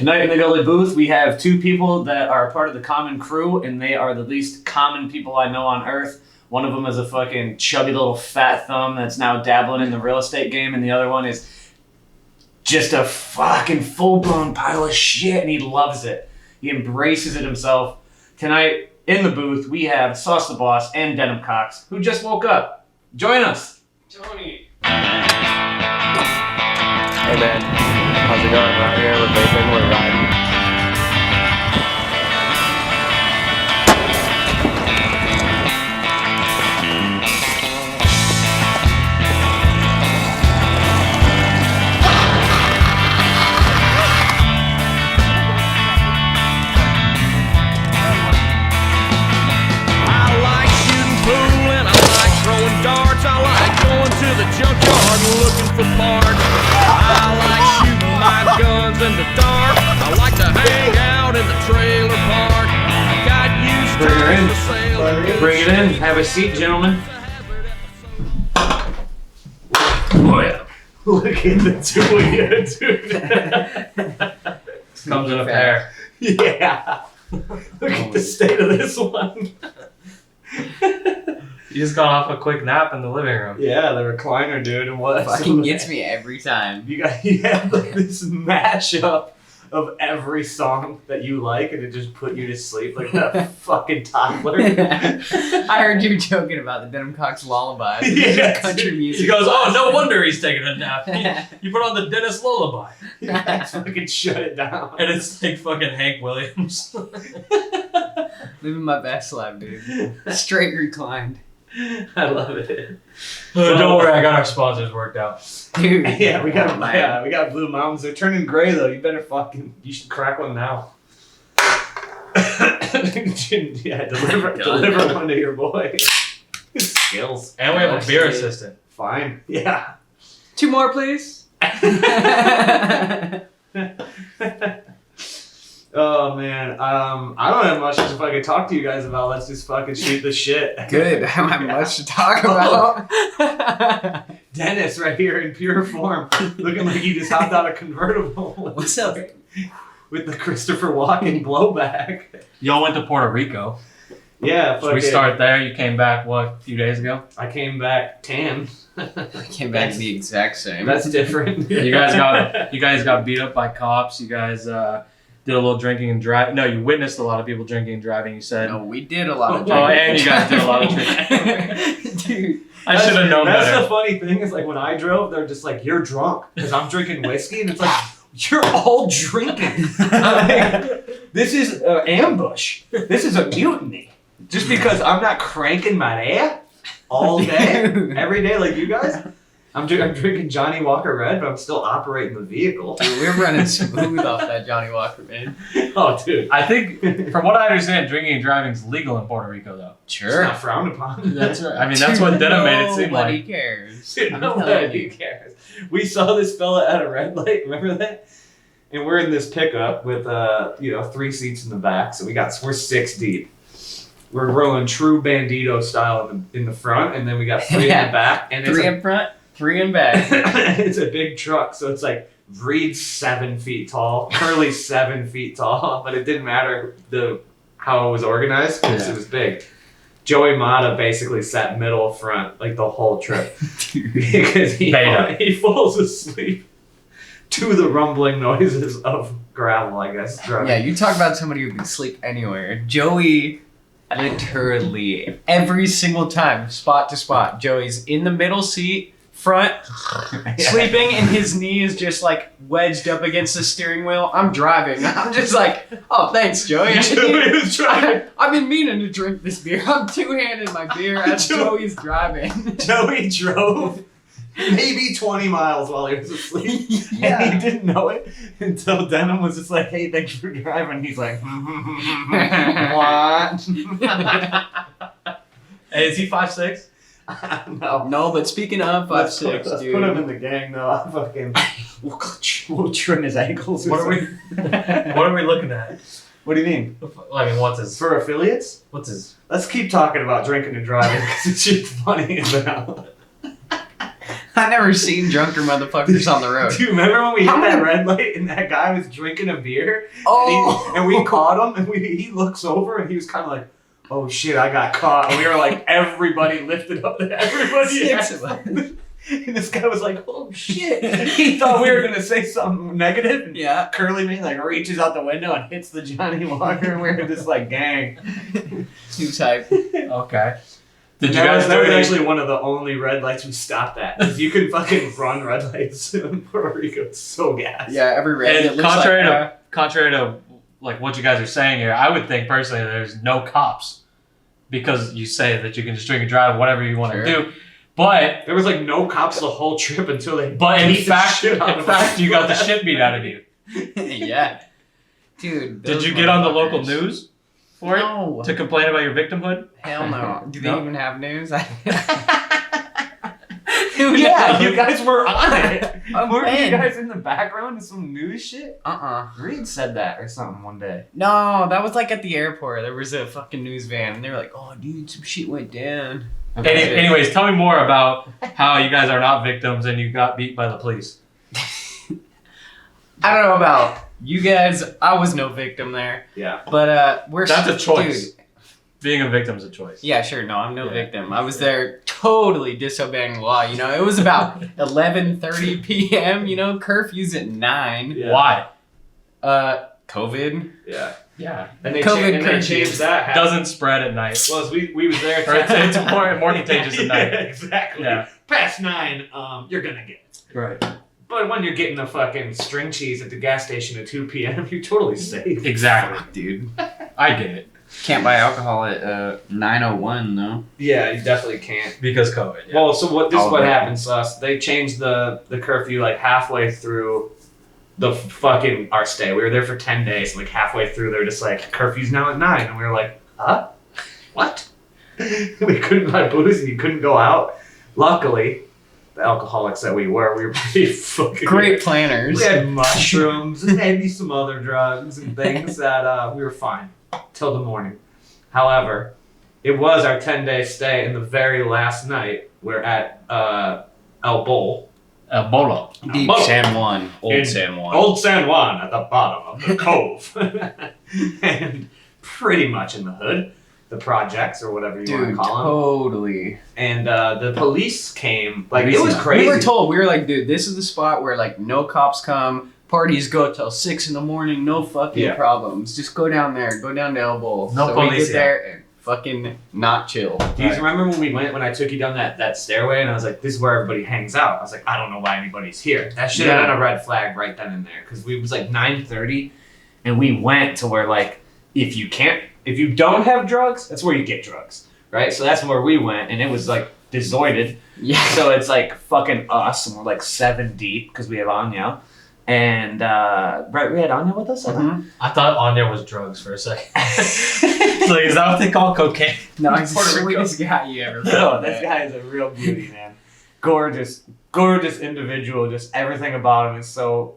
Tonight in the Gully Booth, we have two people that are part of the common crew, and they are the least common people I know on earth. One of them is a fucking chubby little fat thumb that's now dabbling in the real estate game, and the other one is just a fucking full-blown pile of shit, and he loves it. He embraces it himself. Tonight in the booth, we have Sauce the Boss and Denim Cox, who just woke up. Join us. Tony. Hey man, how's it going? We're out here, we're vaping, we're riding. I like shooting pool and I like throwing darts. I like going to the junkyard looking for parts. I like shooting my guns in the dark. I like to hang out in the trailer park. Got used to the sail. Bring it in. Have a seat, gentlemen. Oh yeah. Look at the two of you, dude. Comes in a pair. Yeah. Look at the state of this one. You just got off a quick nap in the living room. Yeah, the recliner, dude, and what? Fucking gets me every time. You have like this mashup of every song that you like, and it just put you to sleep like that fucking toddler. I heard you joking about the Denim Cox lullaby. Yeah, Country music. He goes, oh, no wonder he's taking a nap. You put on the Dennis lullaby. Yeah, fucking shut it down. And it's like fucking Hank Williams. Living my best life, dude. Straight reclined. I love it. Don't worry, I got our sponsors worked out. Dude. Yeah, we got man. we got Blue Mountains. They're turning gray though. You should crack one now. Yeah, deliver one to your boy. Skills. And we have a beer assistant. Fine. Yeah. 2 more, please. Oh man, I don't have much to fucking talk to you guys about. Let's just fucking shoot the shit. Good. I don't have much to talk about. Dennis right here in pure form, looking like he just hopped out a convertible. What's up? With the Christopher Walken blowback. Y'all went to Puerto Rico. Yeah, Should we start there? You came back, what, a few days ago? I came back tan. I came back the exact same. That's different. You guys got beat up by cops. You guys did a little drinking and driving. No, you witnessed a lot of people drinking and driving, you said. No, we did a lot of Oh, drinking. and you guys did a lot of drinking. Dude. I should have known That's better. the funny thing is like when I drove, they're just like, you're drunk. Because I'm drinking whiskey. And it's like, you're all drinking. Like, this is an ambush. This is a mutiny. Just because I'm not cranking my ass all day, every day like you guys. I'm drinking Johnny Walker Red, but I'm still operating the vehicle. Dude, we're running smooth off that Johnny Walker, man. Oh, dude. I think, from what I understand, drinking and driving is legal in Puerto Rico, though. It's not frowned upon. That's right. I mean, that's what Denim made it seem Nobody like. cares. Dude, I'm telling nobody you. cares. We saw this fella at a red light. Remember that? And we're in this pickup with 3 seats in the back. So we're 6 deep. We're rolling true bandito style in the front, and then we got 3 in the back. And 3 in front, 3 in back. It's a big truck, so it's like Reed's 7 feet tall, Curly's 7 feet tall, but it didn't matter how it was organized because it was big. Joey Mata basically sat middle front like the whole trip because he falls asleep to the rumbling noises of gravel, I guess. Driving. Yeah, you talk about somebody who can sleep anywhere. Joey, literally, every single time, spot to spot, Joey's in the middle seat, front, sleeping, and his knee is just like wedged up against the steering wheel. I'm driving. I'm just like, oh, thanks, Joey. Joey was driving. I've been meaning to drink this beer. I'm two-handing my beer as Joey's driving. Joey drove maybe 20 miles while he was asleep. Yeah. And he didn't know it until Denim was just like, hey, thanks for driving. He's like, what? Hey, is he 5'6"? No. No, but speaking of 5'6", let's dude. put him in the gang, though. I fucking, we'll trim his ankles or What are something. What are we looking at? What do you mean? I mean, what's his? For affiliates? What's his? Let's keep talking about drinking and driving because it's just funny as hell. I never seen drunker motherfuckers on the road. Do you remember when we How hit that many- red light and that guy was drinking a beer? Oh, And we caught him, and he looks over, and he was kind of like, "Oh shit, I got caught." And we were like, everybody lifted up, everybody. Six of us. And this guy was like, "Oh shit!" He thought we were gonna say something negative. And yeah. Curly me like reaches out the window and hits the Johnny Walker, and we're this like gang. Too type. Okay. Did you That guys was, do that was any- actually one of the only red lights we stopped at. 'Cause you can fucking run red lights in Puerto Rico. It's so gas. Yeah, every red. it And looks contrary to like what you guys are saying here, I would think personally there's no cops because you say that you can just drink and drive whatever you want to do. But There was like no cops the whole trip until they. but in beat the fact, shit out of you got the us. shit beat out of you. yeah. Dude. Did those you get on the local motherfuckers. news for No. it to complain about your victimhood? Hell no. Do they No? even have news? Yeah, you guys were on it. Weren't you when? guys in the background of some news shit? Uh-uh. Reed said that or something one day. No, that was like at the airport. There was a fucking news van, and they were like, "Oh, dude, some shit went down." Anyways, tell me more about how you guys are not victims and you got beat by the police. I don't know about you guys. I was no victim there, Yeah. but we're That's a choice. Dude, Being a victim is a choice. yeah, sure. No, I'm no Yeah. victim. I was there totally disobeying the law. You know, it was about 11:30 p.m. You know, curfew's at 9. Yeah. Why? COVID. Yeah. Yeah. And they, COVID and they curfew. changed that. Doesn't spread at night. Well, as we was there. Or it's more contagious at night. Yeah, exactly. Yeah. Past 9, you're gonna get it. Right. But when you're getting a fucking string cheese at the gas station at 2 p.m., you're totally safe. Exactly. Dude. I get it. Can't buy alcohol at 9:01 though. Yeah, you definitely can't. Because COVID. Yeah. Well, so this is Oh, what man. happened, Sus. They changed the curfew like halfway through the fucking our stay. We were there for 10 days. Like halfway through, they're just like, curfew's now at 9. And we were like, huh? What? We couldn't buy booze and you couldn't go out. Luckily, the alcoholics that we were pretty fucking Great planners. We had mushrooms and maybe some other drugs and things that we were fine till the morning. However, it was our 10-day stay, and the very last night we're at El Bowl. Bolo. Deep Bolo. San Juan. Old In San Juan. Old San Juan at the bottom of the cove. And pretty much in the hood. The projects or whatever you want to Dude, call them. totally. And the police came. Like, it was crazy. We were told, we were like, dude, this is the spot where like no cops come. Parties go till 6 in the morning. No fucking Yeah. problems. Just go down there. Go down to Elbow. No so we police, get there and fucking not chill. Do you remember when we went, when I took you down that stairway and I was like, this is where everybody hangs out? I was like, I don't know why anybody's here. That should have Yeah. been a red flag right then and there. Because it was like 9:30 and we went to where like, if you don't have drugs, that's where you get drugs, right? So that's where we went and it was like deserted. Yeah. So it's like fucking us and we're like 7 deep because we have Anya. And right, we had Anya with us? Mhm. I thought Anya was drugs for a second. It's like, is that what they call cocaine? No, he's the Puerto Rico. sweetest guy you ever No, met. this guy is a real beauty, man. Gorgeous individual. Just everything about him is so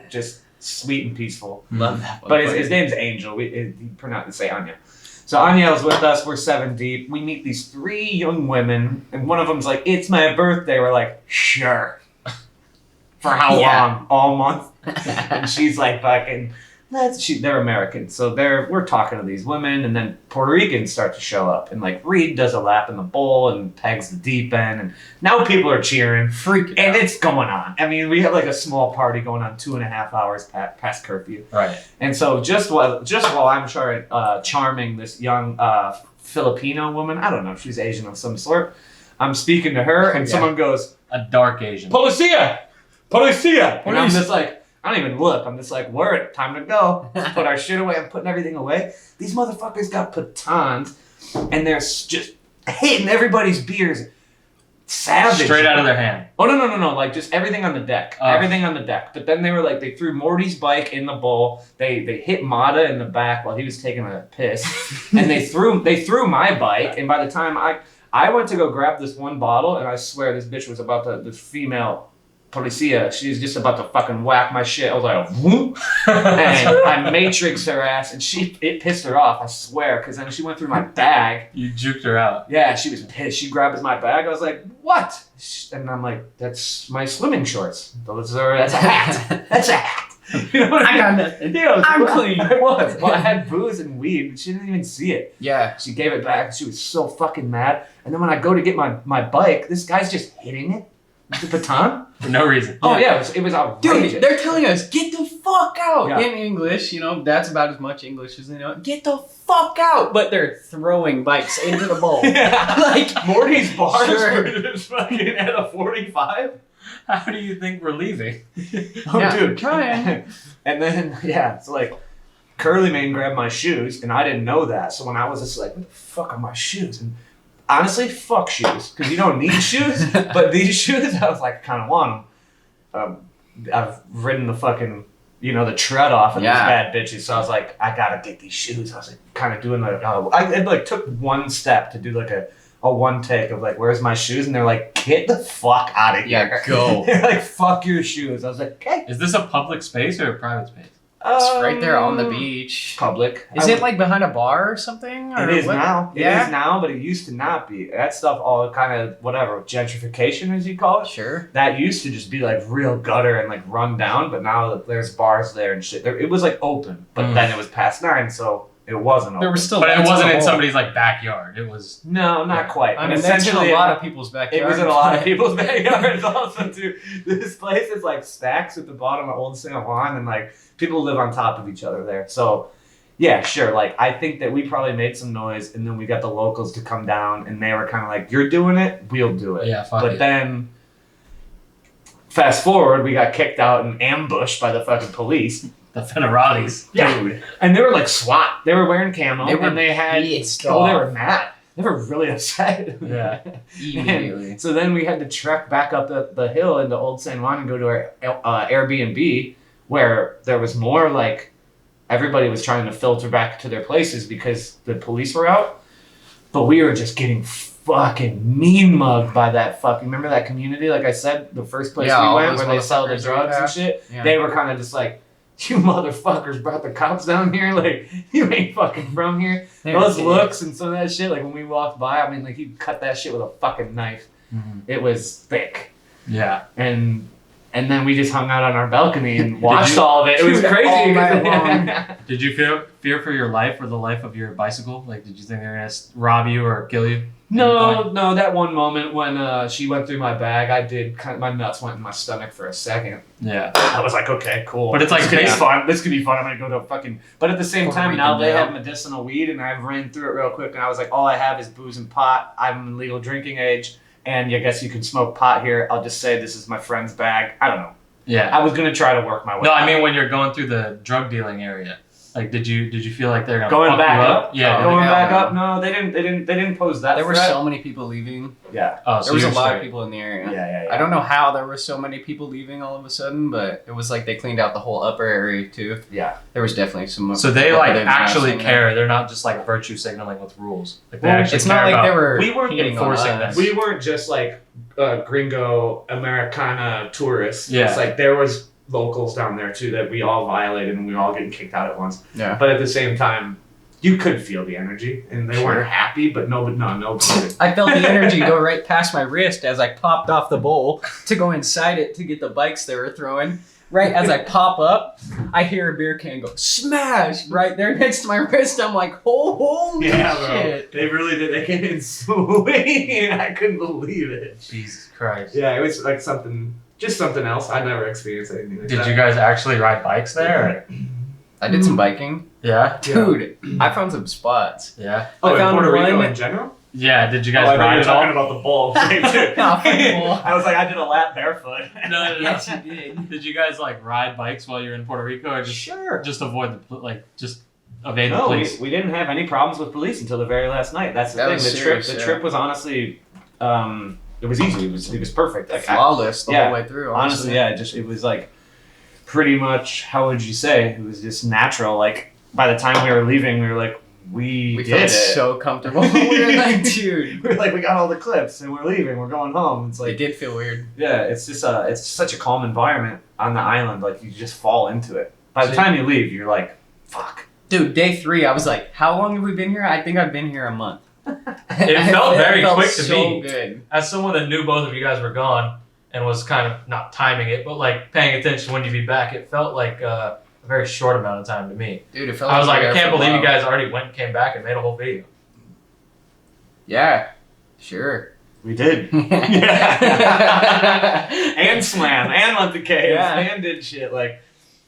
just sweet and peaceful. Love that. But his name's Angel. He pronounced say Anya. So Anya's with us. We're 7 deep. We meet these 3 young women, and one of them's like, "It's my birthday." We're like, "Sure." For how Yeah. long? All month. And she's like, "Fucking." They're American, so we're talking to these women, and then Puerto Ricans start to show up, and like Reed does a lap in the bowl and pegs the deep end, and now people are cheering, freaking and out. it's going on. I mean, we have like a small party going on 2.5 hours past curfew, Right. and so just while I'm charming this young Filipino woman, I don't know if she's Asian of some sort, I'm speaking to her, and Yeah. someone goes, A dark Asian. "Policia! Policia!" And I'm Police. just like, I don't even look. I'm just like, word, time to go. Put our shit away. I'm putting everything away. These motherfuckers got batons, and they're just hitting everybody's beers. Savage. Straight out of their hand. Oh, no. Like, just everything on the deck. Oh. Everything on the deck. But then they were like, they threw Morty's bike in the bowl. They hit Mata in the back while he was taking a piss. And they threw my bike. And by the time I went to go grab this one bottle, and I swear this bitch was about to, this female policia. She's just about to fucking whack my shit. I was like, whoop. And I matrixed her ass, and it pissed her off, I swear, because then she went through my bag. You juked her out. Yeah, she was pissed. She grabbed my bag. I was like, what? And I'm like, that's my swimming shorts. That's a hat. That's a hat. You know what I got nothing. Yeah, I'm clean. I was. Well, I had booze and weed, but she didn't even see it. Yeah. She gave it back. She was so fucking mad. And then when I go to get my bike, this guy's just hitting it with the baton. For no reason. Oh yeah, it was outrageous. Dude, they're telling us, get the fuck out Yeah. in English. You know, that's about as much English as they know. Get the fuck out. But they're throwing bikes into the bowl. Yeah. Like, Morty's bars Sure. were just fucking at a 45. How do you think we're leaving? Oh, Yeah, dude. trying. And then, yeah, it's like, Curly Mane grabbed my shoes, and I didn't know that. So when I was just like, what the fuck are my shoes? And honestly, fuck shoes, because you don't need shoes. But these shoes, I was like, I kind of want them. I've ridden the fucking, the tread off of these bad bitches. So I was like, I gotta get these shoes. I was like, kind of doing I took one step to do like a one take of like, where's my shoes? And they're like, get the fuck out of here. Yeah, go. They're like, fuck your shoes. I was like, okay. Is this a public space or a private space? It's right there on the beach. Public. Is it like behind a bar or something? Or It is what? now. It Yeah. is now, but it used to not be. That stuff all kind of, whatever, gentrification as you call it. Sure. That used to just be like real gutter and like run down, but now there's bars there and shit. It was like open, but then it was past 9, so it wasn't open. There was still. But it lights wasn't the in bowl. somebody's like backyard. It was. No, not quite. I But mean, that's in a essentially, lot of people's it backyard. was in a lot of people's backyards also too. This place is like stacks at the bottom of Old San Juan, and like people live on top of each other there. So yeah, sure. Like I think that we probably made some noise, and then we got the locals to come down, and they were kind of like, "You're doing it, we'll do it." Yeah, fuck But it. then, fast forward, we got kicked out and ambushed by the fucking police. The Federales. Dude. And they were like SWAT. They were wearing camo, They were and they had. pissed Oh, they off. were mad. They were really upset. Yeah. Immediately. And so then we had to trek back up the hill into Old San Juan and go to our Airbnb, where there was more like everybody was trying to filter back to their places because the police were out. But we were just getting fucking mean mugged by that fucking. Remember that community? Like I said, the first place Yeah, we all went those where they sell the motherfuckers drugs right and shit. Yeah. They were kind of just like, you motherfuckers brought the cops down here. Like, you ain't fucking from here. Those looks and some of that shit, like when we walked by, I mean, like you cut that shit with a fucking knife. Mhm. It was thick. Yeah. And then we just hung out on our balcony and watched all of it. It was Dude, crazy. all night 'cause- long. Did you fear for your life or the life of your bicycle? Like, did you think they were gonna rob you or kill you? No, that one moment when she went through my bag, I did my nuts went in my stomach for a second. Yeah. I was like, okay, cool. But it's like this could be yeah. fun. This could be fun. I'm gonna go to a fucking. But at the same Puerto time, Rican now they jail. have medicinal weed, and I ran through it real quick, and I was like, all I have is booze and pot. I'm legal drinking age, and I guess you can smoke pot here. I'll just say this is my friend's bag. I don't know. Yeah. I was gonna try to work my way. No, I out. mean when you're going through the drug dealing area. Like, did you feel like they're gonna Going fuck back you up? Yeah. Oh, Going yeah. back up? No, they didn't pose that. There were threat. so many people leaving. Yeah. Oh, so There was a you're lot straight. of people in the area. Yeah. I don't know how there were so many people leaving all of a sudden, but it was like they cleaned out the whole upper area too. Yeah. There was definitely some. So they people like that actually didn't care. They're not just like virtue signaling with rules. Like they Well, actually It's care not like about, they were. We weren't hating on enforcing us. this. We weren't just like gringo Americana tourists. Yeah. It's like there was locals down there too that we all violated and we were all getting kicked out at once. Yeah. But at the same time, you could feel the energy, and they Sure. weren't happy. But no. I felt the energy go right past my wrist as I popped off the bowl to go inside it to get the bikes they were throwing. Right as I pop up, I hear a beer can go smash right there next to my wrist. I'm like, holy shit. They really did. They came in swinging. I couldn't believe it. Jesus Christ. Yeah, it was like just something else. I never experienced anything like Did that. you guys actually ride bikes there? Or? I did some biking. Yeah. Dude, I found some spots. Yeah. Oh, I in found Puerto Rico one- in general? Yeah. Did you Oh, guys I thought you ride were at all? talking about the bowl thing too. No, football. I was like, I did a lap barefoot. No. Yes, you did. Did you guys like ride bikes while you're in Puerto Rico, or Sure. just avoid just evade the No, police? we didn't have any problems with police until the very last night. That's the That thing. was The serious, trip yeah. was honestly, it was easy. It was perfect. Like, Flawless the yeah, whole way through. honestly, yeah, it was like pretty much. How would you say? It was just natural. Like by the time we were leaving, we were like, We We did felt it. so comfortable. We were like, dude. We're like, we got all the clips and we're leaving. We're going home. It's It like, did feel weird. yeah, it's just it's such a calm environment on the island. Like you just fall into it. By the So- time you leave, you're like, fuck. Dude, day 3, I was like, how long have we been here? I think I've been here a month. It felt very quick to so me. good. As someone that knew both of you guys were gone and was kind of not timing it, but like paying attention when you'd be back, it felt like a very short amount of time to me. Dude, it felt I was like, we I were can't there for a believe you while. guys already went and came back and made a whole video. Yeah, sure. We did. And swam, and went to caves, Yeah. and did shit. Like,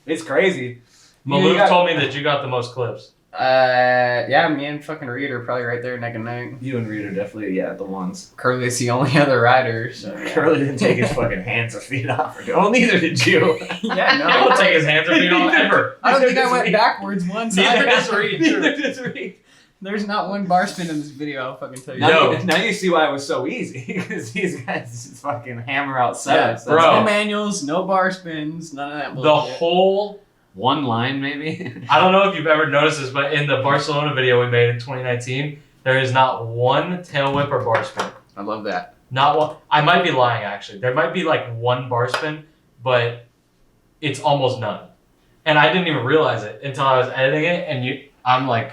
it's crazy. Maloof told me that you got the most clips. Yeah, me and fucking Reed are probably right there neck and neck. You and Reed are definitely, the ones. Curly's the only other rider, so yeah. Curly didn't take his fucking hands or feet off. Oh, neither did you. Yeah, He no. won't take his hands or feet off ever. I don't think I Neither went does backwards once. Neither does Reed. Neither does Reed. There's not one bar spin in this video, I'll fucking tell you. Now, Yo. now you see why it was so easy. Because these guys just fucking hammer out Yeah, setups. bro. No manuals, no bar spins, none of that The bullshit. whole, One line, maybe? I don't know if you've ever noticed this, but in the Barcelona video we made in 2019, there is not one tail whip or bar spin. I love that. Not one. I might be lying, actually. There might be like one bar spin, but it's almost none. And I didn't even realize it until I was editing it, and I'm like,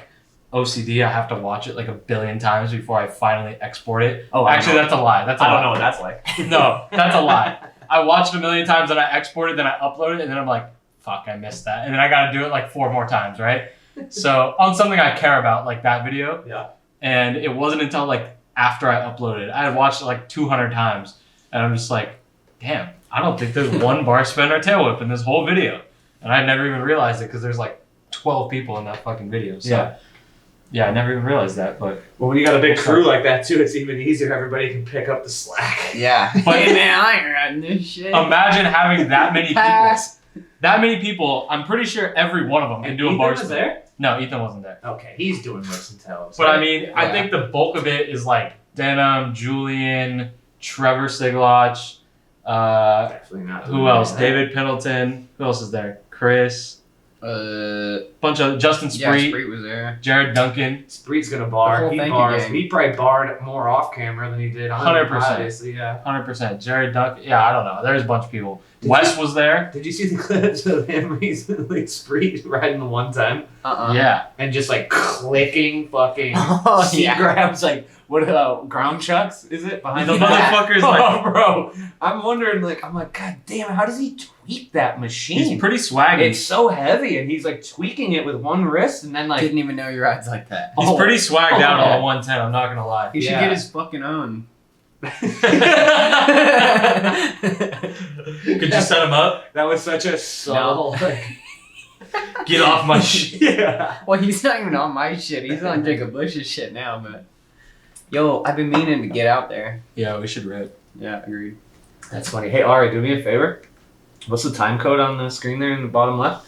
OCD, I have to watch it like 1 billion times before I finally export it. Oh, I actually, know. that's a lie. That's a I lie. don't know what that's like. No, that's a lie. I watched it 1 million times, then I exported, then I uploaded, and then I'm like, fuck, I missed that. And then I gotta do it like 4 more times, right? So, on something I care about, like that video. Yeah. And it wasn't until like after I uploaded, I had watched it like 200 times, and I'm just like, damn, I don't think there's one bar spin or tail whip in this whole video. And I never even realized it because there's like 12 people in that fucking video. So, yeah, I never even realized that, but Well, when you got a big crew like that, too, it's even easier. Everybody can pick up the slack. Yeah. But- Hey man, I ain't riding this shit. imagine having that many people. Pass. That many people, I'm pretty sure every one of them can do a bar was spin. there? No, Ethan wasn't there. Okay, he's doing whips and tails. But I mean, I Yeah. think the bulk of it is like Denim, Julian, Trevor Sigloch, Definitely not. who else? David Pendleton. Who else is there? Chris. Bunch of Justin Yeah, Spreet, Spreet was there. Jared Duncan. Spreet's gonna The bar. whole He thank you bars. gang. He probably barred more off camera than he did on 100%. Obviously, yeah. 100%. Jared Duncan. Yeah, I don't know. There's a bunch of people. Did Wes was there. Did you see the clips of him recently? Spreet riding the 110 Yeah. and just like clicking fucking Oh, seat yeah. grabs, like what ground chucks? Is it behind The the motherfucker's like, Oh, bro, I'm wondering, like, I'm like, God damn, how does he tweak that machine? he's pretty swaggy. It's so heavy, and he's like tweaking it with one wrist, and then like, Didn't even know he rides like that. He's Oh. pretty swagged out Oh. on the 110, I'm not gonna lie. He should Yeah. get his fucking own. Could you set him up? that was such a subtle. Like, Get off my shit. yeah. Well, he's not even on my shit. He's on Jacob Bush's shit now, but. Yo, I've been meaning to get out there. Yeah, we should rip. Yeah, agreed. That's funny. Hey, Ari, do me a favor. What's the time code on the screen there in the bottom left?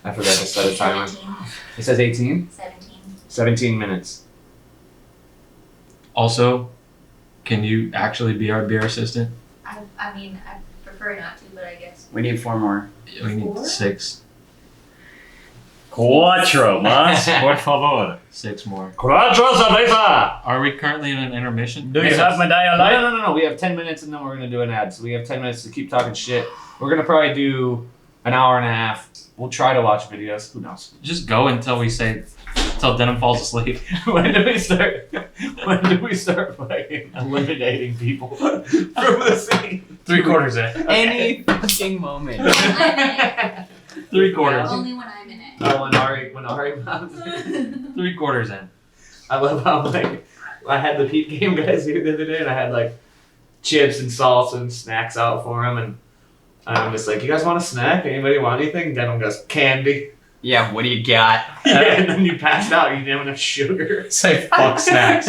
I forgot to set a timer. 17. It says 18? 17. 17 minutes. Also, can you actually be our beer assistant? I mean, I prefer not to, but I guess. We need 4 more. We need 4? 6. Cuatro más, por favor. 6 more. Cuatro cerveza. Are we currently in an intermission? Do you have medalla No, light? no. We have 10 minutes and then we're going to do an ad. So we have 10 minutes to keep talking shit. We're going to probably do an hour and a half. We'll try to watch videos. Who knows? Just go until we say, until Denim falls asleep. When do we start? When do we start fucking eliminating people from the scene? 3/4 in. Any fucking moment. I'm in 3/4. it. Only when I'm in it. Oh, when Ari pops. 3/4 in. I love how like I had the Peep Game guys here the other day, and I had like chips and salsa and snacks out for them, and I'm just like, "You guys want a snack? Anybody want anything?" Denim goes, "Candy." Yeah, what do you got? Yeah, and then you passed out. You didn't have enough sugar. Say fuck snacks.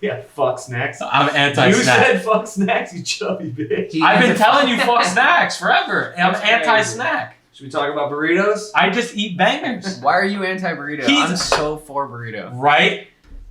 Yeah, fuck snacks. I'm You anti-snack. said fuck snacks, you chubby bitch. I've been telling you fuck snacks forever. And I'm That's crazy. anti-snack. Should we talk about burritos? I just eat bangers. Why are you anti-burrito? He's- I'm so for burrito. Right?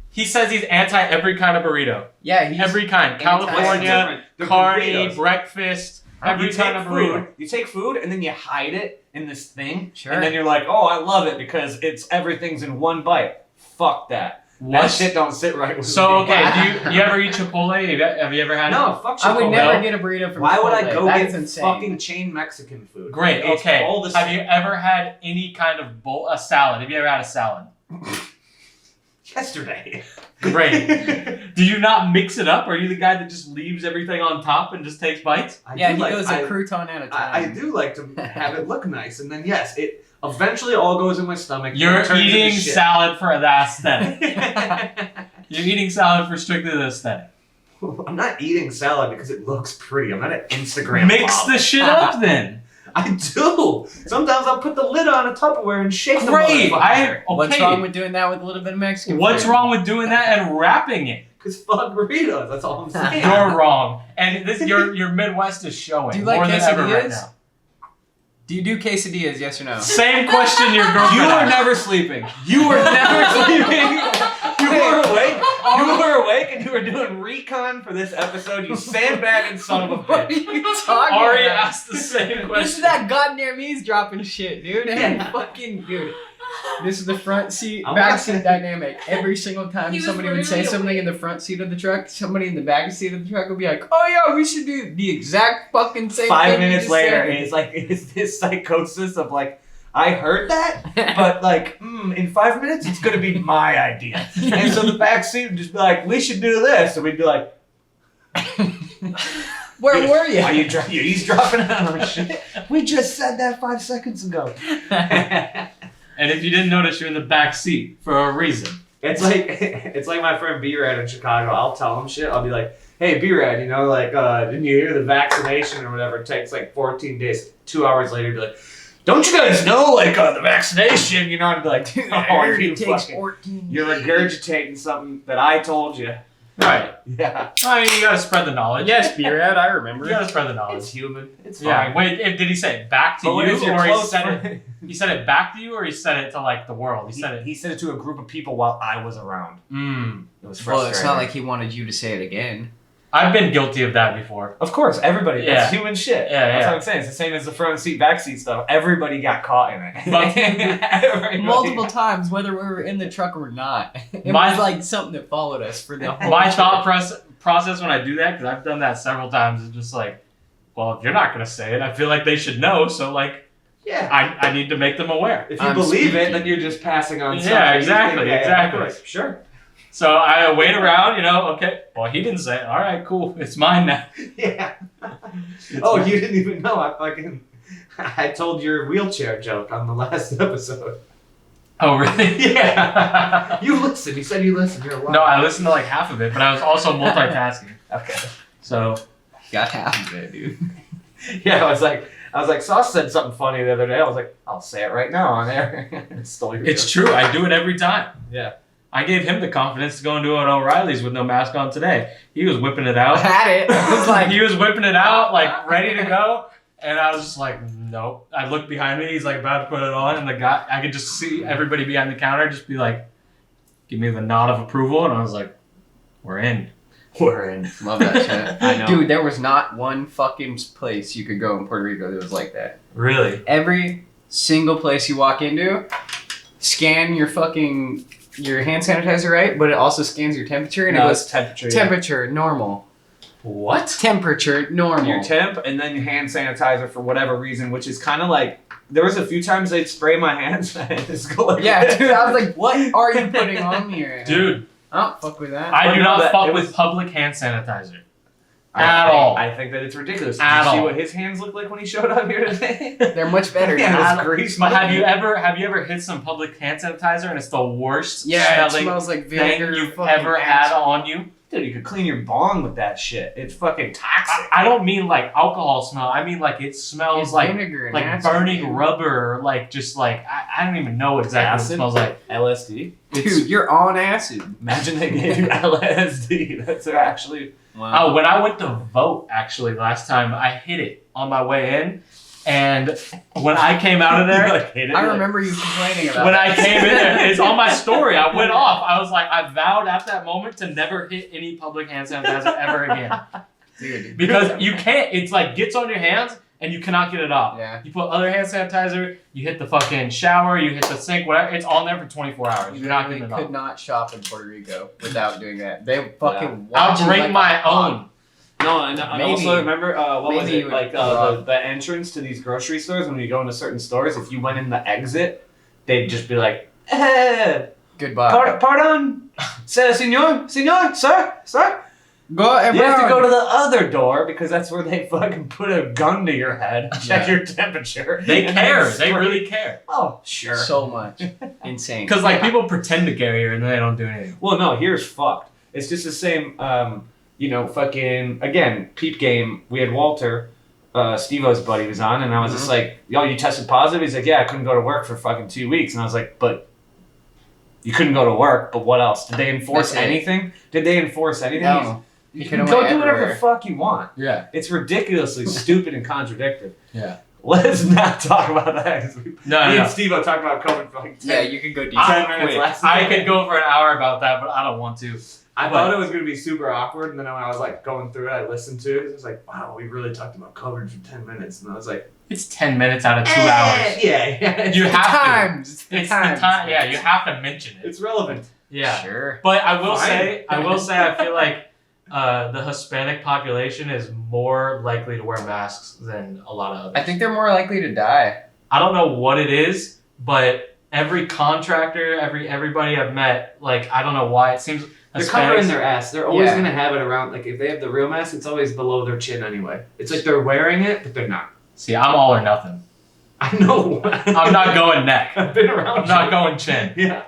He says he's anti every kind of burrito. Yeah, he's Every kind. California, They're carne, burritos. breakfast, every You kind take of burrito. food, you take food and then you hide it in this thing, Sure. and then you're like, oh, I love it because everything's in one bite. Fuck that. That shit don't sit right with So me. okay, do you ever eat Chipotle? Have you ever had No, it? fuck Chipotle. I would never get a burrito from Why would I Chipotle. go That's get insane. fucking chain Mexican food? Great. It's Okay. all the Have same. you ever had any kind of a salad? Have you ever had a salad? Yesterday. Great. Do you not mix it up? Are you the guy that just leaves everything on top and just takes bites? Yeah, he goes a crouton at a time. I do like to have it look nice, and then yes, it eventually all goes in my stomach. You're and it turns into eating shit. salad for the aesthetic. You're eating salad for strictly the aesthetic. I'm not eating salad because it looks pretty. I'm not an Instagram Mix model. the shit up then. I do. Sometimes I'll put the lid on a Tupperware and shake Great. the motherfucker. Okay. What's wrong with doing that with a little bit of Mexican What's food? wrong with doing that and wrapping it? Because fuck burritos. That's all I'm saying. You're wrong. And this your Midwest is showing Do you like more than ever right quesadillas? now. Do you do quesadillas, yes or no? Same question your girlfriend You were asked. never sleeping. You were never sleeping. You were awake. You were awake and you were doing recon for this episode. You sandbagging son of a What are bitch. you talking Ari about? asked the same question. This is that goddamn eavesdropping shit, dude. Yeah. Fucking dude. This is the front seat, I'm back not- seat dynamic. Every single time He was somebody would say literally something in awake. the front seat of the truck, somebody in the back seat of the truck would be like, "Oh yeah, we should do the exact fucking same 5 thing." you minutes just later, said." it's like it's this psychosis of like, I heard that, but like, in 5 minutes it's gonna be my idea. And so the back seat would just be like, we should do this, and we'd be like, Where were you? Are you eavesdropping on our shit? We just said that 5 seconds ago. And if you didn't notice, you're in the back seat for a reason. It's like my friend B-Rad in Chicago. I'll tell him shit. I'll be like, hey, B-Rad, you know, like, didn't you hear the vaccination or whatever? It takes like 14 days. 2 hours later, be like, don't you guys know, like, the vaccination? You know, I'd be like, Dude, oh, I heard you it takes fucking, 14 you're years. regurgitating something that I told you. Right. Yeah. I mean, you gotta spread the knowledge. Yes, B-Rad, I You remember. gotta spread the knowledge. It's human. It's Yeah. fine. Wait, did he say it back to But when you, it's your or he close said it? friend- He said it back to you, or he said it to like the world. He said it. He said it to a group of people while I was around. It was frustrating. Well, it's not like he wanted you to say it again. I've been guilty of that before. Of course, everybody. Yeah. That's human shit. Yeah, That's yeah. what I'm saying. It's the same as the front seat, back seat stuff. Everybody got caught in it. But- Everybody- Multiple times, whether we were in the truck or not. It My- was like something that followed us for the whole My trip. thought process when I do that, because I've done that several times, is just like, well, if you're not gonna say it, I feel like they should know. So like, Yeah. I need to make them aware. If you I'm believe it, speaking. then you're just passing on Yeah, something. You exactly, think, exactly. of course. Sure. So I wait around, you know. Okay, well he didn't say it. All right, cool. It's mine now. Yeah. It's Oh, mine. you didn't even know. I told your wheelchair joke on the last episode. Oh really? Yeah. You listen. You said you listened. You're a liar. No, I listened to like half of it, but I was also multitasking. Okay. So Got half of it, dude. Yeah, I was like, Sauce said something funny the other day. I was like, I'll say it right now on air. Stole your it's joke. true. I do it every time. Yeah. I gave him the confidence to go and do it at O'Reilly's with no mask on today. He was whipping it out. I had it. I was like, He was whipping it out, like ready to go, and I was just like, nope. I looked behind me. He's like about to put it on, and the guy, I could just see everybody behind the counter just be like, give me the nod of approval, and I was like, we're in. We're in. love that shit. I know. Dude, there was not one fucking place you could go in Puerto Rico that was like that. Really? Every single place you walk into, scan your hand sanitizer, right? But it also scans your temperature, and it goes temperature. temperature normal, What? temperature normal. Your temp, and then your hand sanitizer for whatever reason, which is kind of like, there was a few times they'd spray my hands and I'd just go like, Yeah, dude, I was like, what are you putting on here? Dude, I don't fuck with that. I Well, do no, not that- fuck it with was- public hand sanitizer. I think that it's ridiculous. Did At you see all. what his hands looked like when he showed up here today? They're much better Yeah, now. it's grease. But have you ever hit some public hand sanitizer and it's the worst Yeah, it smelling smells like thing vinegar. you've fucking ever ass. had on you? Dude, you could clean your bong with that shit. It's fucking toxic. I don't mean like alcohol smell. I mean like it smells It's like vinegar and like acid, burning dude. rubber, or like just like I don't even know exactly what it Acid? smells like. LSD. Dude, you're on acid. Imagine they gave you LSD. That's actually. Oh, when I went to vote actually last time, I hit it on my way in, and when I came out of there, I remember you complaining about when that. I came in there, it's on my story. I went off. I was like, I vowed at that moment to never hit any public hand sanitizer ever again. Dude, Because you can't, it's like gets on your hands and you cannot get it off. Yeah. You put other hand sanitizer, you hit the fucking shower, you hit the sink, whatever. It's on there for 24 hours. You're not getting it could off. not shop in Puerto Rico without doing that. They fucking I'll watch you bring like my a hog. own. No, and Maybe- also remember what was maybe it you like would- the entrance to these grocery stores when you go into certain stores? If you went in the exit, they'd just be like, Goodbye. pardon, senor, sir. Go You have to go to the other door because that's where they fucking put a gun to your head, check your temperature. They and care. then They spray- really care. Oh, sure. so much. Insane. Because like people pretend to carry her and they don't do anything. Well, no, here's fucked. It's just the same, fucking, again, peep game. We had Walter, Steve-O's buddy, was on, and I was just like, yo, you tested positive? He's like, yeah, I couldn't go to work for fucking 2 weeks. And I was like, but you couldn't go to work, but what else? Did they enforce That's it. anything? Did they enforce anything? No. You can can go go do whatever everywhere. the fuck you want. Yeah. It's ridiculously stupid and contradictory. Yeah. Let's not talk about that. 'Cause me No, and no. Steve-O talked about COVID for like 10, Yeah, you can go deep. 10 minutes last I night. could go for an hour about that, but I don't want to. I But- thought it was going to be super awkward, and then when I was like going through it, I listened to it. It was like, wow, we really talked about COVID for 10 minutes, and I was like, It's 10 minutes out of 2 hours. yeah, You have to. Times. It's the It's times. the time. Yeah, you have to mention it. it's relevant. Yeah. Sure. But I will Fine. say, I feel like the Hispanic population is more likely to wear masks than a lot of others. I think they're more likely to die. I don't know what it is, but every contractor, everybody I've met, like I don't know why it seems They're covering Hispanics. their ass. They're always Yeah. going to have it around. Like, if they have the real mask, it's always below their chin anyway. It's like they're wearing it, but they're not. See, I'm all or nothing. I know. I'm not going neck. I've been around. I'm not you. going chin. Yeah.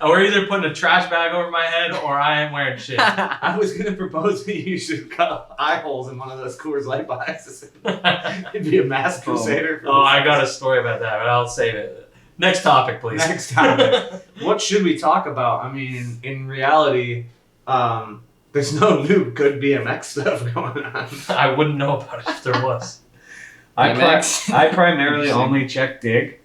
We're either putting a trash bag over my head or I ain't wearing shit. I was going to propose that you should cut eye holes in one of those Coors Light boxes. It'd be a mask crusader. For Oh, this I got a story about that, but I'll save it. Next topic, please. Next topic. What should we talk about? I mean, in reality, there's no new good BMX stuff going on. I wouldn't know about it if there was. BMX? I primarily only check Dig.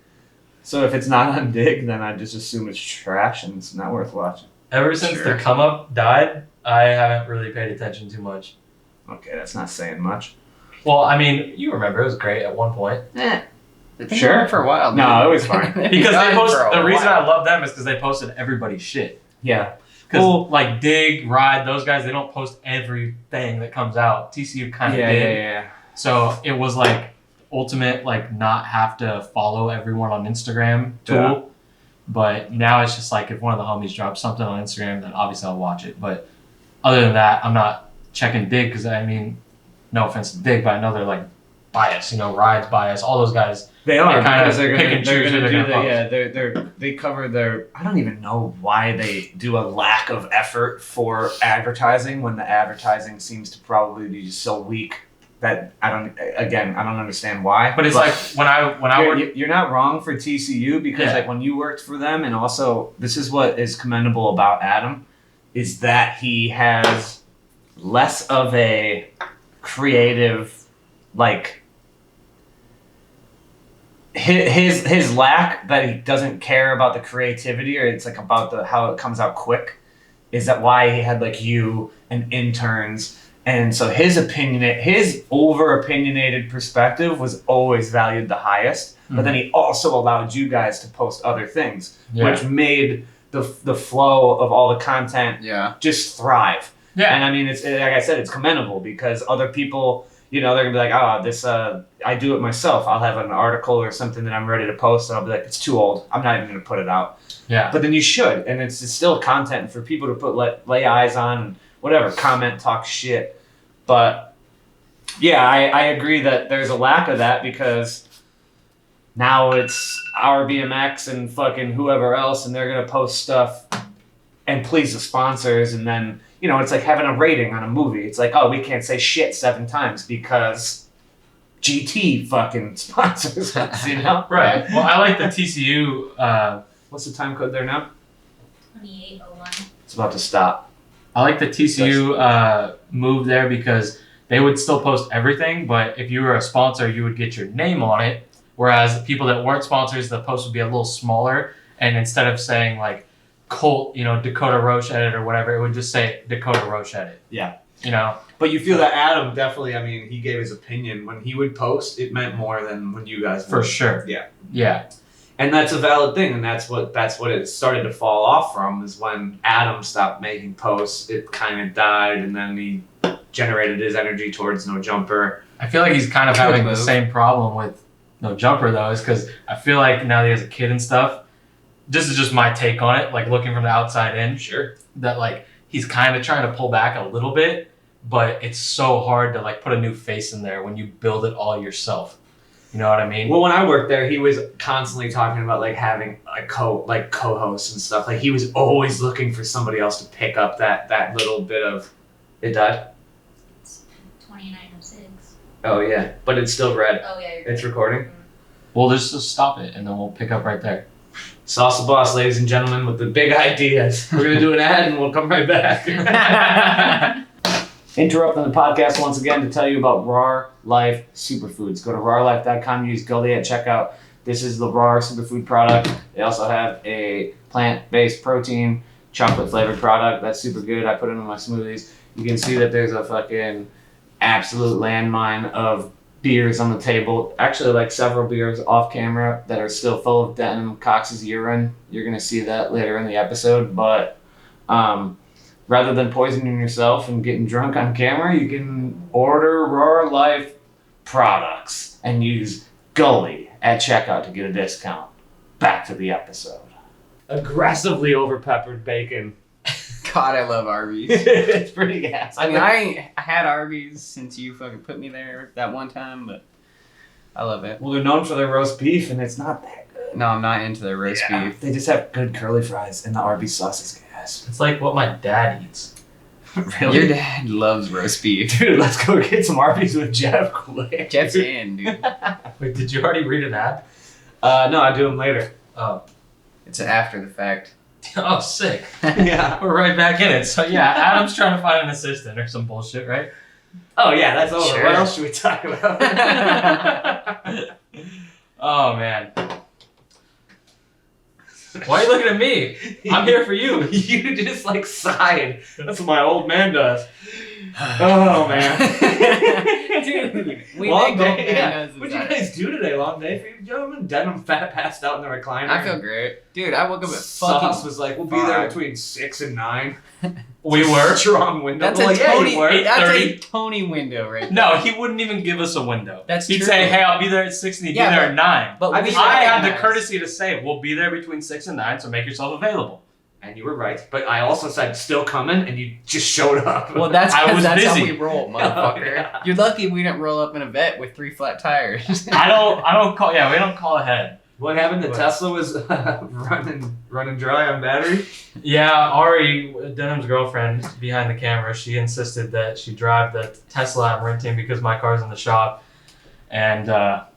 So if it's not on Dig, then I just assume it's trash and it's not worth watching. Ever since Sure. the come up died, I haven't really paid attention too much. Okay, that's not saying much. Well, I mean, you remember it was great at one point. It's been Sure. going for a while. No, dude. it was fine. Because Been they going post for a the reason while. I love them is because they posted everybody's shit. Yeah. Because Well- like Dig, Ride, those guys, they don't post everything that comes out. TCU kind of did. Yeah. So it was like ultimate like not have to follow everyone on Instagram tool. Yeah. But now it's just like if one of the homies drops something on Instagram, then obviously I'll watch it. But other than that, I'm not checking Dig because I mean, no offense to Dig, but I know they're like biased. You know, Ride's biased. All those guys. They are They kinda because they're pick gonna, and they're choose who gonna they're do gonna the post. they cover their. I don't even know why they do a lack of effort for advertising when the advertising seems to probably be just so weak that I don't understand why. But it's like when I you're, worked. you're not wrong for TCU because Yeah. like when you worked for them, and also this is what is commendable about Adam, is that he has less of a creative like his lack that he doesn't care about the creativity or it's like about the how it comes out quick is that why he had like you and interns. And so his over opinionated perspective was always valued the highest. But then he also allowed you guys to post other things, Yeah. which made the flow of all the content Yeah. just thrive. Yeah. And I mean, it's like I said, it's commendable because other people, you know, they're gonna be like, this, I do it myself. I'll have an article or something that I'm ready to post, and I'll be like, it's too old. I'm not even gonna put it out. Yeah. But then you should, and it's still content for people to lay eyes on, and whatever, comment, talk shit. But yeah, I agree that there's a lack of that because now it's our BMX and fucking whoever else, and they're gonna post stuff and please the sponsors, and then you know it's like having a rating on a movie. It's like, oh, we can't say shit 7 times because GT fucking sponsors us, you know? Right. Well, I like the TCU. What's the time code there now? 2801. It's about to stop. I like the TCU move there because they would still post everything, but if you were a sponsor, you would get your name on it. Whereas the people that weren't sponsors, the post would be a little smaller, and instead of saying like Colt, you know, Dakota Roche edit or whatever, it would just say Dakota Roche edit. Yeah. You know. But you feel that Adam definitely, I mean, he gave his opinion. When he would post, it meant more than when you guys For would. sure. Yeah. Yeah. And that's a valid thing, and that's what it started to fall off from, is when Adam stopped making posts, it kind of died, and then he generated his energy towards No Jumper. I feel like he's kind of Good having the move. same problem with No Jumper though, is because I feel like now that he has a kid and stuff, this is just my take on it, like looking from the outside in, Sure. that like he's kind of trying to pull back a little bit, but it's so hard to like put a new face in there when you build it all yourself. You know what I mean? Well, when I worked there, he was constantly talking about like having a co-hosts and stuff. Like he was always looking for somebody else to pick up that little bit of. It died. It's 29:06. Oh yeah, but it's still red. Oh yeah. It's recording. We'll just stop it and then we'll pick up right there. Sauce the Boss, ladies and gentlemen, with the big ideas. We're gonna do an ad and we'll come right back. Interrupting the podcast once again to tell you about Raw Life Superfoods. Go to rawlife.com, use Gully at checkout. This is the Raw Superfood product. They also have a plant-based protein, chocolate-flavored product. That's super good. I put it in my smoothies. You can see that there's a fucking absolute landmine of beers on the table. Actually, like several beers off camera that are still full of Denim Cox's urine. You're going to see that later in the episode. But rather than poisoning yourself and getting drunk on camera, you can order Raw Life products and use Gully at checkout to get a discount. Back to the episode. Aggressively over-peppered bacon. God, I love Arby's. It's pretty gas. I mean, I had Arby's since you fucking put me there that one time, but I love it. Well, they're known for their roast beef, and it's not that good. No, I'm not into the roast Yeah, beef. They just have good curly fries, and the Arby's sauce is gas. It's like what my dad eats. Your dad loves roast beef. Dude, let's go get some Arby's with Jeff quick. Jeff's in, dude. Wait, did you already read an ad? No, I do them later. Oh. It's after the fact. Oh, sick. Yeah. We're right back in it. So yeah, Adam's trying to find an assistant or some bullshit, right? Oh, yeah, that's over. Sure. What else should we talk about? Oh man. Why are you looking at me? I'm here for you. You just, like, sighed. That's what my old man does. Oh, man. Dude, we Long make old day, man yeah. knows What'd you inside. guys do today? Long day for you gentlemen? Denim fat passed out in the recliner. I feel great. Dude, I woke up at Sauce fucking... was like, we'll be there 5. between 6 and 9. We were. Strong window. That's Well, a yeah, Tony. you were. That's a 8:30. Tony window right there. No, he wouldn't even give us a window. That's He'd true. say, "Hey, I'll be there at 6," and he'd Yeah, be there but- at 9. But I we mean, I had the recognize- courtesy to say, "We'll be there between 6 and 9, so make yourself available." And you were right. But I also said, still coming, and you just showed up. Well, that's I was that's busy. how we roll, motherfucker. Yeah. You're lucky we didn't roll up in a vet with 3 flat tires. I don't call. Yeah, we don't call ahead. What happened? The What? Tesla was running dry on battery? Yeah, Ari, Denim's girlfriend behind the camera, she insisted that she drive the Tesla I'm renting because my car's in the shop, and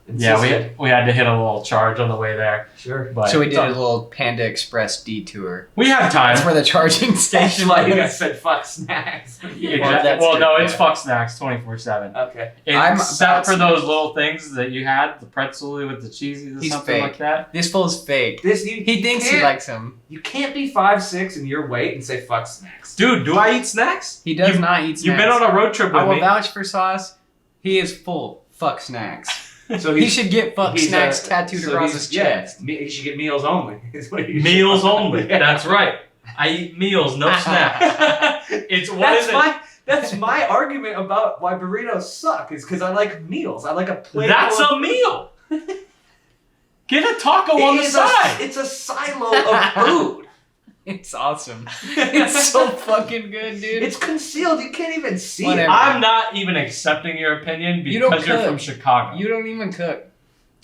Insisted. we had to hit a little charge on the way there. Sure. But So we did a little Panda Express detour. we have time. That's where the charging That's station why you guys was. said fuck snacks. Yeah, that's well, true, no, yeah. it's fuck snacks 24/7. Okay. I'm Except about for to- those little things that you had, the pretzel with the cheesies or He's something fake. like that. This fool's fake. He thinks he can't- likes them. You can't be 5'6" and your weight and say fuck snacks. Dude, do I eat snacks? He does You- not eat snacks. You've been on a road trip I with will me. vouch for Sauce. He is full. Fuck snacks. So He should get fuck he's, snacks tattooed so across he's- his yeah, chest. he should get meals only. Is what you should- Meals only. Yeah. That's right. I eat meals, no snacks. It's what is it? That's my argument about why burritos suck. Is because I like meals. I like a plate. That's full a of- meal. Get a taco It on the is side. It's a silo of food. It's awesome. It's so fucking good, dude. It's concealed. You can't even see Whatever. it. I'm not even accepting your opinion You don't because you're cook. from Chicago. You don't even cook.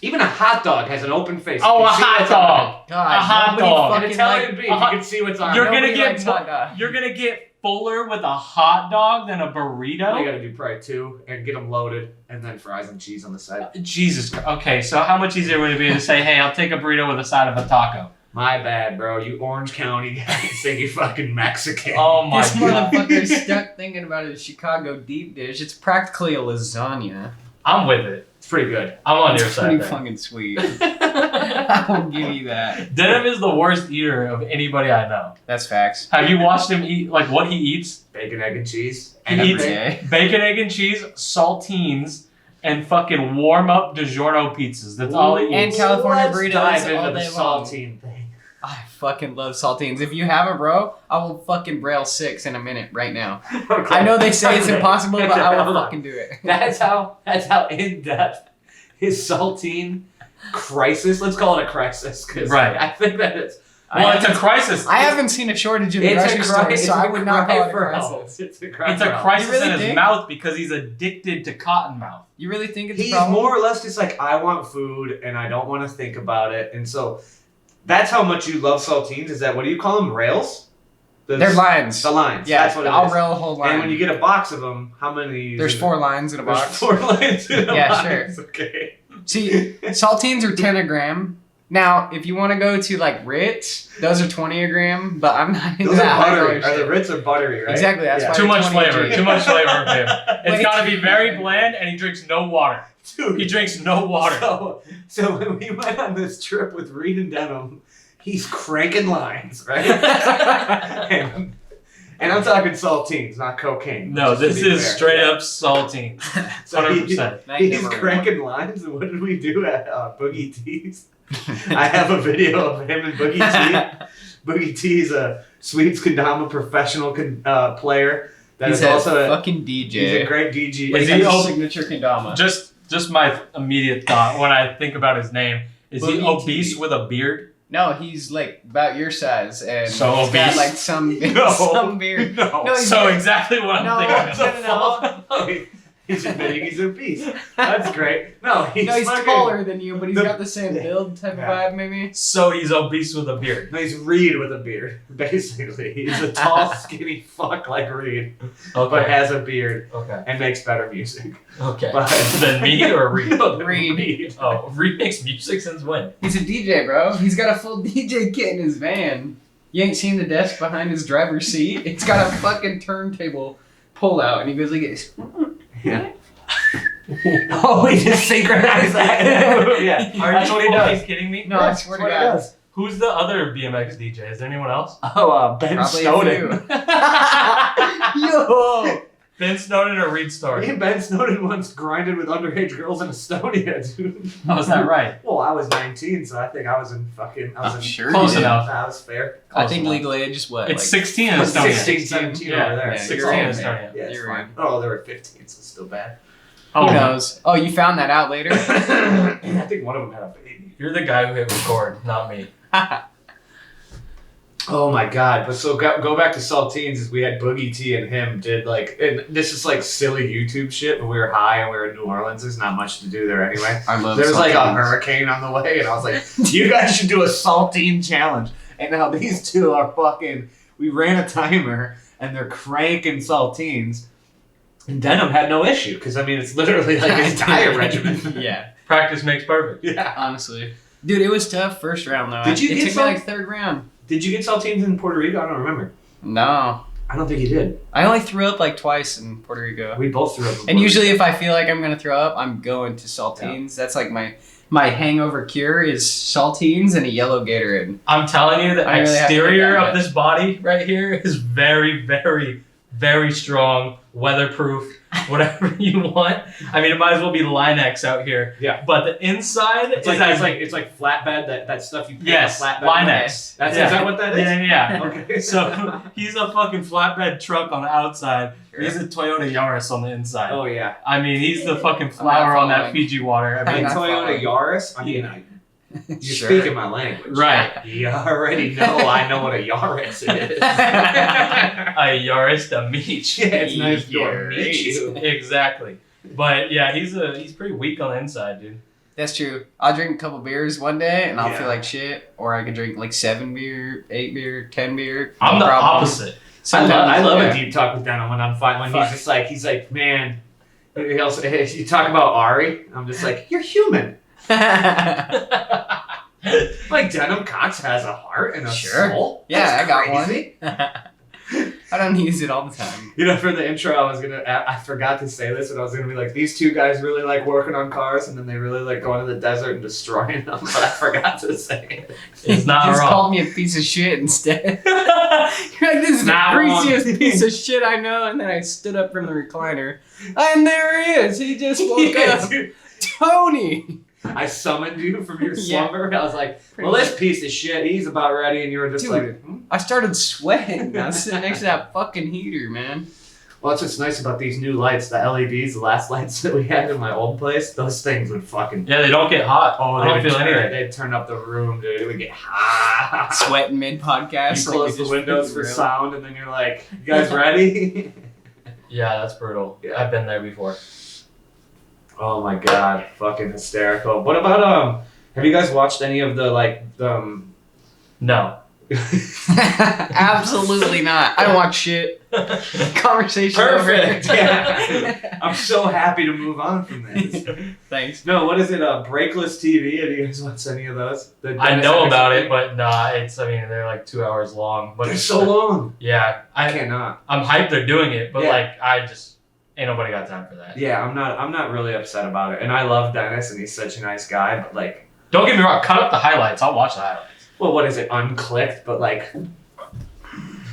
Even a hot dog has an open face. You Oh, can a see hot what's on dog. God, A hot nobody dog. it. An fucking Italian like- beef. a You hot- can see what's on You're it. gonna nobody get likes hot dog. You're gonna get fuller with a hot dog than a All you burrito. gotta do probably 2 and get them loaded, and then fries and cheese on the side. Jesus Christ. Okay, so how much easier would it be to say, "Hey, I'll take a burrito with a side of a taco"? My bad, bro. You Orange County guys think you're fucking Mexican. Oh my This god. motherfucker's stuck thinking about his Chicago deep dish. It's practically a lasagna. I'm with it. It's pretty good. I'm on It's your side. pretty there. fucking sweet. I I will give you that. Denim is the worst eater of anybody I know. That's facts. Have you watched him eat, like, what he eats? Bacon, egg, and cheese. He eats bacon, egg, and cheese, saltines, and fucking warm-up DiGiorno pizzas. That's all he eats. And California Let's burritos dive into all the day long. saltine thing. I fucking love saltines. If you haven't, bro, I will fucking braille 6 in a minute right now. Okay. I know they say it's impossible, but I will Hold on. fucking do it. That's how in depth his saltine crisis. Let's call it a crisis, because Right. I think that it's. Well, it's a crisis. I haven't seen a shortage in the It's a grocery store, crisis. so I would not call it a for help. crisis. It's a cry It's a for help. crisis You really in his think? mouth because he's addicted to cottonmouth. You really think it's a He's problem? more or less just like, I want food and I don't want to think about it, and so that's how much you love saltines. Is that, what do you call them? Rails? They're lines. The lines. Yeah, that's what it I'll is. rail a whole line. And when you get a box of them, how many? There's 4 lines in a There's box. 4 lines in a Yeah, box. sure. Okay. See, saltines are 10 a gram. Now, if you want to go to like Ritz, those are 20 a gram, but I'm not into Those that. are high buttery. dollar Are the shit. Ritz are buttery, right? Exactly, that's Yeah. why Too much 20 flavor. G. Too much flavor for him. It's Way got to too be very much. bland, and he drinks no water. Dude. He drinks no water. So when we went on this trip with Reed and Denim, he's cranking lines, right? and I'm talking saltines, not cocaine. No, just to this be is fair. straight Yeah. up saltine. So 100%. Night he's number cranking lines, and what did we do at Boogie T's? I have a video of him and Boogie T. Boogie T is a Swedes Kendama professional player that He's is a also fucking he's a DJ. great DJ. Is He's he a ob- signature kendama. Just my immediate thought when I think about his name. Is he Boogie obese T. with a beard? No, he's like about your size, and So he's got obese? like some No. some beard. No. No, he's So not. exactly what I'm No, thinking. no, Oh, he's admitting he's obese. That's great. No, he's fucking- taller than you, but he's the- got the same build type Yeah. of vibe, maybe. So he's obese with a beard. No, he's Reed with a beard, basically. He's a tall, skinny fuck like Reed, but has a beard Okay. and makes better music. Okay. But Then me or Reed? Reed. Oh, Reed makes music since when? He's a DJ, bro. He's got a full DJ kit in his van. You ain't seen the desk behind his driver's seat? It's got a fucking turntable pull out, and he goes like this. yeah. Oh, we just synchronize that. Yeah, that's what he Are does. you kidding me? No, I swear to God. Who's the other BMX DJ? Is there anyone else? Oh, Ben Probably Snowden. Yo! Ben Snowden or Reed Me Story? and Ben Snowden once grinded with underage girls in Estonia, dude. Oh, is that right? Well, I was 19, so I think I was in I'm sure Close you did. enough. That was fair. I think legal age is what? It's like, 16 in Estonia. 16, 17 Yeah, over there. yeah, 16 you're in right. Estonia. Yeah, it's You're fine. Oh, they were 15, so it's still bad. Oh, Who knows? Oh, you found that out later? I think one of them had a baby. You're the guy who hit record, not me. Oh my god! But so go back to Saltines. Is we had Boogie T and him did like, and this is like silly YouTube shit. But we were high and we were in New Orleans. There's not much to do there anyway. I love There was like a saltines. hurricane on the way, and I was like, "You guys should do a saltine challenge." And now these two are fucking. We ran a timer, and they're cranking saltines. And Denim had no issue because I mean it's literally like his diet regimen. Yeah, Practice makes perfect. Yeah. honestly. Dude, it was tough first round though. Did you it get took me some? like third round. Did you get saltines in Puerto Rico? I don't remember. No. I don't think you did. I only threw up like twice in Puerto Rico. We both threw up. in And Puerto usually Rico. if I feel like I'm gonna throw up, I'm going to saltines. That's like my hangover cure is saltines and a yellow Gatorade. I'm telling you, the I really have to exterior do that. of this body right here is very, very, very strong, weatherproof, whatever you want. I mean, it might as well be Line-X out here. Yeah. But the inside It's is it's like flatbed, that stuff you put yes, on a flatbed. Line-X. That's Yeah. is that what that is? Yeah. Okay. So he's a fucking flatbed truck on the outside. He's a Toyota Yaris on the inside. Oh yeah. I mean, he's the fucking flower on that following. Fiji water. I And mean, not Toyota following. Yaris. I mean, you're Sure. speaking my language. right. You already know I know what a Yaris is. A Yaris to meet you. Yeah, it's nice to meet you. Exactly. But yeah, he's pretty weak on the inside, dude. That's true. I'll drink a couple beers one day and I'll Yeah. feel like shit. Or I could drink like 7 beer, 8 beer, 10 beer. I'm no the problem. opposite. I love yeah. a deep talk with Denim when I'm fine. When Fuck. he's like, man. He also, you talk about Ari. I'm just like, you're human. Like Denim Cox has a heart and a Sure. soul. Yeah, That's I got crazy. one. I don't use it all the time. You know, for the intro, I forgot to say this, and I was gonna be like, these two guys really like working on cars, and then they really like going to the desert and destroying them, but I forgot to say it. It's not You just wrong. called me a piece of shit instead. You're like, this is the Not greasiest wrong. piece of shit I know. And then I stood up from the recliner. And there he is. He just woke Yeah, up. dude. Tony. I summoned you from your Yeah. slumber. I was like, Pretty well, this piece of shit, he's about ready, and you were just Dude. like, I started sweating. I was sitting next to that fucking heater, man. well, that's what's nice about these new lights, the LEDs, the last lights that we had in my old place. Those things would fucking. Yeah, they don't get hot. Oh, I don't feel anything. They'd turn up the room, dude. It would get hot. Sweating mid podcast. You close the windows for sound, and then you're like, you guys ready? Yeah, that's brutal. Yeah. I've been there before. Oh my god, fucking hysterical. What about have you guys watched any of the No. Absolutely not. I don't watch shit. Conversation Perfect. over. Yeah. I'm so happy to move on from this. Thanks. No, what is it? Breakless TV. Have you guys watched any of those? The I Dennis know Anderson about it, thing? but nah, they're like 2 hours long. But They're so long. Yeah, I cannot. I'm hyped they're doing it, but Yeah. like I just ain't nobody got time for that. Yeah, I'm not really upset about it. And I love Dennis, and he's such a nice guy. But like, Don't get me wrong, cut up the highlights. I'll watch the highlights. well, what is it? Unclicked, but like.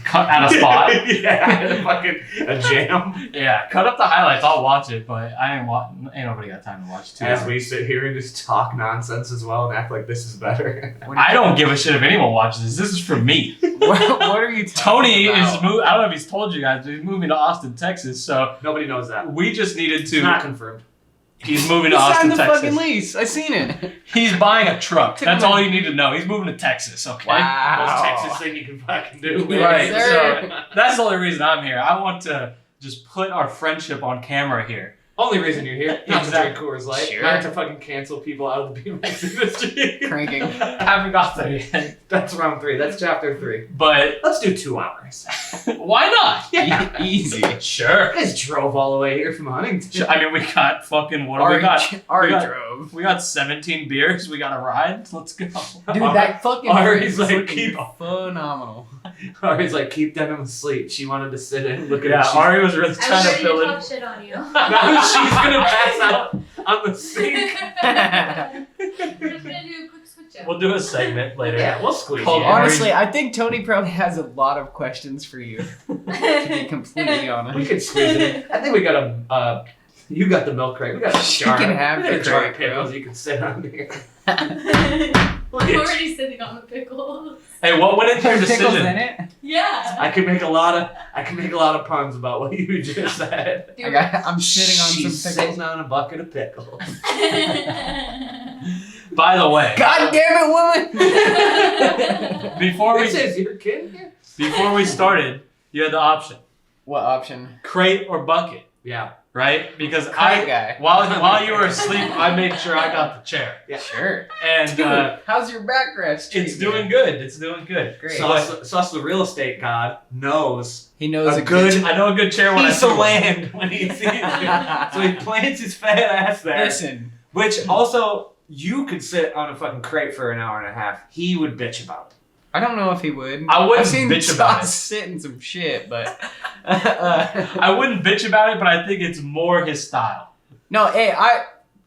Cut at a spot. Yeah, fucking a jam. Yeah, cut up the highlights. I'll watch it, but ain't nobody got time to watch 2 As hours. we sit here and just talk nonsense as well and act like this is better. I don't give a shit if anyone watches this. This is for me. What are you talking Tony is about? moving. I don't know if he's told you guys, but he's moving to Austin, Texas. So Nobody knows that. we just needed It's not to. confirmed. He's moving He to Austin, signed the fucking Texas. lease. I seen it. He's buying a truck. Took That's him all a- you need to know. He's moving to Texas. Okay. Most Wow. Texas thing you can fucking do. Right. Yes, So sir. that's the only reason I'm here. I want to just put our friendship on camera here. Only reason you're here. Not to drink Exactly. Coors Light. Sure. Not to fucking cancel people out of the BMX industry. Cranking. Haven't got there yet. That's round 3. That's chapter 3. But Let's do 2 hours. why not? Yeah. Easy. Sure. I just drove all the way here from Huntington. I mean, we got fucking what do we got? Ari We got- drove. We got 17 beers. We got a ride. Let's go. Dude, that fucking Ari's race like, is looking keep- phenomenal. Ari's like, keep Denim asleep. She wanted to sit in and look at Yeah, it. Ari was really I trying was to ready fill to in. talk shit on you. Now she's gonna pass out on the sink. We're just gonna do a quick switch up. We'll do a segment later. Yeah, we'll squeeze Called you. Ari- Honestly, I think Tony probably has a lot of questions for you. To be completely We honest. could squeeze it in. I think we got a. You got the milk crate. We got a She jar. can have we got a the jar crate, of pickles bro. you can sit on here. I'm Look at you. already sitting on the pickles. Hey, what went into your Pickles decision? in it? Yeah. I can make a lot of puns about what you just said. I'm sitting on She's some pickles. sitting on a bucket of pickles. By the way, God damn it, woman! before This we is your kid here? before we started, you had the option: What option? crate or bucket, Yeah. right? Because Crate guy. while you were asleep, I made sure I got the chair, Sure. and Dude, how's your backrest? it's doing good. It's doing good. Great. Sus, the real estate god, knows He knows a a good I know a good chair when I piece see of one. land when he sees it. So he plants his fat ass there. Listen, Which also, you could sit on a fucking crate for an hour and a half. He would bitch about it. I don't know if he would. I wouldn't I've seen bitch about Sus it. sit in some shit, but I wouldn't bitch about it, but I think it's more his style. no. Hey,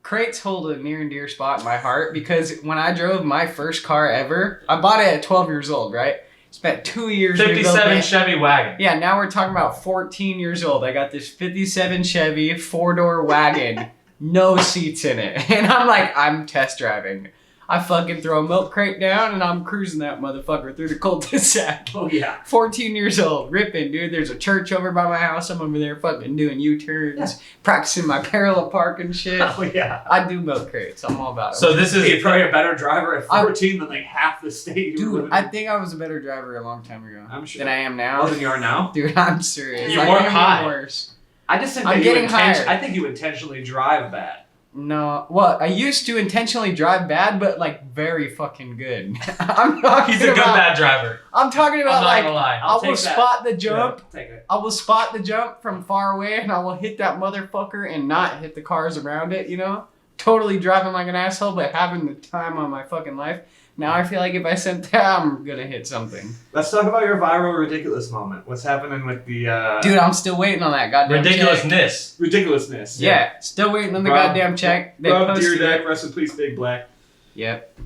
crates hold a near and dear spot in my heart because when I drove my first car ever, I bought it at 12 years old. Right, spent 2 years. rebuilding 57 it. Chevy wagon. Yeah, now we're talking about 14 years old. I got this 57 Chevy 4-door wagon, no seats in it. And I'm like, I'm test driving. I fucking throw a milk crate down and I'm cruising that motherfucker through the cul-de-sac. Oh, yeah. 14 years old, ripping, dude. There's a church over by my house. I'm over there fucking doing U-turns, practicing my parallel park and shit. Oh, yeah. I do milk crates. I'm all about it. So this is You're probably a better driver at 14 than like half the state you were Dude, living I in. think I was a better driver a long time ago I'm sure. than I am More now. than you are now? Dude, I'm serious. You I weren't think I'm high. getting worse. I just think I'm that getting higher. I think you intentionally drive bad. No, well, I used to intentionally drive bad, but like very fucking good. I'm talking he's a good about. bad driver. I'm talking I'm about not like gonna lie. I'll I will take that. spot the jump. Yeah, take it. I will spot the jump from far away, and I will hit that motherfucker and not hit the cars around it. You know, totally driving like an asshole, but having the time of my fucking life. Now I feel like if I sent that, I'm gonna hit something. Let's talk about your viral ridiculous moment. What's happening with the Dude, I'm still waiting on that goddamn check. Ridiculousness. ridiculousness? Yeah, still waiting on the Rob- goddamn check. They Rob posted Deerdeck, it. rest in peace, Big Black. Yep.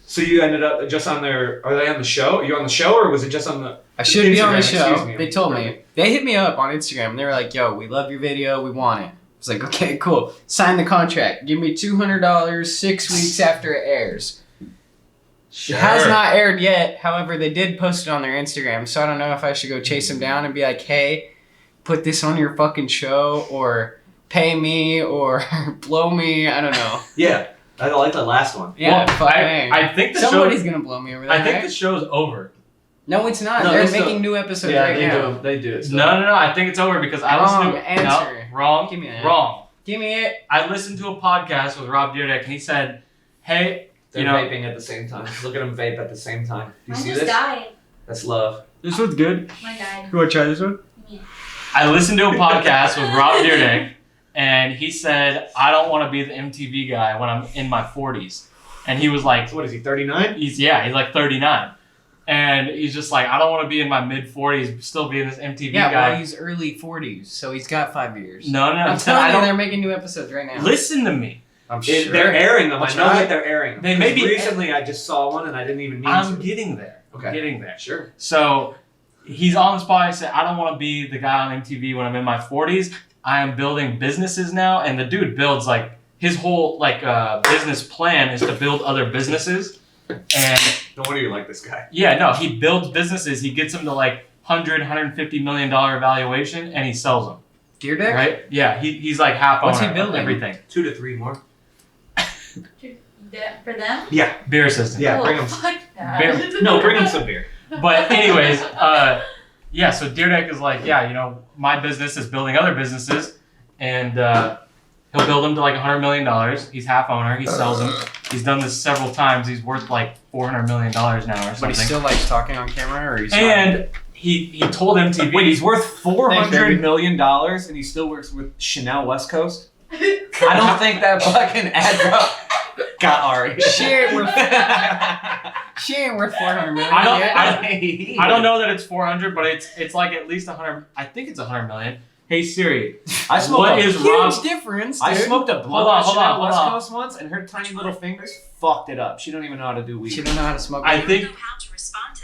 So you ended up just on their. Are they on the show? Are you on the show, or was it just on the? I should be on the Instagram, show. excuse me. They told me. They hit me up on Instagram. They were like, "Yo, we love your video. We want it." I was like, "Okay, cool. Sign the contract. Give me $200 6 weeks after it airs." Sure. It has not aired yet. However, they did post it on their Instagram, so I don't know if I should go chase them down and be like, "Hey, put this on your fucking show," or "Pay me," or "Blow me." I don't know. Yeah, I like the last one. Yeah, Well, fuck I, me. I think the Somebody's show. gonna blow me over there. I think right? the show's over. No, it's not. No, They're they still- making new episodes Yeah, right they now. do. They do it. No. I think it's over because I listened to answer. No, wrong. Give me that. Wrong. Give me it. I listened to a podcast with Rob Deerdeck, and he said, "Hey, They're you know, vaping at the same time. Look at them vape at the same time. Do you Mine see just this? died. That's love. this one's good." Mine died. You want to try this one? Yeah. I listened to a podcast with Rob Deerdeck, and he said, "I don't want to be the MTV guy when I'm in my 40s." And he was like, So what is he? 39? he's like 39. And he's just like, I don't want to be in my mid 40s, still being this MTV Yeah, guy. well, he's early 40s, so he's got 5 years. No. I'm telling you, they're making new episodes right now. Listen to me. I'm They're airing them. I'll I know try. that they're airing them. They may be- Recently, I just saw one and I didn't even mean I'm to. getting there. Okay. I'm getting there. Sure. So he's on the spot. He said, I don't want to be the guy on MTV when I'm in my 40s. I am building businesses now. And the dude builds like his whole business plan is to build other businesses. And No wonder you like this guy. yeah, no, he builds businesses. He gets them to like $150 million valuation and he sells them. Deer Deck? Right? Yeah, he's like half What's he owner of building? everything. 2 to 3 more. For them? Beer assistant. Yeah, Oh, bring 'em. Fuck that. Beer- No, bring him some beer. But anyways, yeah, so Deerdeck is like, yeah, you know, my business is building other businesses, and he'll build them to like $100 million. He's half owner. He sells them. He's done this several times. He's worth like $400 million now or something. But he still likes talking on camera, or he's and he told MTV. Wait, he's worth Thanks, $400 baby. million and he still works with Chanel West Coast? I don't think that fucking adds up. Got Ari. she ain't worth 400 million. I don't- yet. I don't know that it's 400, but it's like at least 100. I think it's 100 million. Hey Siri, I smoked what a, is Huge Rob? difference, I dude. smoked a blunt Hold on, at Chanel hold West on. Coast once, and her tiny little fingers fucked it up. She don't even know how to do weed. She don't know how to smoke. I weed. think know how to respond to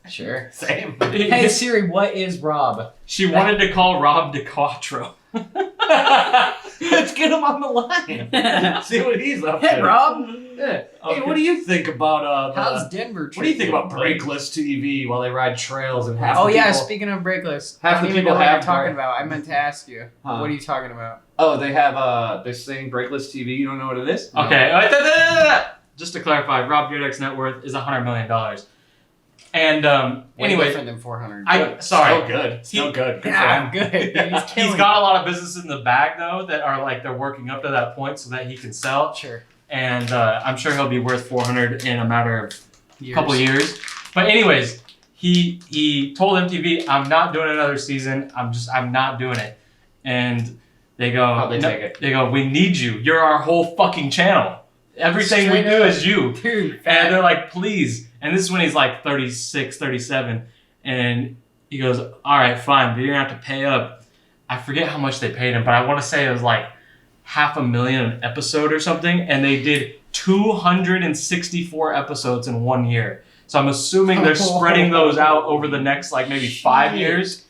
that. Sure. Same. Hey Siri, what is Rob? she wanted to call Rob DeQuattro. Let's get him on the line. See what he's up to. Hey Rob, Yeah. Okay. Hey, what do you think about how's Denver? what do you think about treating brakeless TV while they ride trails and half Oh the yeah, people, speaking of brakeless, half I don't the even people know what you're have talking brake- about. I meant to ask you. Huh. What are you talking about? Oh, they have they're saying brakeless TV. You don't know what it is? Okay, just to clarify, Rob Deerdeck's net worth is $100 million. And Way anyway, different than 400. sorry. Still good. Still good. Good for Yeah, him. good. He's killing He's got a lot of businesses in the bag though that are like they're working up to that point so that he can sell. it. Sure. And I'm sure he'll be worth 400 in a matter of Years. couple years. But anyways, he told MTV, I'm not doing another season. I'm not doing it. And they go, How'd they "No." take it? They go, we need you. You're our whole fucking channel. Everything Straight we do up. is you. Dude. And they're like, please. And this is when he's like 36, 37. And he goes, all right, fine, but you're going to have to pay up. I forget how much they paid him, but I want to say it was like $500,000 an episode or something. And they did 264 episodes in 1 year. So I'm assuming they're spreading those out over the next like maybe 5 years.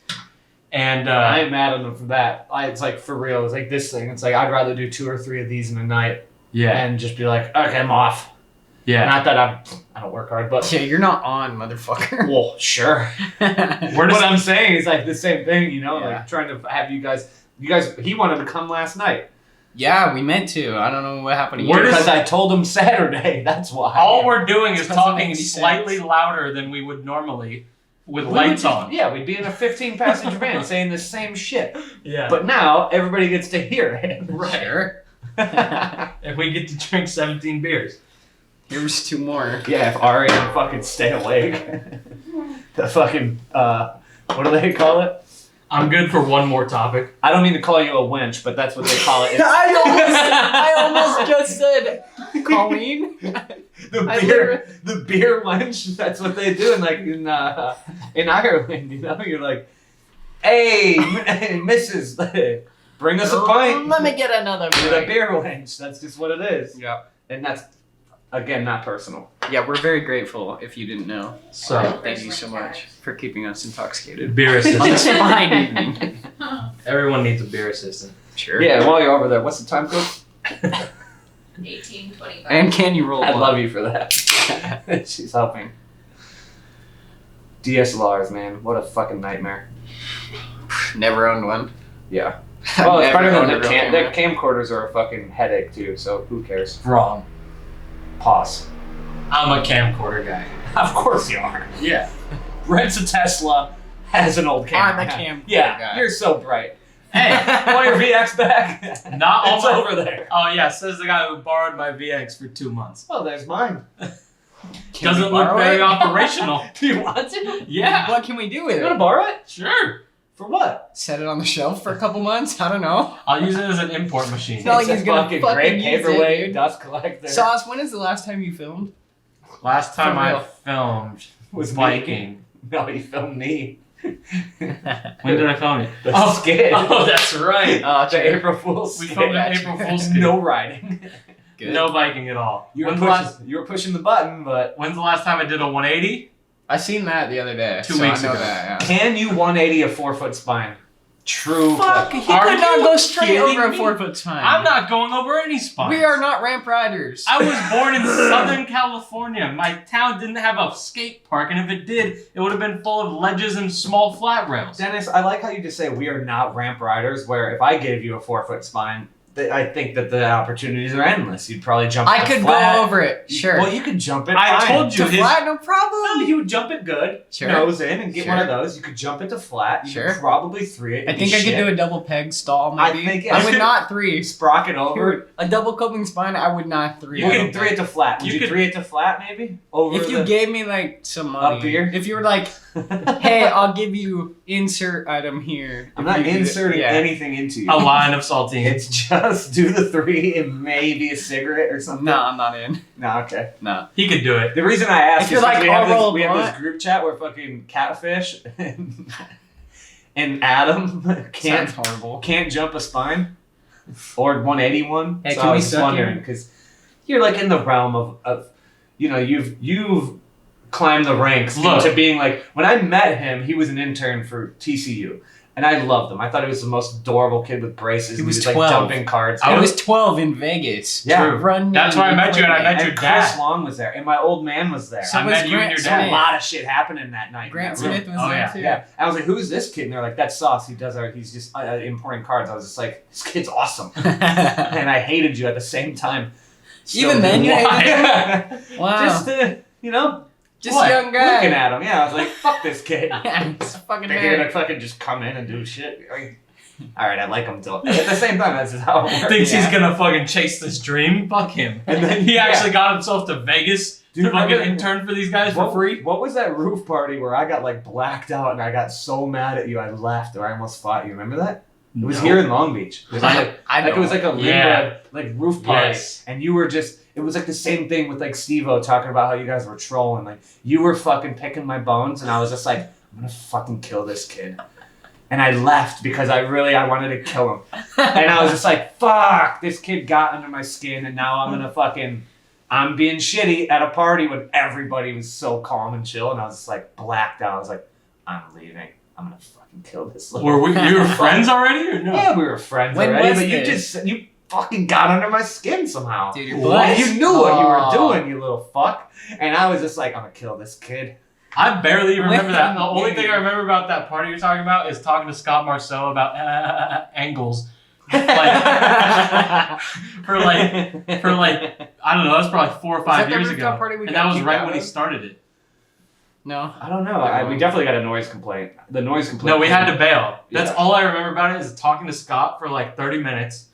And I ain't mad at them for that. It's like for real. It's like this thing. It's like I'd rather do 2 or 3 of these in a night yeah, and just be like, okay, I'm off. yeah. Not that I don't work hard, but Yeah, you're not on, motherfucker. well, sure. Where does What I'm saying is like the same thing, you know, Yeah. like trying to have you guys. He wanted to come last night Yeah, we meant to. I don't know what happened to you. Where does- because I told him Saturday. That's why. all we're doing is Doesn't talking make any slightly sense. louder than we would normally with We would lights just- on. Yeah, we'd be in a 15-passenger van saying the same shit. Yeah. But now everybody gets to hear it. Sure. If we get to drink 17 beers. Here's 2 more. Yeah, if Ari can fucking stay awake. The fucking what do they call it? I'm good for one more topic. I don't mean to call you a wench, but that's what they call it. I almost just said Colleen. the beer wench. That's what they do in Ireland. You know, you're like, hey, Mrs. Bring us a pint. Let me get another You're a pint. beer wench. That's just what it is. Yeah. And that's again not personal. Yeah, we're very grateful if you didn't know. So, Thank you so much for keeping us intoxicated. beer On assistant. this fine evening. Everyone needs a beer assistant. Sure. Yeah. While you're over there, what's the time code? 1825. And can you roll I one? love you for that. She's helping. DSLRs, man, what a fucking nightmare. Never owned one. Yeah. I've Well, it's never better owned than a the real camera. camcorders are a fucking headache too. So who cares? Wrong. Pause. I'm a camcorder guy. Of course you are. Yeah. Rents a Tesla, has an old camera. I'm a camcorder Yeah, guy. you're so bright. Hey, Want your VX back? not all It's my... over there. Oh yeah, says the guy who borrowed my VX for 2 months. Oh, there's mine. Can Doesn't we look borrow very it? operational. Do you want to? Yeah. What can we do with You want to it? borrow it? Sure. For what? Set it on the shelf for a couple months? I don't know. I'll use it as an import machine. It's not like It's a he's gonna fucking fucking great use it, paperweight dude. dust collector. Sauce, when is the last time you filmed? Last time For I real. filmed Was Viking. No, you filmed me. When did I film it? The skit. Oh, that's right. The April Fool's We skit. filmed an April Fool's skit. No riding. Good. No Viking at all. You were, When's you were pushing the button, but the last time I did a 180? I seen that the other day. 2 so weeks I know ago. that, yeah. can you 180 a 4-foot spine? True. Fuck, he Are could not you go straight kidding over a me? 4-foot spine. I'm not going over any spines. We are not ramp riders. I was born in Southern California. My town didn't have a skate park, and if it did, it would have been full of ledges and small flat rails. Dennis, I like how you just say we are not ramp riders, where if I gave you a 4-foot spine, I think that the opportunities are endless. You'd probably jump it I to could flat. go over it. Sure. Well, you could jump it I fine. told you to his- flat, no problem. No, you would jump it good, Sure. nose in, and get Sure. one of those. You could jump it to flat. You Sure. could probably 3 it. I think I could do a double peg stall, I maybe. think- yeah, I you would could- not 3. Sprock it over. A double coping spine, I would not 3. You can 3 it to flat. Would You you could- 3 it to flat, maybe? Over If you the... gave me like some money, beer? if you were like, hey, I'll give you insert item here. I'm If not you did it- inserting yeah. anything into you. A line of saltines. It's just do the 3 and maybe a cigarette or something. No, I'm not in. No, okay. No. He could do it. The reason I asked If is you're because like, we have, I'll roll a we have this blunt. group chat where fucking Catfish and Adam Sounds horrible. can't jump a spine or 181. Hey, so can I we was suck wondering here? because you're like in the realm of you've climbed the ranks Look. into being like when I met him, he was an intern for TCU. And I loved him. I thought he was the most adorable kid with braces. He was like 12. jumping cards. I was 12 in Vegas. Yeah. Running. That's where I met you, and I met and your Chris dad. Long was there, and my old man was there. So I was met you and Grant your There was dad. a lot of shit happening that night. Grant in that room. Smith was Oh, there yeah. too. Yeah, I was like, "Who's this kid?" And they're like, "That's Sauce. He does he's just importing cards." I was just like, "This kid's awesome," and I hated you at the same time. Even then, you Why? hated Wow. Just Just what? a young guy. Looking at him, yeah, I was like, "Fuck this kid." Yeah, it's fucking They're here man. to fucking just come in and do shit. All right, I like him till. At the same time, that's just how it works. Thinks he's Yeah. gonna fucking chase this dream? Fuck him. And then- he yeah. actually got himself to Vegas Dude, to fucking remember- intern for these guys for free. What was that roof party where I got like blacked out and I got so mad at you I left or I almost fought you? Remember that? It was No. here in Long Beach. It was like, I it was like a Lindred, Yeah. like roof party, Yes. and you were just. It was like the same thing with like Steve-O talking about how you guys were trolling. Like you were fucking picking my bones, and I was just like, I'm gonna fucking kill this kid. And I left because I wanted to kill him. And I was just like, fuck, this kid got under my skin, and now I'm being shitty at a party when everybody was so calm and chill, and I was just like blacked out. I was like, I'm leaving. I'm gonna fucking kill this little. You were friends already or no? Yeah, we were friends When already, was but this? you fucking got under my skin somehow. Dude, you're What? blessed. You knew what you were Aw. doing, you little fuck. And I was just like, I'm gonna kill this kid. I barely even remember that. The When- only thing I remember about that party you're talking about is talking to Scott Marceau about angles. Like, for like I don't know, that's probably 4 or 5 that the years rooftop ago. party we And got that was kicked right out when he of? started it. No. I don't know. We definitely got a noise complaint. The noise complaint. No, we had to bail. That's Yeah. all I remember about it is talking to Scott for like 30 minutes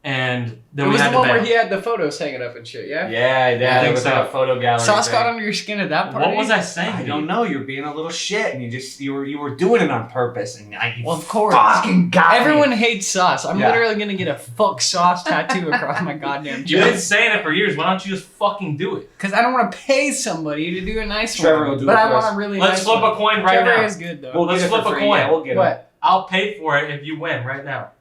and then It we was had the to one where bail. he had the photos hanging up and shit, yeah? Yeah, I there think was so. like a photo gallery. Sauce thing. got under your skin at that party? What was I saying? I don't know. You're being a little shit, and you were doing it on purpose, and you Well, of course. fucking got Everyone me. hates sauce. I'm Yeah. literally gonna get a fuck sauce tattoo across my goddamn You've been chest. saying it for years. Why don't you just fucking do it? Because I don't want to pay somebody to do a nice Trevor one. will do but it I for want us. a really Let's nice flip one. a coin right Trevor now. is good though. We'll Let's get it flip for a free. coin. Yeah, we'll get it. What? I'll pay for it if you win right now.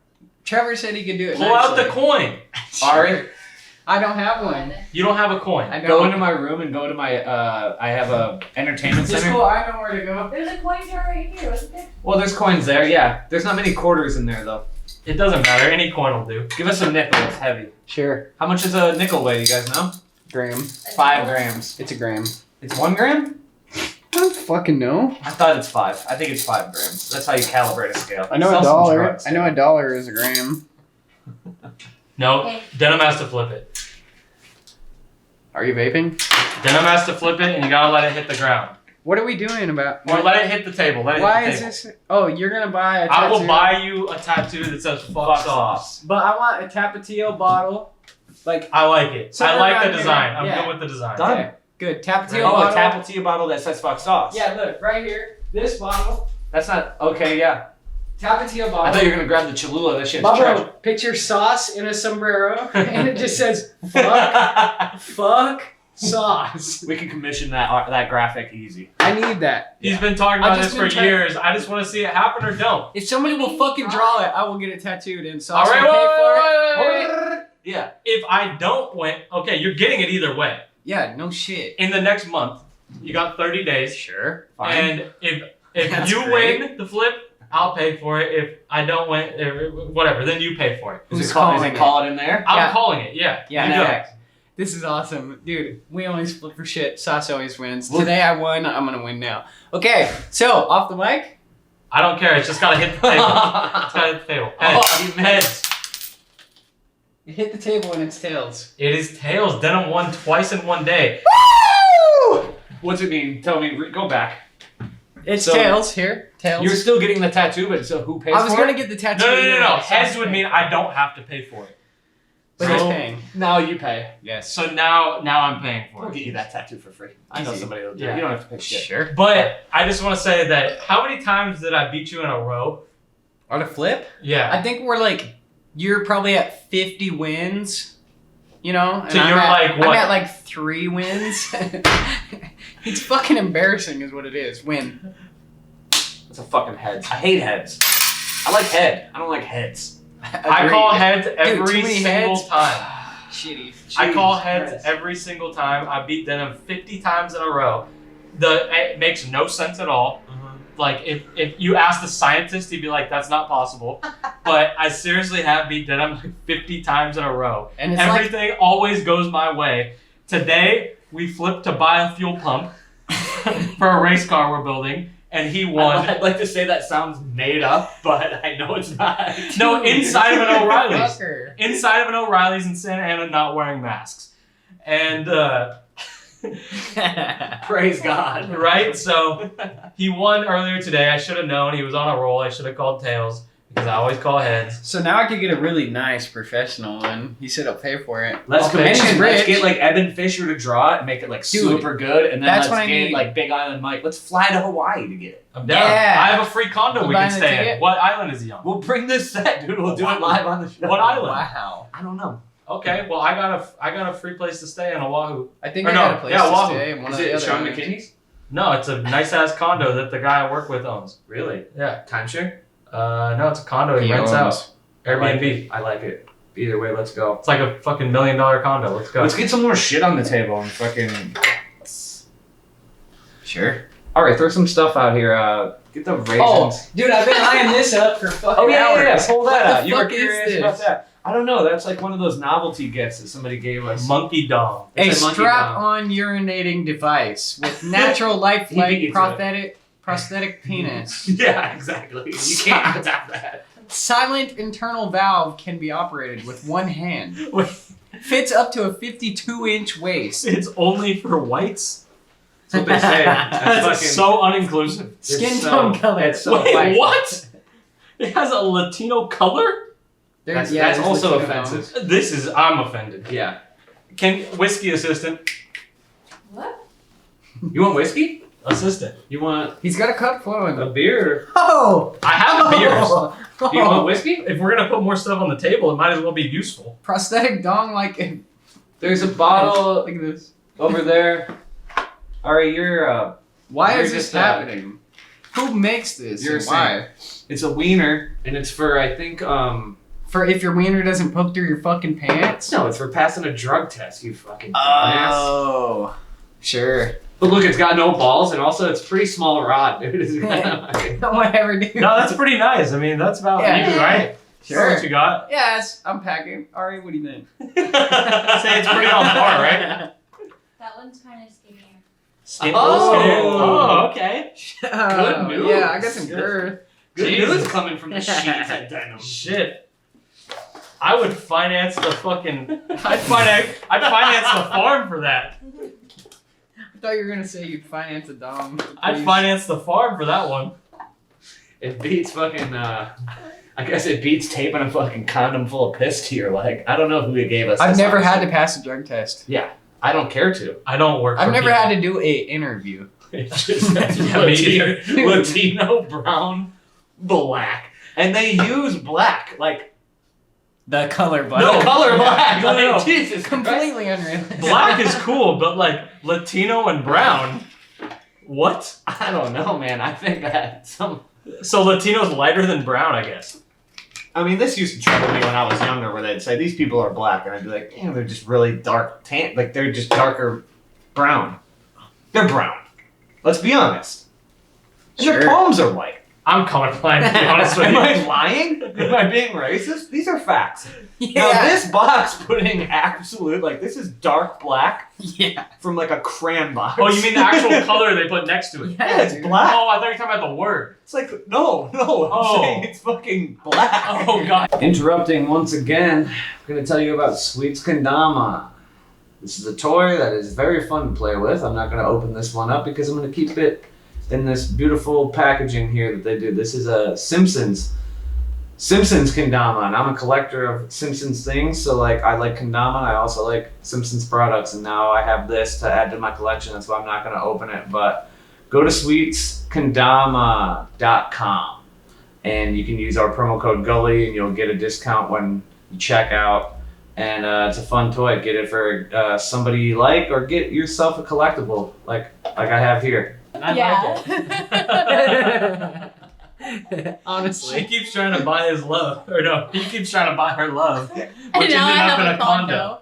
Trevor said he could do it. Pull out the nicely. coin. Ari, I don't have one. You don't have a coin. I go don't. into my room and go to my. I have a entertainment It's center. cool. I know where to go. There's a coin jar right here, wasn't there? Well, there's coins there. Yeah, there's not many quarters in there though. It doesn't matter. Any coin will do. Give us a nickel. It's heavy. Sure. How much is a nickel weigh? You guys know? Gram. 5 grams. It's a gram. It's 1 gram? I don't fucking know. I thought it's 5. I think it's 5 grams. That's how you calibrate a scale. I know Sell a some dollar. drugs. I know a dollar is a gram. No, Okay. Denim has to flip it. Are you vaping? Denim has to flip it, and you gotta let it hit the ground. What are we doing about? Or let it hit the table. Let it Why hit is the table. this? Oh, you're gonna buy a tattoo. I will buy you a tattoo that says "fuck sauce." But I want a Tapatio bottle. Like, I like it. Somewhere I like around the here. design. I'm Yeah. good with the design. Done. okay, good. Tapatio Oh, a bottle. Tapatio bottle that says fuck sauce. Yeah, look right here. This bottle. That's not okay. Yeah. Tapatio bottle. I thought you were gonna grab the Cholula. That shit's Bubba, trash. picture sauce in a sombrero, and it just says fuck sauce. We can commission that graphic easy. I need that. He's been talking I've about just this for been trying- years. I just want to see it happen or don't. If somebody will fucking draw it, I will get it tattooed and sauce All right, will pay wait, for wait, it. wait, wait. Yeah. If I don't win, okay, you're getting it either way. Yeah, no shit. In the next month, you got 30 days. Sure. And if That's you great. win the flip, I'll pay for it. If I don't win, whatever, then you pay for it. Is Who's it call, is calling it it? call it in there? I'm Yeah. calling it, yeah. Yeah, you next. This is awesome. Dude, we always flip for shit. Sauce always wins. Well- Today I won. I'm going to win now. Okay, so off the mic. I don't care. It's just gotta hit the table. It's gotta hit the table. Heads. Oh, you Heads. You hit the table and it's tails. It is tails. Denim won twice in one day. Woo! What's it mean? Tell me. Go back. It's So- tails here. Tails. You're still getting the tattoo, but so who pays I was for going it? to get the tattoo. No. anyway, Heads so- would mean I don't have to pay for it. But he's So- paying. Now you pay. Yes. So now I'm paying for We'll it. get you that tattoo for free. I know Easy. somebody will do Yeah. it. You don't have to pay shit. Sure. But I just want to say that how many times did I beat you in a row? On a flip? Yeah. I think we're like, you're probably at 50 wins, you know? And So I'm you're at, like what? I'm at like 3 wins. It's fucking embarrassing, is what it is. Win. It's a fucking heads. I hate heads. I like head. I don't like heads. I call heads too every many single heads. time. Shitty. I call Jesus heads Christ. every single time. I beat Denim 50 times in a row. It makes no sense at all. Like if you ask the scientist, he'd be like, "That's not possible." But I seriously have beat Denim like 50 times in a row. And it's like, Everything always goes my way. Today we flipped to buy a fuel pump for a race car we're building, and he won. I'd like to say that sounds made up, but I know it's not. No, inside of an O'Reilly's. fucker. Inside of an O'Reilly's in Santa Ana, not wearing masks. And Praise God. right, so he won earlier today. I should have known he was on a roll. I should have called tails because I always call heads. So now I could get a really nice professional one. He said he'll pay for it. Let's Okay. And he's commission. Let's rich. get like Evan Fisher to draw it and make it like Dude, super good, and then that's let's what I get need. like Big Island Mike. Let's fly to Hawaii to get it. I'm down. Yeah. I have a free condo You we can buying the stay in. ticket? What island is he on? We'll bring this set, dude. We'll do it live on the show. What island? Wow. I don't know. Okay, well I got a free place to stay in Oahu. I think Or I no, got a place yeah, to Wahoo. stay. In one Is of the it other Sean ones. McKinney's? No, it's a nice ass condo that the guy I work with owns. Really? Yeah. Timeshare? No, it's a condo he rents out. Airbnb. I like it. Either way, let's go. It's like a fucking $1 million condo. Let's go. Let's get some more shit on the table and fucking. Sure. All right, throw some stuff out here. Get the raisins. Oh, dude, I've been eyeing this up for fucking hours. Pull that What out. the You were fuck is curious about this? that. I don't know. That's like one of those novelty gifts that somebody gave us. Monkey dong. A It's a monkey strap-on urinating device with natural lifelike He beat you to prosthetic penis. Yeah, exactly. You can't adapt that. Silent internal valve can be operated with one hand. Fits up to a 52-inch waist. It's only for whites? That's what they say. That's fucking- so uninclusive. Skin It's tone so- color. it's so Wait, white. what? It has a Latino color? That's there's also Latino offensive. I'm offended. Yeah. Can whiskey assistant? What? You want whiskey? Assistant. You want He's got a cup flowing. a beer? Oh! I have beers. Do you want whiskey? If we're gonna put more stuff on the table, it might as well be useful. Prosthetic dong like. There's a bottle Look at this. over there. Ari, you're Why You're is this just, happening? Who makes this? you're and why? it's a wiener, and it's for I think For if your wiener doesn't poke through your fucking pants? no, it's for passing a drug test. You fucking dumbass. Oh, sure. But look, it's got no balls, and also it's pretty small rod, dude. It's Whatever, dude. No, that's pretty nice. I mean, that's about Yeah. you, right? Sure. That's what you got. Yes, I'm packing. Ari, what do you think? Say it's pretty on par, right? That one's kind of skinnier. Oh, okay. Good news. Yeah, I got some girth. Good Jesus. news coming from the sheets at Denim. Shit. I would finance the fucking. I'd finance the farm for that. I thought you were gonna say you'd finance a dom. I'd Please. finance the farm for that one. It beats fucking. I guess it beats taping a fucking condom full of piss to your leg. I don't know who gave us. I've this, never honestly. had to pass a drug test. Yeah, I don't care to. I don't work. I've for never people. had to do a interview. It's just Yeah, me either. Latino, brown, black, and they use black like The color black. no color black. No, no, Like, no. Jesus, Completely unrealistic. Black is cool, but like Latino and brown. What? I don't know, man. I think that So Latino's lighter than brown, I guess. I mean, this used to trouble me when I was younger, where they'd say these people are black, and I'd be like, damn, they're just really dark tan. Like they're just darker brown. They're brown. Let's be honest. And their Sure. palms are white. I'm colorblind, to be honest with Am you. I lying? Am I being racist? These are facts. Yeah. Now this box putting absolute like this is dark black Yeah. from like a crayon box. Oh, you mean the actual color they put next to it? Yeah, it's dude. black. Oh, I thought you were talking about the word. It's like no. I'm Oh. saying it's fucking black. Oh, God. Interrupting once again, I'm gonna tell you about Sweets Kendama. This is a toy that is very fun to play with. I'm not gonna open this one up because I'm gonna keep it in this beautiful packaging here that they do. This is a Simpsons Kendama, and I'm a collector of Simpsons things, so like I like Kendama, and I also like Simpsons products, and now I have this to add to my collection. That's why I'm not gonna open it, but go to sweetskendama.com and you can use our promo code Gully and you'll get a discount when you check out. And it's a fun toy. Get it for somebody you like, or get yourself a collectible like I have here. I Yeah. like it. She Honestly. keeps trying to buy his love. Or no, he keeps trying to buy her love. Which And ended now I up have in a a condo.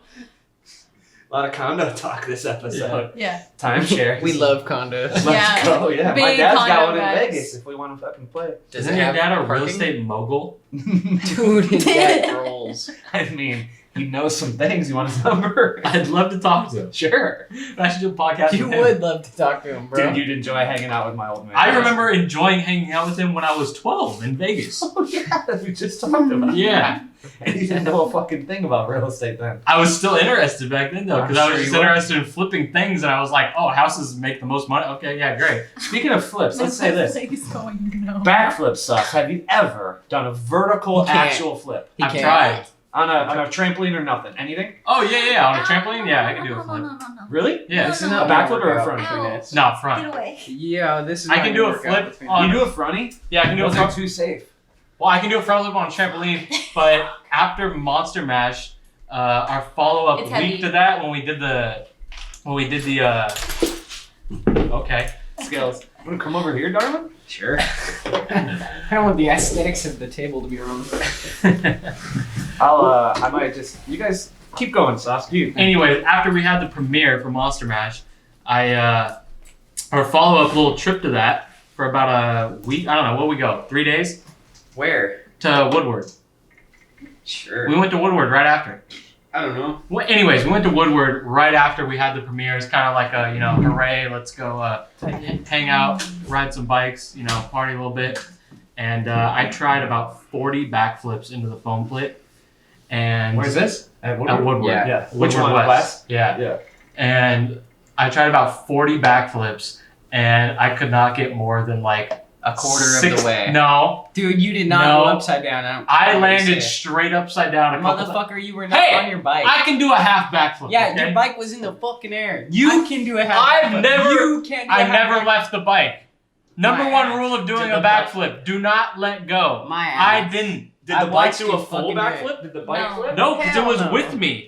A lot of condo talk this episode. Yeah. Timeshare. We love condos. Let's Yeah. go. Yeah, my Big dad's got condo one in guys. Vegas. If we want to fucking play. Does Isn't it your have dad a real parking? estate mogul? Dude, his dad rolls. I mean, he knows some things. You want his number? I'd love to talk to him. Sure. I should do a podcast You with him. would love to talk to him, bro. Dude, you'd enjoy hanging out with my old man. I remember enjoying hanging out with him when I was 12 in Vegas. Oh yeah, we just talked about. Yeah. And he didn't know a fucking thing about real estate then. I was still interested back then, though, because I'm I was sure just you were. interested in flipping things, and I was like, oh, houses make the most money? Okay, yeah, great. Speaking of flips, let's say this. He's going, no. Backflip sucks. Have you ever done a vertical He can't. actual flip? He I've can't. tried. On a trampoline or nothing? Anything? Oh, yeah, on a trampoline? Yeah, I can do a No, flip. no. Really? Yeah. No, A no, backflip or a Ow. front? Ow. No, front. Get away. Yeah, this is I not can gonna do a work out flip between on- You do a fronty? Yeah, I can do a Those are front. too safe. Well, I can do a front flip on a trampoline, but after Monster Mash, our follow-up It's week heavy. to that, when we did the, okay. Skills. Want to come over here, darling? Sure. I don't want the aesthetics of the table to be wrong. I might just. You guys keep going, Sauce. You. Anyways, after we had the premiere for Monster Mash, our follow-up little trip to that for about a week. I don't know, what we go? 3 days Where? to Woodward. Sure. We went to Woodward right after. I don't know. Well, anyways, we went to Woodward right after we had the premiere. It's kind of like a, hooray, let's go hang out, ride some bikes, party a little bit. And I tried about 40 backflips into the foam pit. And Where's this? At At Woodward. Yeah. Which Woodward one? West? Yeah. Yeah. And I tried about 40 backflips, and I could not get more than like A quarter of the way. No. Dude, you did not No. go upside down. I don't I care what you landed say. straight upside down a couple times. Motherfucker, you were not Hey, on your bike. I can do a half backflip. Yeah, okay? your bike was in the fucking air. You can do a half I've backflip. never- You can't do a I half never backflip. left the bike. Number My one ass. rule of doing Did a the bike- backflip: do not let go. My I ass. didn't. Did I the bike watched do you a full fucking do it. backflip? Did the bike No. flip? No, because it Hell was no. with me.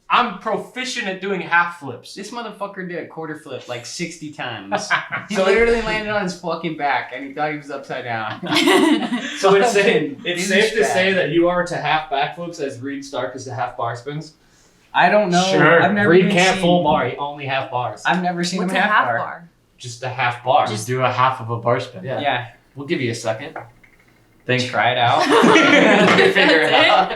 I'm proficient at doing half flips. This motherfucker did a quarter flip like 60 times. He literally landed on his fucking back and he thought he was upside down. So it's safe Douchebag. to say that you are to half backflips as Reed Stark is to half bar spins. I don't know. Sure. I've never Reed even can't seen, full bar, he only half bars. I've never seen What's him a half bar. bar? Just a half bar. Just do a half of a bar spin. Yeah. Yeah. We'll give you a second. Think. Try it out. Figure it That's out.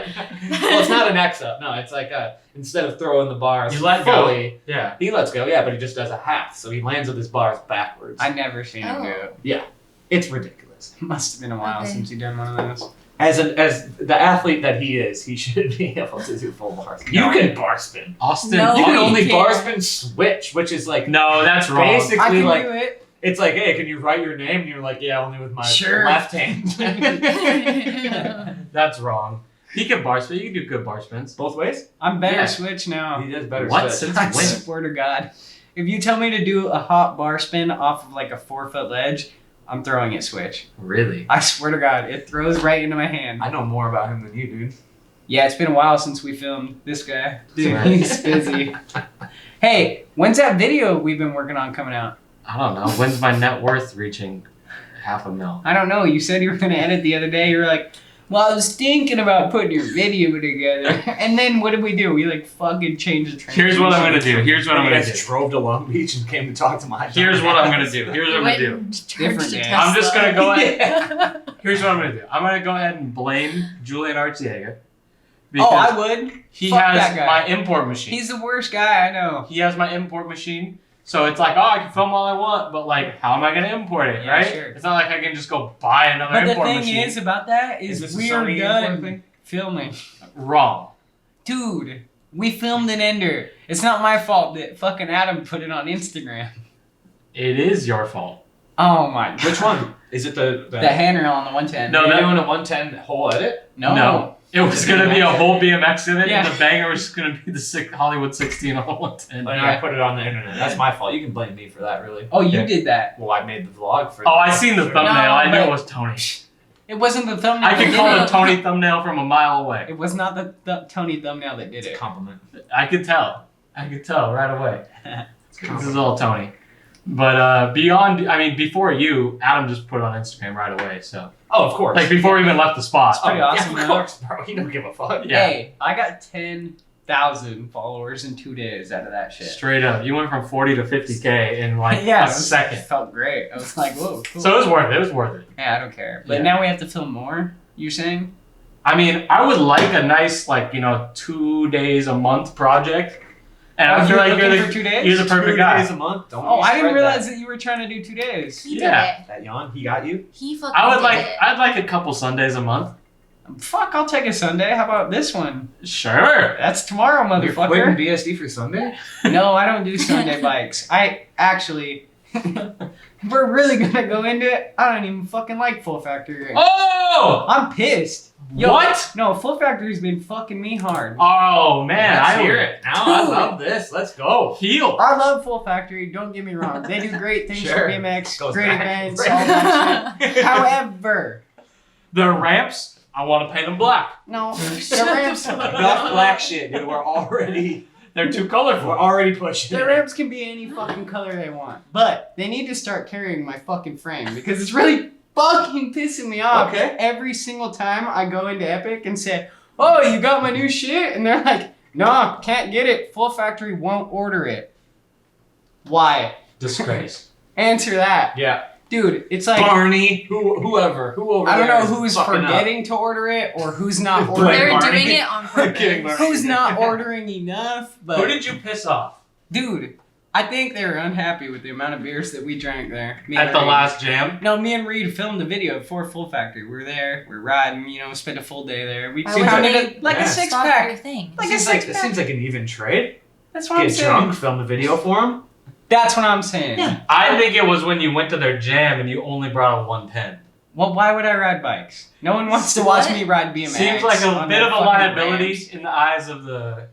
Well, it's not an X up. No, it's like instead of throwing the bars You let go. fully, Yeah. he lets go, yeah, but he just does a half. So he lands with his bars backwards. I've never seen him do it. It's ridiculous. Must have been a while Okay. since he done one of those. As the athlete that he is, he should be able to do full bars. You No. can bar spin. Austin. No. You can you only can't. bar spin switch, which is like No, that's wrong. basically I can like do it. it's like, hey, can you write your name? And you're like, yeah, only with my Sure. left hand. That's wrong. He can bar spin. You can do good bar spins. Both ways? I'm better Yeah. switch now. He does better. What? switch. Since I when? swear to God. If you tell me to do a hot bar spin off of like a 4-foot ledge, I'm throwing it switch. Really? I swear to God, it throws right into my hand. I know more about him than you, dude. Yeah, it's been a while since we filmed this guy. Dude, Right. he's busy. Hey, when's that video we've been working on coming out? I don't know. When's my net worth reaching $500,000? I don't know. You said you were going to edit the other day. You were like, well, I was thinking about putting your video together. And then what did we do? We like fucking changed the transition. Here's what I'm gonna do. Here's what I'm You gonna guys do. drove to Long Beach and came to talk to my. Here's what I'm gonna do. Here's what I'm gonna do. Different day. I'm just gonna go ahead. Here's what I'm gonna do. I'm gonna go ahead and blame Julian Arteaga because Oh, I would. he Fuck has that guy. my import machine. He's the worst guy I know. He has my import machine. So it's like, oh, I can film all I want, but like, how am I gonna import it, Yeah, right? sure. It's not like I can just go buy another But the import thing machine. is about that is this a we are Sony import done thing? filming. Wrong. Dude, we filmed an ender. It's not my fault that fucking Adam put it on Instagram. It is your fault. Oh my god. Which one? Is it the The handrail on the 110. No, You're that- doing a 110 whole edit? No. It was gonna be a whole BMX event, Yeah. and the banger was just gonna be the Hollywood 16 on 110. And I put it on the internet. That's my fault. You can blame me for that, really. Oh, you Okay. did that. Well, I made the vlog for. Oh, I seen the thumbnail. I knew but- it was Tony. It wasn't the thumbnail. I that could did call it. it a Tony thumbnail from a mile away. It was not the Tony thumbnail that did It's a it. compliment. I could tell. I could tell right away. It's a This compliment. is all Tony. But before you, Adam just put it on Instagram right away. So, Oh, of course. like, before we even left the spot. It's pretty awesome, Yeah, of though. course, bro. You don't give a fuck. Yeah. Hey, I got 10,000 followers in 2 days out of that shit. Straight up. You went from 40 to 50K in like Yeah, a second. It felt great. I was like, whoa, cool. So it was worth it. It was worth it. Yeah, I don't care. But Yeah. now we have to film more, you're saying? I mean, I would like a nice, 2 days a month project. And I feel like looking for 2 days? you're the perfect 2 guy. days a month. Don't Oh, you I didn't spread realize that you were trying to do 2 days. He Yeah. did that yawn. He got you. it. He fucking I would did like, it. I'd like a couple Sundays a month. Fuck, I'll take a Sunday. How about this one? Sure. That's tomorrow, You're quitting motherfucker. BSD for Sunday. No, I don't do Sunday bikes. I actually, if we're really gonna go into it, I don't even fucking like Full Factory. Oh! I'm pissed. Yo, What? No, Full Factory's been fucking me hard. Oh, man. Let's I hear it. Now I love this. Let's go. Heal. I love Full Factory, don't get me wrong. They do great things Sure. for BMX, Goes great back. events, all that shit. However, The ramps, I want to paint them black. no, the ramps, Enough black shit, dude. We're already They're too colorful. pushing. the ramps can be any fucking color they want. But they need to start carrying my fucking frame because it's really fucking pissing me off. Okay. Every single time I go into Epic and say, oh, you got my new shit? And they're like, no, can't get it. Full Factory won't order it. Why? Disgrace. Answer that. Yeah. Dude, it's like, Barney, whoever, who over I don't there know is who's fucking up. forgetting to order it or who's not Blame ordering. They're Barney. doing it on Kidding, purpose. Barney. Who's not ordering enough? Who But did you piss off? dude, I think they were unhappy with the amount of beers that we drank there. Me and At the Reed. last jam? No, me and Reed filmed the video for Full Factory. We're there, we're riding, spent a full day there. We Why counted wouldn't it like Yeah. a six Stop your pack. thing. Like a Seems like six pack. like an even trade. That's what I'm Get saying. drunk, film the video for him. That's what I'm saying. Yeah. I think it was when you went to their jam and you only brought a 110. Well, why would I ride bikes? No one wants to watch me ride BMX. Seems like a on bit the of a fucking liability ramps. in the eyes of the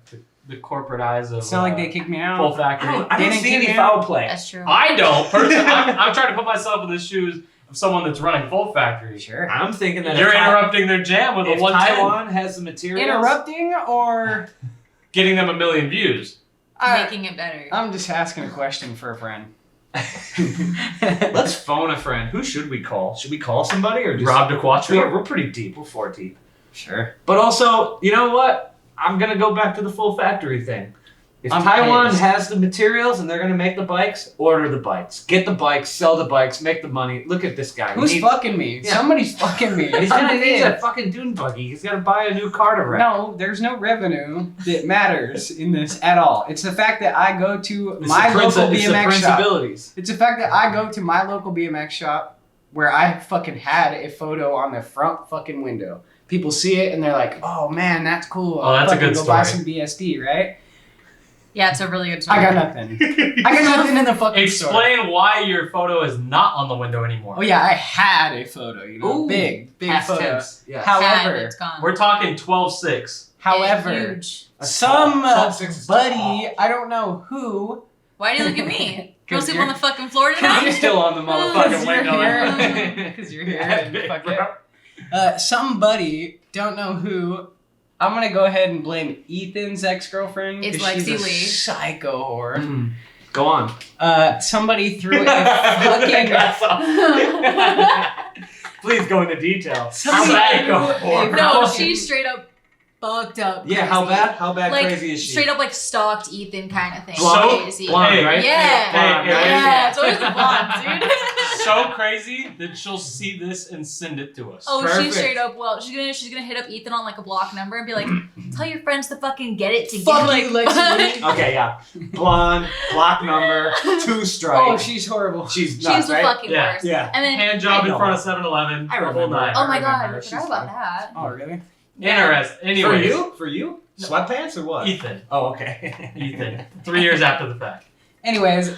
corporate eyes of It's not like they kicked me out. Full Factory. I They don't didn't see any kick me foul out. play. That's true. I don't personally. I'm trying to put myself in the shoes of someone that's running Full Factory. Sure. I'm thinking that You're if interrupting their jam with a if 110, Taiwan has the materials. Interrupting or getting them 1 million views. Making it better. I'm just asking a question for a friend. Let's phone a friend. Who should we call? Should we call somebody or just Rob DeQuattro. We're pretty deep. We're 4 deep. Sure. But also, you know what? I'm gonna go back to the Full Factory thing. If I'm Taiwan pissed. has the materials and they're gonna make the bikes, order the bikes, get the bikes, sell the bikes, make the money. Look at this guy. Who's He- fucking me? Yeah. Somebody's fucking me. He's I'm gonna need a pissed. fucking dune buggy. He's gotta buy a new car to rent. No, there's no revenue that matters in this at all. It's the fact that I go to It's my the local it's the BMX shop. principalities. It's the fact that I go to my local BMX shop where I fucking had a photo on the front fucking window. People see it and they're like, "Oh man, that's cool. Oh, that's a Fucking good go buy story. some BSD, right?" Yeah, it's a really good story. I got nothing. I got nothing in the fucking store. Explain why your photo is not on the window anymore. Oh yeah, I had a photo. You know, Ooh, big Past photo. tense. Yeah. However, it's gone. We're talking 12.6. however, Huge. some Top six is buddy, tall. I don't know who. Why do you look at me? You 'Cause don't sleep you're- on the fucking floor I'm tonight? still on the motherfucking Because you're window. here. Because you're here. and fuck it. Somebody, don't know who. I'm gonna go ahead and blame Ethan's ex-girlfriend. It's 'cause she's Lexi a Lee. psycho whore. Mm. Go on. Somebody threw a fucking. Please go into detail. Somebody Psycho threw whore. a No, fucking- she's straight up fucked up. Yeah, how crazy. bad? How bad Like, crazy is she? straight up like stalked Ethan kind of thing. Blonde? Crazy. Blonde, Hey, right? Yeah. Hey, Yeah, it's always the blonde, dude. So crazy that she'll see this and send it to us. Oh, Perfect. she's straight up. Well, she's gonna hit up Ethan on like a block number and be like, "Tell your friends to fucking get it together." Fuck like, you, Lexi Lee. Okay, yeah. Blonde, block number, 2 strike. Oh, she's horrible. She's She's nuts, the right? fucking Yeah. worst. Yeah. And then, Hand job I in know. front of 7-Eleven. I the whole remember. night. oh my remember god, her. I She's forgot about fun. that. Oh, really? Interesting. For Anyways, you? For you? Sweatpants or what? Ethan. Oh, okay. Ethan. 3 years after the fact. Anyways,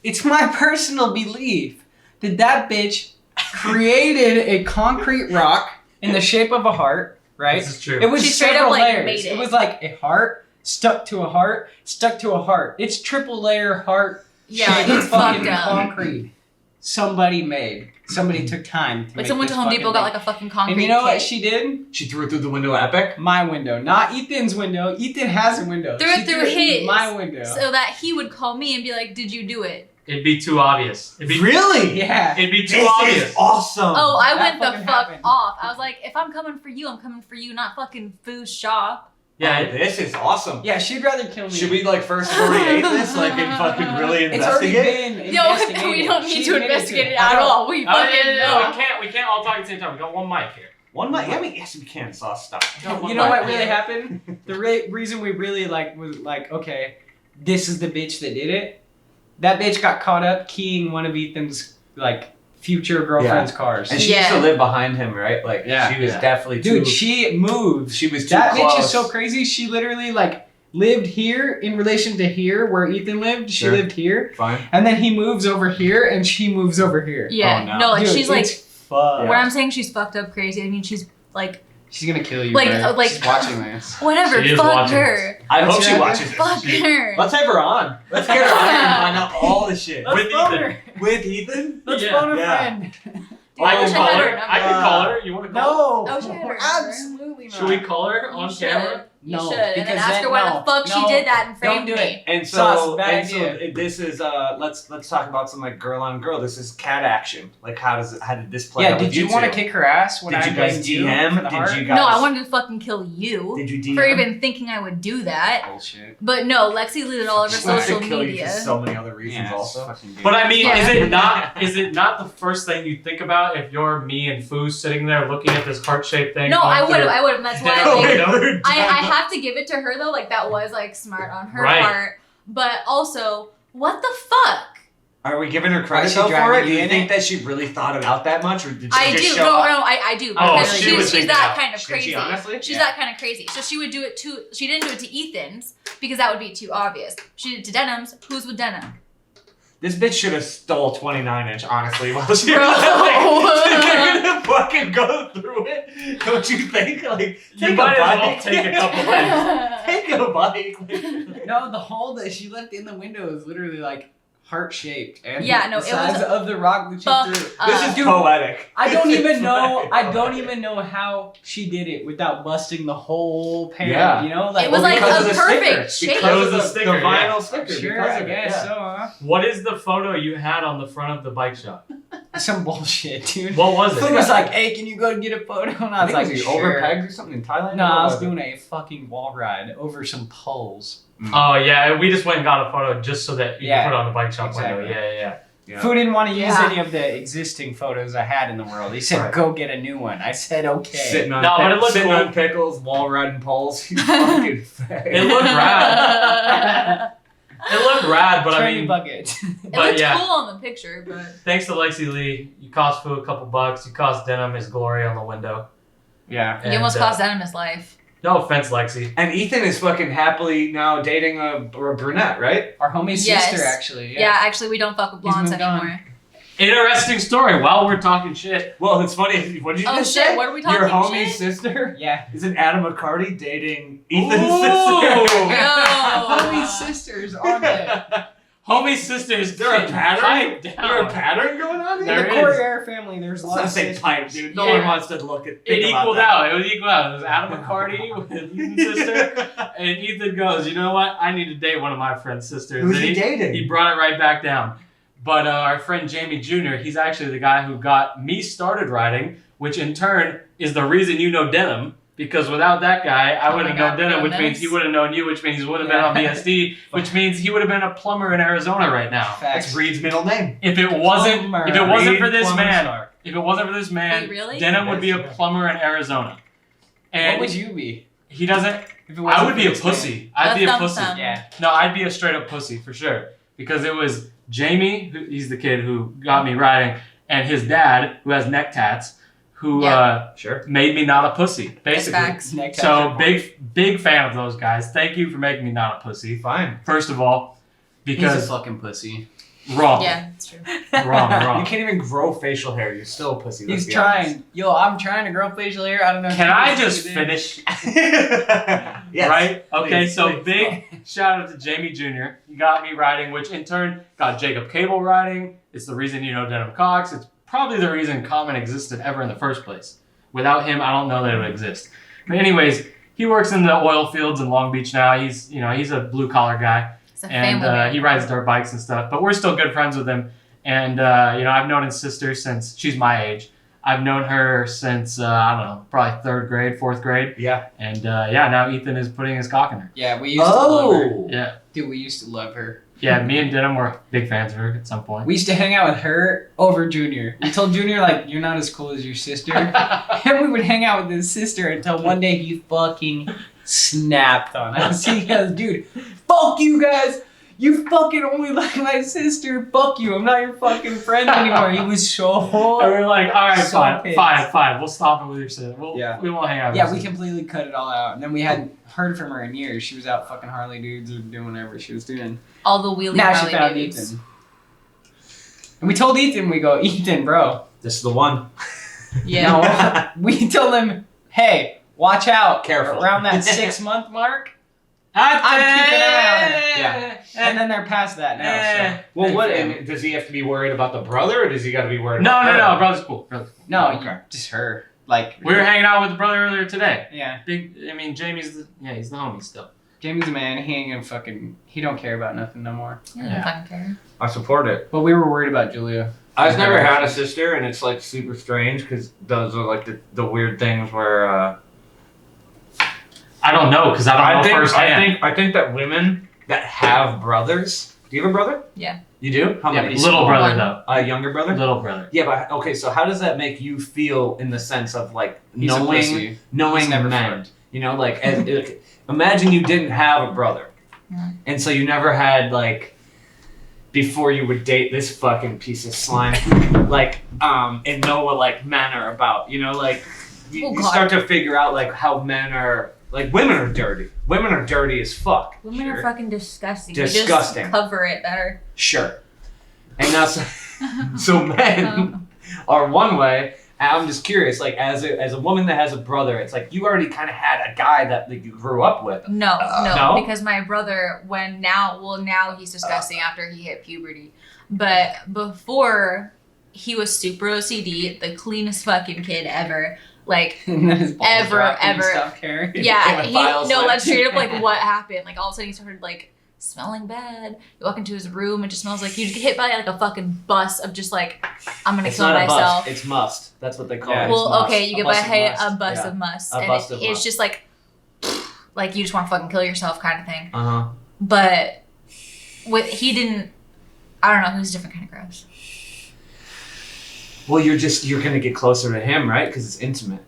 it's my personal belief that that bitch created a concrete rock in the shape of a heart, right? This is true. It was She straight several up, like, layers. made it. It was like a heart stuck to a heart, stuck to a heart. It's triple layer heart. Yeah, shaped it's fucking fucked up. concrete. Somebody made. Somebody took time to Like make someone this to Home fucking Depot got thing. like a fucking concrete And you know what kit. she did? She threw it through the window at Epic. My window, not Ethan's window. Ethan has a window. Threw She it through it in his. my window. So that he would call me and be like, "Did you do it?" It'd be too obvious. It'd be, Really? Yeah. it'd be too This obvious. is awesome. Oh, I that went the fucking fuck happened. off. I was like, "If I'm coming for you, I'm coming for you, not fucking Foo's shop." Yeah, Oh, this is awesome. Yeah, she'd rather kill me. Should we like first 48 this, like, and fucking really It's already investigate? been Yo, investigated. we don't She need to admitted investigate it it. at all. We Oh, fucking yeah, know. we can't all talk at the same time. We got one mic here. One mic. Yeah, yes, we can. Saw stuff. You know what really happened? The reason we really was like, okay, this is the bitch that did it. That bitch got caught up keying one of Ethan's like future girlfriend's cars. And she used to Yeah. live behind him, right? Like, Yeah. she was Yeah. definitely too. Dude, she moved. she was too That close. bitch is so crazy. She literally like lived here in relation to here where Ethan lived. She Sure. lived here, Fine. and then he moves over here, and she moves over here. Yeah, Oh, no. no, like Dude, she's like, it's fucked. when I'm saying she's fucked up crazy, I mean she's like, She's gonna kill you. Like- bro. like- She's watching this. whatever, She is fuck watching her, I hope What's she your watches address? this. fuck her. Let's have her on. Let's get her on here and find out all the shit. With Ethan. With Ethan? Let's Yeah. phone a Yeah. friend. Dude, I I wish can I call had her. her I can number. call her. You want to call No. I wish I had her number. Absolutely her? not. Should we call her You on should. camera? You No, should, and then because ask then- her why no, the fuck she no, did that and don't framed do me. it. And Sauce, so, bad and so idea. this is let's talk about some like girl on girl. This is cat action. Like how did this play Yeah, out did with you want to two? kick her ass when Did I you guys blamed DM? for the heart? Did you guys? No, I wanted to fucking kill you Did you DM? for even thinking I would do that. Bullshit. But no, Lexi lit it all over She wants to social kill you media. for so many other reasons. Yeah, also, But I mean, Yeah. is it not the first thing you think about if you're me and Foo sitting there looking at this heart-shaped thing? No, going I would through- have. And that's why No, like, no. I have to give it to her though. Like that was like smart on her Right. part. But also, what the fuck? Are we giving her Why credit is she though for dragging it? Do you you in think it? that she really thought it out that much, or did she I just do. show No, up? no, I do. Oh, Because she was she's thinking that out. kind of Did she crazy. honestly? She's Yeah. that kind of crazy. So she would do it to. She didn't do it to Ethan's because that would be too obvious. She did it to Denim's. Who's with Denim? This bitch should have stole 29-inch, honestly, while she Bro. was like, they're gonna fucking go through it. Don't you think? Like, You might as well take a couple things. Take a bite. No, the hole that she left in the window is literally like heart shaped, and Yeah, no, the it was size of the rock that she fucked threw. up. This is Dude, poetic. I don't This even is know. fucking I don't poetic. even know how she did it without busting the whole pan. Yeah. You know, It was like because a of the perfect sticker. shape. It was Because a of sticker, the vinyl yeah. sticker. Sure, because I of it, guess yeah. so. Huh? What is the photo you had on the front of the bike shop? Some bullshit, dude. What was Who it? was like, "Hey, can you go get a photo?" And I was like, was he "Sure." overpegged or something in Thailand? No, Or I what was was it? doing a fucking wall ride over some poles. Oh yeah, we just went and got a photo just so that you Yeah, could put it on the bike shop window. exactly. Yeah. Yeah. Fu didn't want to use Yeah. any of the existing photos I had in the world. He said, Right. "Go get a new one." I said, "Okay." Sitting on, No, but it looked sitting cool. on pickles, wall riding poles. You fucking fag. It looked rad. It looked rad, but I Tiny mean, bucket. It But looked yeah. cool on the picture, but thanks to Lexi Lee, you cost Fu a couple bucks. You cost Denim his glory on the window. Yeah. he almost And, cost Denim his life. No offense, Lexi. And Ethan is fucking happily now dating a brunette, right? Our homie's Yes. sister, actually. Yeah. actually, we don't fuck with He's blondes moved on. anymore. Interesting story. While we're talking shit, Well, it's funny. What did you Oh just shit! say? What are we Your talking homie's shit? sister? Yeah. Isn't Adam McCarty dating Ethan's Ooh. sister? Homie's sisters, aren't they? homie sisters, Is there a pattern? pipe Is down. there a pattern going on In here? There the is. Corriere family, there's Let's not lots say of pipe, dude. No Yeah. one wants to look at It think about equaled that. out. It was equal out. It was Adam McCarty with Ethan's sister, and Ethan goes, "You know what? I need to date one of my friend's sisters." Who's And he dating? He brought it right back down. But our friend Jamie Jr., he's actually the guy who got me started riding, which in turn is the reason you know Denim. Because without that guy, I Oh wouldn't my have God, known Denim, which goodness. means he would have known you, which means he would have been on BSD, which means he would have been a plumber in Arizona right now. That's facts. Reed's middle name. If it wasn't, Plumber. if it wasn't Reed for this Plumber man, Stark. if it wasn't for this man, Wait, really? Denim would be a Yes. plumber in Arizona. What And would you be? he doesn't. If it wasn't I would for be a this man? pussy. I'd be a Thumb pussy. thumb. Yeah. No, I'd be a straight up pussy for sure. Because it was Jamie, he's the kid who got me riding, and his dad, who has neck tats, who Yeah. Sure. made me not a pussy, basically. Facts. Neck So tattoo. big fan of those guys. Thank you for making me not a pussy. Fine. First of all, He's a because fucking pussy. wrong, Yeah, it's true. wrong. You can't even grow facial hair. You're still a pussy. let's He's be trying. Yo, I'm trying to grow facial hair. I don't know. if Can you I guys just did. finish? honest. Yes. Right? Okay, Please, so please. big shout out to Jamie Jr. He got me riding, which in turn got Jacob Cable riding. It's the reason you know Denim Cox. It's probably the reason Common existed ever in the first place. Without him, I don't know that it would exist. But anyways, he works in the oil fields in Long Beach now. He's a blue collar guy, It's a and family man. he rides dirt bikes and stuff. But we're still good friends with him. And I've known his sister since she's my age. I've known her since I don't know, probably third grade, fourth grade. Yeah. And now Ethan is putting his cock in her. Yeah, we used to love her. Oh. Yeah. Dude, we used to love her. Yeah, me and Denim were big fans of her at some point. We used to hang out with her over Junior. We told Junior, like, you're not as cool as your sister. And we would hang out with his sister until one day he fucking snapped on us. He goes, dude, fuck you guys. You fucking only like my sister. Fuck you. I'm not your fucking friend anymore. He was And so... we're like, all right, So pissed. fine. We'll stop it with your sister. Yeah. We won't hang out with Yeah, your we sister. completely cut it all out. And then we hadn't heard from her in years. She was out fucking Harley dudes or doing whatever she was doing. All the wheelie Now she Harley found dudes. Ethan. And we told Ethan, we go, Ethan, bro. This is the one. Yeah. No, we told him, hey, watch out. Careful. Around that 6-month mark. I'm keeping an eye on her. Yeah. And then they're past that now. So. Well, what? Yeah. And does he have to be worried about the brother, or does he got to be worried? No, about her? brother's cool. No, Okay. just her. Like, We were hanging out with the brother earlier today. yeah. Jamie's he's the homie still. Jamie's a man. He ain't gonna fucking. He don't care about nothing no more. I don't fucking care. I support it. But we were worried about Julia. I've never had a sister, and it's like super strange because those are like the weird things where. I don't know because I don't know firsthand. I think that women that have brothers. Do you have a brother? Yeah. You do? How Yeah, many? but Little brother One. though. A younger brother. Little brother. Yeah, but okay. So how does that make you feel in the sense of like He's a knowing pussy. knowing He's never men? flirt. You know, like imagine you didn't have a brother, Yeah. and so you never had like before you would date this fucking piece of slime, like and know what like men are about. You know, like you, Oh, you God. start to figure out like how men are. Like women are dirty. Women are dirty as fuck. Women Sure. are fucking disgusting. Disgusting. We just cover it better. Sure. And now, so men are one way. And I'm just curious, like as a woman that has a brother, it's like you already kind of had a guy that like, you grew up with. No, No? because my brother, now he's disgusting after he hit puberty. But before, he was super OCD, the cleanest fucking kid ever. Like, And then his balls ever, dropped and he ever. stopped caring. Yeah, Became a vile that's slave. straight up like what happened. Like all of a sudden he started like smelling bad. You walk into his room, it just smells like you get hit by like a fucking bus of just like, I'm gonna It's kill not a myself. bust. It's must. That's what they call Yeah. it. It's Well, must. okay, you A get by bust of must. a bus Yeah. of must. A And bust of it's must. just like you just want to fucking kill yourself kind of thing. Uh-huh. But he didn't, I don't know, he was a different kind of gross. Well, you're gonna get closer to him, right? Because it's intimate.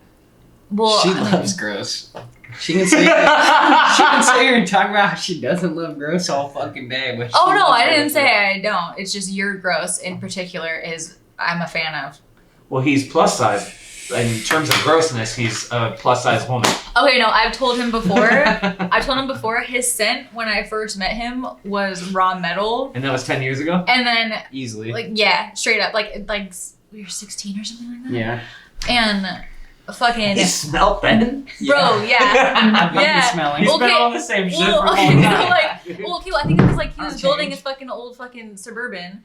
Well, She I mean, loves gross. She can sit here and talk about how she doesn't love gross all fucking day. But oh she no, loves I didn't gross. say I don't. It's just your gross in particular I'm a fan of. Well, he's plus size. In terms of grossness, he's a plus size woman. Okay, no, I've told him before. His scent when I first met him was raw metal, And that was 10 years ago? and then Easily. like yeah, straight up like we were 16 or something like that. Yeah. And fucking He smelled then? bro, yeah. I've Yeah. been smelling. He's Okay, been on the same shit well, for a okay, long so time. I think it was like he was I'll building change. his fucking old fucking Suburban,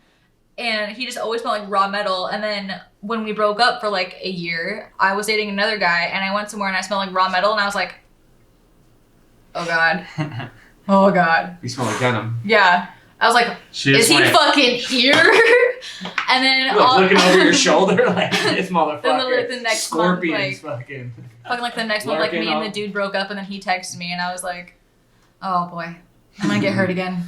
and he just always smelled like raw metal. And then when we broke up for like a year, I was dating another guy, and I went somewhere and I smelled like raw metal, and I was like, oh god, oh god, You smell like denim. yeah. I was like, She is just he went, fucking here? And then Look, looking over your shoulder like this Then motherfucker. the next Scorpions month, fucking. fucking like the next month, like me Lurking and the up. dude broke up, and then he texted me, and I was like, oh boy, I'm gonna get hurt again.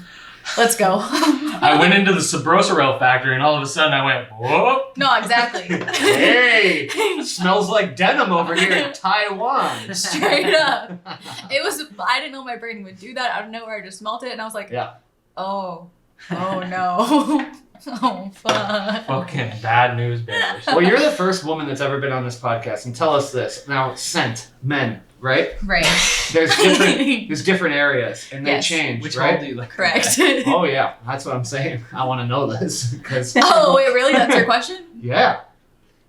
Let's go. I went into the Sabrosorel factory and all of a sudden I went, whoa. No, exactly. Hey! Smells like denim over here in Taiwan. Straight up. It was, I didn't know my brain would do that. Out of nowhere, I just smelt it, and I was like, Yeah. oh no. Oh, fuck. Fucking bad news bears. Well, you're the first woman that's ever been on this podcast, and tell us this. Now, scent, men, right? Right. There's different areas, and they Yes. change, Which right? hole do you like? Correct. Oh yeah, that's what I'm saying. I want to know this because Oh, wait, really? That's your question? yeah.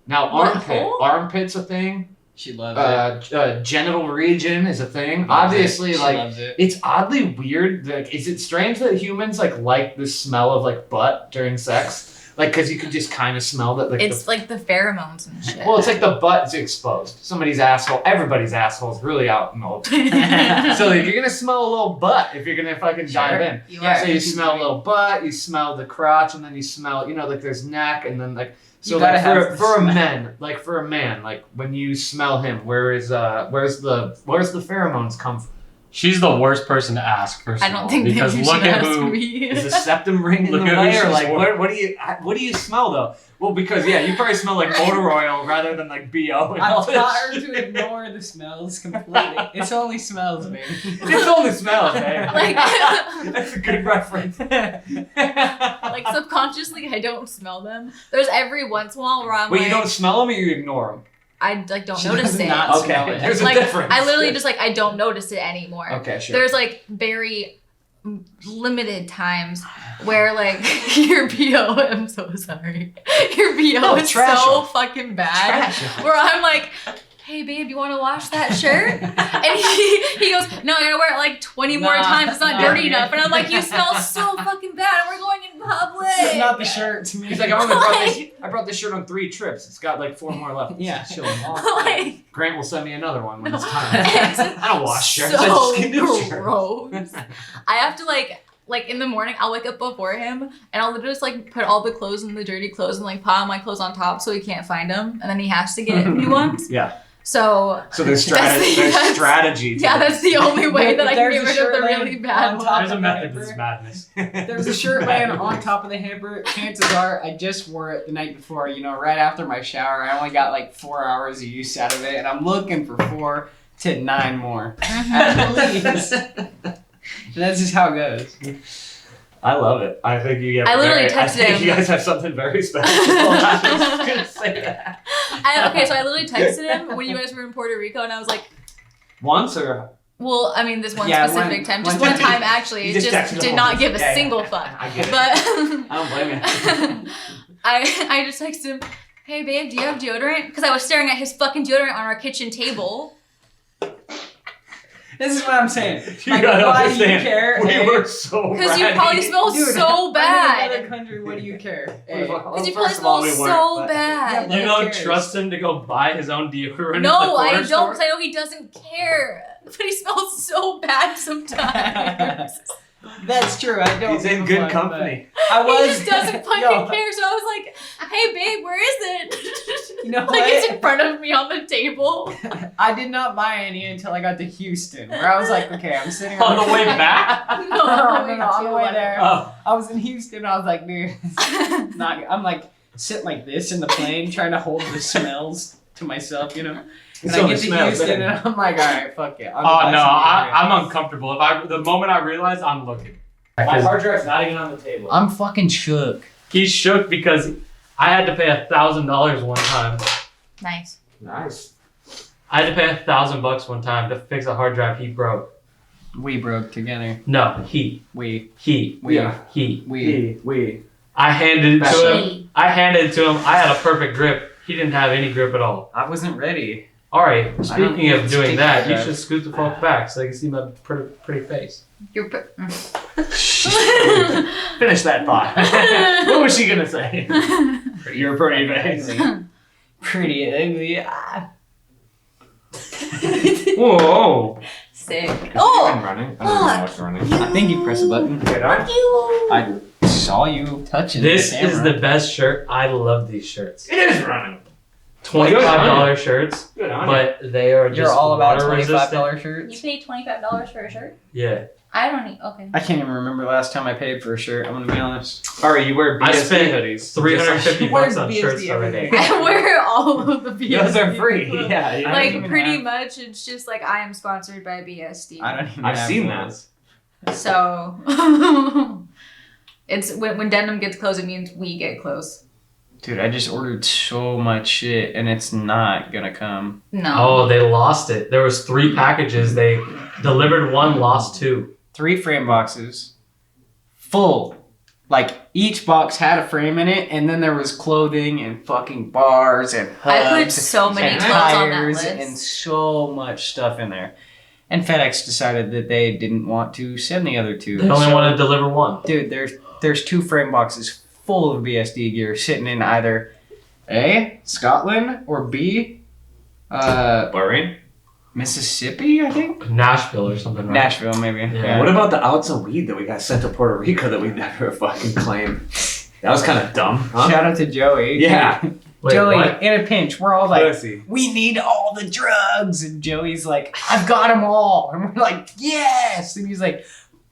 Now What armpit, hole? armpit's a thing. She loves Genital region is a thing. it. Obviously, She like loves it. it's oddly weird. Like, is it strange that humans like the smell of like butt during sex? Like, because you can just kind of smell that. Like, It's like the pheromones and shit. well, it's like the butt's exposed. Somebody's asshole. Everybody's asshole is really out in the open. So like, you're gonna smell a little butt if you're gonna fucking dive in. You Yeah, are. So you smell a little butt, you smell the crotch, and then you smell, like there's neck, and then like so You gotta like have the for a smell. man, like when you smell him, where's the pheromones come from? She's the worst person to ask, first I of don't all, think that because you look should at ask who. me. Is the septum ring in the Look at who way, or she's like for. what do you smell though? Well, because you probably smell like motor oil rather than like BO. And all I've this taught her shit. to ignore the smells completely. It's only smells, baby. It's only smells, man. Like- That's a good reference. Like subconsciously, I don't smell them. There's every once in a while where I'm Wait, like, you don't smell them or you ignore them? I like don't She notice does it. not Okay, smell it. there's a Like difference. I literally just like I don't notice it anymore. Okay, sure. There's like very limited times where like your BO, I'm so sorry. Your BO No, is trash so 'em. fucking bad. Trash 'em. Where I'm like, hey babe, you want to wash that shirt? And he goes, no, I gotta wear it like 20 more Nah, times. It's not nah. dirty enough. And I'm like, you smell so fucking bad. And we're going in public. It's not the shirt to me. He's like, I brought this shirt on 3 trips. It's got like 4 more left. Yeah. It's chilling. Like, Grant will send me another one when it's No. time. It's I don't wash shirts. I just so get new shirts. gross. I have to like in the morning, I'll wake up before him and I'll just like put all the clothes in the dirty clothes and like pile my clothes on top so he can't find them, and then he has to get new ones. Yeah. So So there's That's- strategy. To yeah, this. that's the only way that I can There's get a rid of shirt the laying really bad on top ones. There's a of method to the this hamper. madness. There's a shirt laying on top of the hamper. Chances are I just wore it the night before, right after my shower. I only got like 4 hours of use out of it, and I'm looking for 4 to 9 more. At least. And that's just how it goes. I love it. I think you get. I literally I texted think him. you guys have something very special. I was just gonna say that. Okay, so I literally texted him when you guys were in Puerto Rico, and I was like, Once or Well, I mean, this one Yeah, specific time, just one one time. time actually, You it just just texted did him. not give a Yeah, single yeah. fuck. I get it. But I don't blame you. I just texted him, hey babe, do you have deodorant? Because I was staring at his fucking deodorant on our kitchen table. This is what I'm saying. You Like, gotta why do you understand. care? We Hey, were so Because you ratty. probably smell dude, so I'm in bad. another country. What do you care? Hey, Because you Well, probably first of all, smell we weren't, so but- bad. Yeah, You Who don't cares? trust him to go buy his own deodorant at the No, corner I don't, store? because I know he doesn't care. But he smells so bad sometimes. That's true. I don't. He's in give a good fuck, company. but I was. He just doesn't fucking Yo, care. So I was like, hey babe, where is it? You know Like what? it's in front of me on the table. I did not buy any until I got to Houston, where I was like, okay, I'm sitting On the way back? No, on the way there. Oh, I was in Houston. I was like, dude, it's not. I'm like sitting like this in the plane, trying to hold the smells to myself, you know. And So I the get to smells Houston, there. and I'm like, all right, fuck it. oh no, I'm uncomfortable. The moment I realize, I'm looking. My hard drive's not even on the table. I'm fucking shook. He's shook because I had to pay $1,000 one time. Nice. Nice. I had to pay $1,000 one time to fix a hard drive he broke. We broke together. No, he. We. Yeah. He. I handed it to him. I handed it to him. I had a perfect grip. He didn't have any grip at all. I wasn't ready. All right. Speaking of doing speak that, of you that. should scoot the fuck back so they can see my pretty face. You're. Finish that thought. What was she gonna say? You're pretty amazing. Pretty ugly. Ah. Whoa. Sick. Even Oh! running? I don't know what's running. I think you press a button. Did I? I saw you touching This the is camera. the best shirt. I love these shirts. It is running. $25 shirts, Good on you. but they are You're just all about water resistant. $25 You shirts. paid $25 for a shirt? Yeah. I don't need. Okay. I can't even remember the last time I paid for a shirt. I'm gonna be honest. Alright, you wear I BSD spent hoodies. $350 Where's on BSD shirts every already. day? I wear all of the BSD. Those are free. clothes. Yeah. I don't Like even pretty have- much, it's just like I am sponsored by BSD. I don't even I've have seen those. So it's when Denim gets close, it means we get close. Dude, I just ordered so much shit and it's not gonna come. No. Oh, they lost it. There was 3 packages. They delivered 1, lost 2. 3 frame boxes. Full. Like each box had a frame in it, and then there was clothing and fucking bars and hubs I put so many and clothes on that tires list. and so much stuff in there. And FedEx decided that they didn't want to send the other 2. They only So, want to deliver 1. dude, there's 2 frame boxes full of BSD gear sitting in either A, Scotland, or B, Bahrain? Mississippi, I think? Nashville or something, right? Nashville, maybe. Yeah. What about the ounce of weed that we got sent to Puerto Rico that we never fucking claimed? That was kind of dumb, huh? Shout out to Joey. Yeah. Wait, Joey, what? in a pinch, we're all like, Pussy. we need all the drugs. And Joey's like, I've got them all. And we're like, yes. And he's like,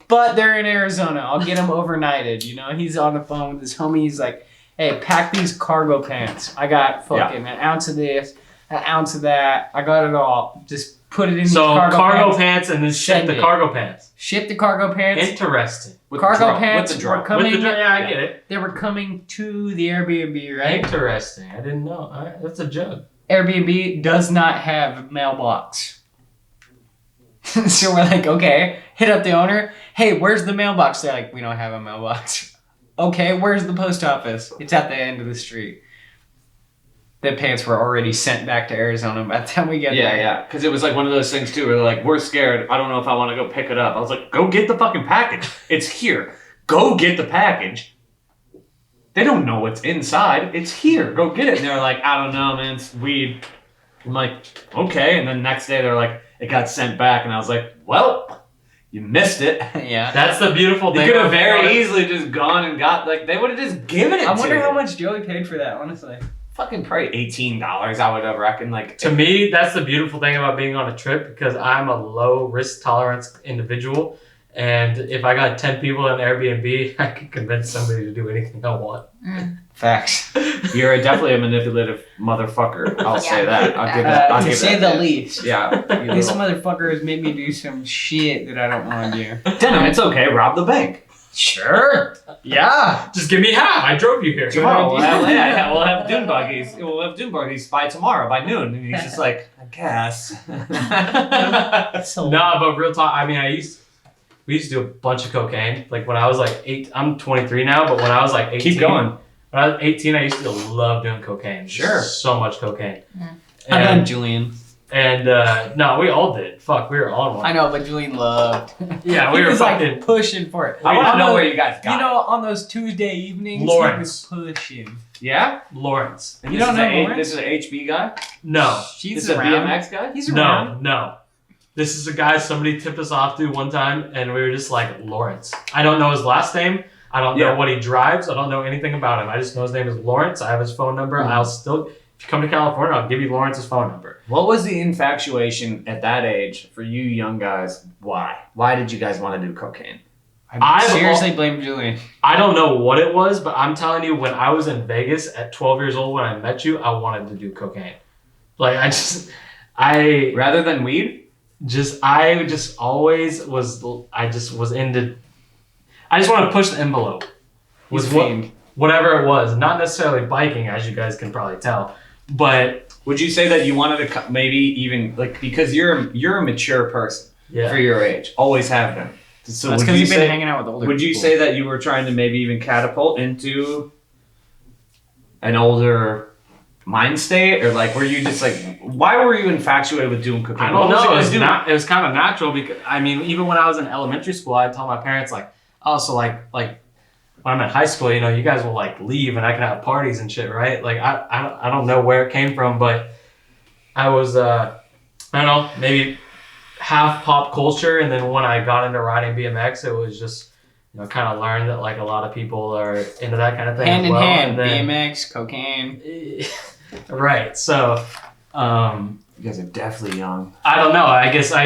but they're in Arizona. I'll get them overnighted. You know, he's on the phone with his homie. He's like, hey, pack these cargo pants. I got fucking an ounce of this, an ounce of that. I got it all. Just put it in So these cargo pants and then ship Send the it. cargo pants. Ship the cargo pants. Interesting. With Cargo the drum. pants With the were drum. coming. Yeah, I get it. They were coming to the Airbnb, right? Interesting. I didn't know. All right, that's a joke. Airbnb does not have a mailbox. So we're like, okay, hit up the owner. Hey, where's the mailbox? They're like, we don't have a mailbox. Okay, where's the post office? It's at the end of the street. The pants were already sent back to Arizona by the time we get Yeah, there. yeah. Because it was like one of those things too where they're like, we're scared. I don't know if I want to go pick it up. I was like, go get the fucking package. It's here. Go get the package. They don't know what's inside. It's here. Go get it. And they're like, I don't know, man. It's weed. I'm like, okay. And then next day they're like, it got sent back. And I was like, well, you missed it. Yeah. That's the beautiful They thing. could have about very it. easily just gone and got, like, they would have just given it I to wonder you. how much Joey paid for that, honestly. Fucking probably $18, I would have reckoned. Like, To me, that's the beautiful thing about being on a trip because I'm a low risk tolerance individual. And if I got 10 people in Airbnb, I could convince somebody to do anything I want. Facts. you're definitely a manipulative motherfucker. I'll say Yeah. that. I'll give that. I'll To give say that. the least. Yeah. you This little- motherfucker has made me do some shit that I don't want to do. Denim, it's okay. Rob the bank. Sure. Yeah. Just give me half. I drove you here. Tomorrow we'll have dune buggies. We'll have dune buggies by tomorrow, by noon. And he's just like, I guess. Nah, but real talk. I mean, we used to do a bunch of cocaine. Like when I was like 8, I'm 23 now, but when I was like 18. Keep going. When I was 18, I used to love doing cocaine. Sure. So much cocaine. I know And, Julian. no, we all did. Fuck, we were all on one. I know, but Julian loved. Yeah, we He were was fucking. like pushing for it. I want to On know those- where you guys got You know, on those Tuesday evenings, Lawrence. he was pushing. it. Yeah? Lawrence. And You this don't is know a- Lawrence? This is an HB guy? No. This He's is a around. BMX guy? He's around. No. This is a guy somebody tipped us off to one time, and we were just like, Lawrence. I don't know his last name. I don't know Yeah. what he drives. I don't know anything about him. I just know his name is Lawrence. I have his phone number. I'll still, if you come to California, I'll give you Lawrence's phone number. What was the infatuation at that age for you young guys? Why? Why did you guys want to do cocaine? I I've seriously blame Julian. I don't know what it was, but I'm telling you, when I was in Vegas at 12 years old, when I met you, I wanted to do cocaine. Like, I just Rather than weed? I just was into, I just wanted to push the envelope. He's Was a what, fiend. whatever it was. Not necessarily biking, as you guys can probably tell, but Would you say that you wanted to maybe even, like, because you're a mature person yeah. for your age, always have been. So That's would because you you've been say, hanging out with older would you people. say that you were trying to maybe even catapult into an older mind state, or like were you just like, why were you infatuated with doing cocaine? I don't What was know. it gonna do? It was kind of natural because I mean, even when I was in elementary school, I told my parents like, oh, so like when I'm in high school, you know, you guys will like leave and I can have parties and shit, right? Like I don't know where it came from, but I was I don't know, maybe half pop culture, and then when I got into riding BMX, it was just, you know, kind of learned that like a lot of people are into that kind of thing Hand as in well. hand, And then- BMX, cocaine. right. So You guys are definitely young. I don't know. I guess I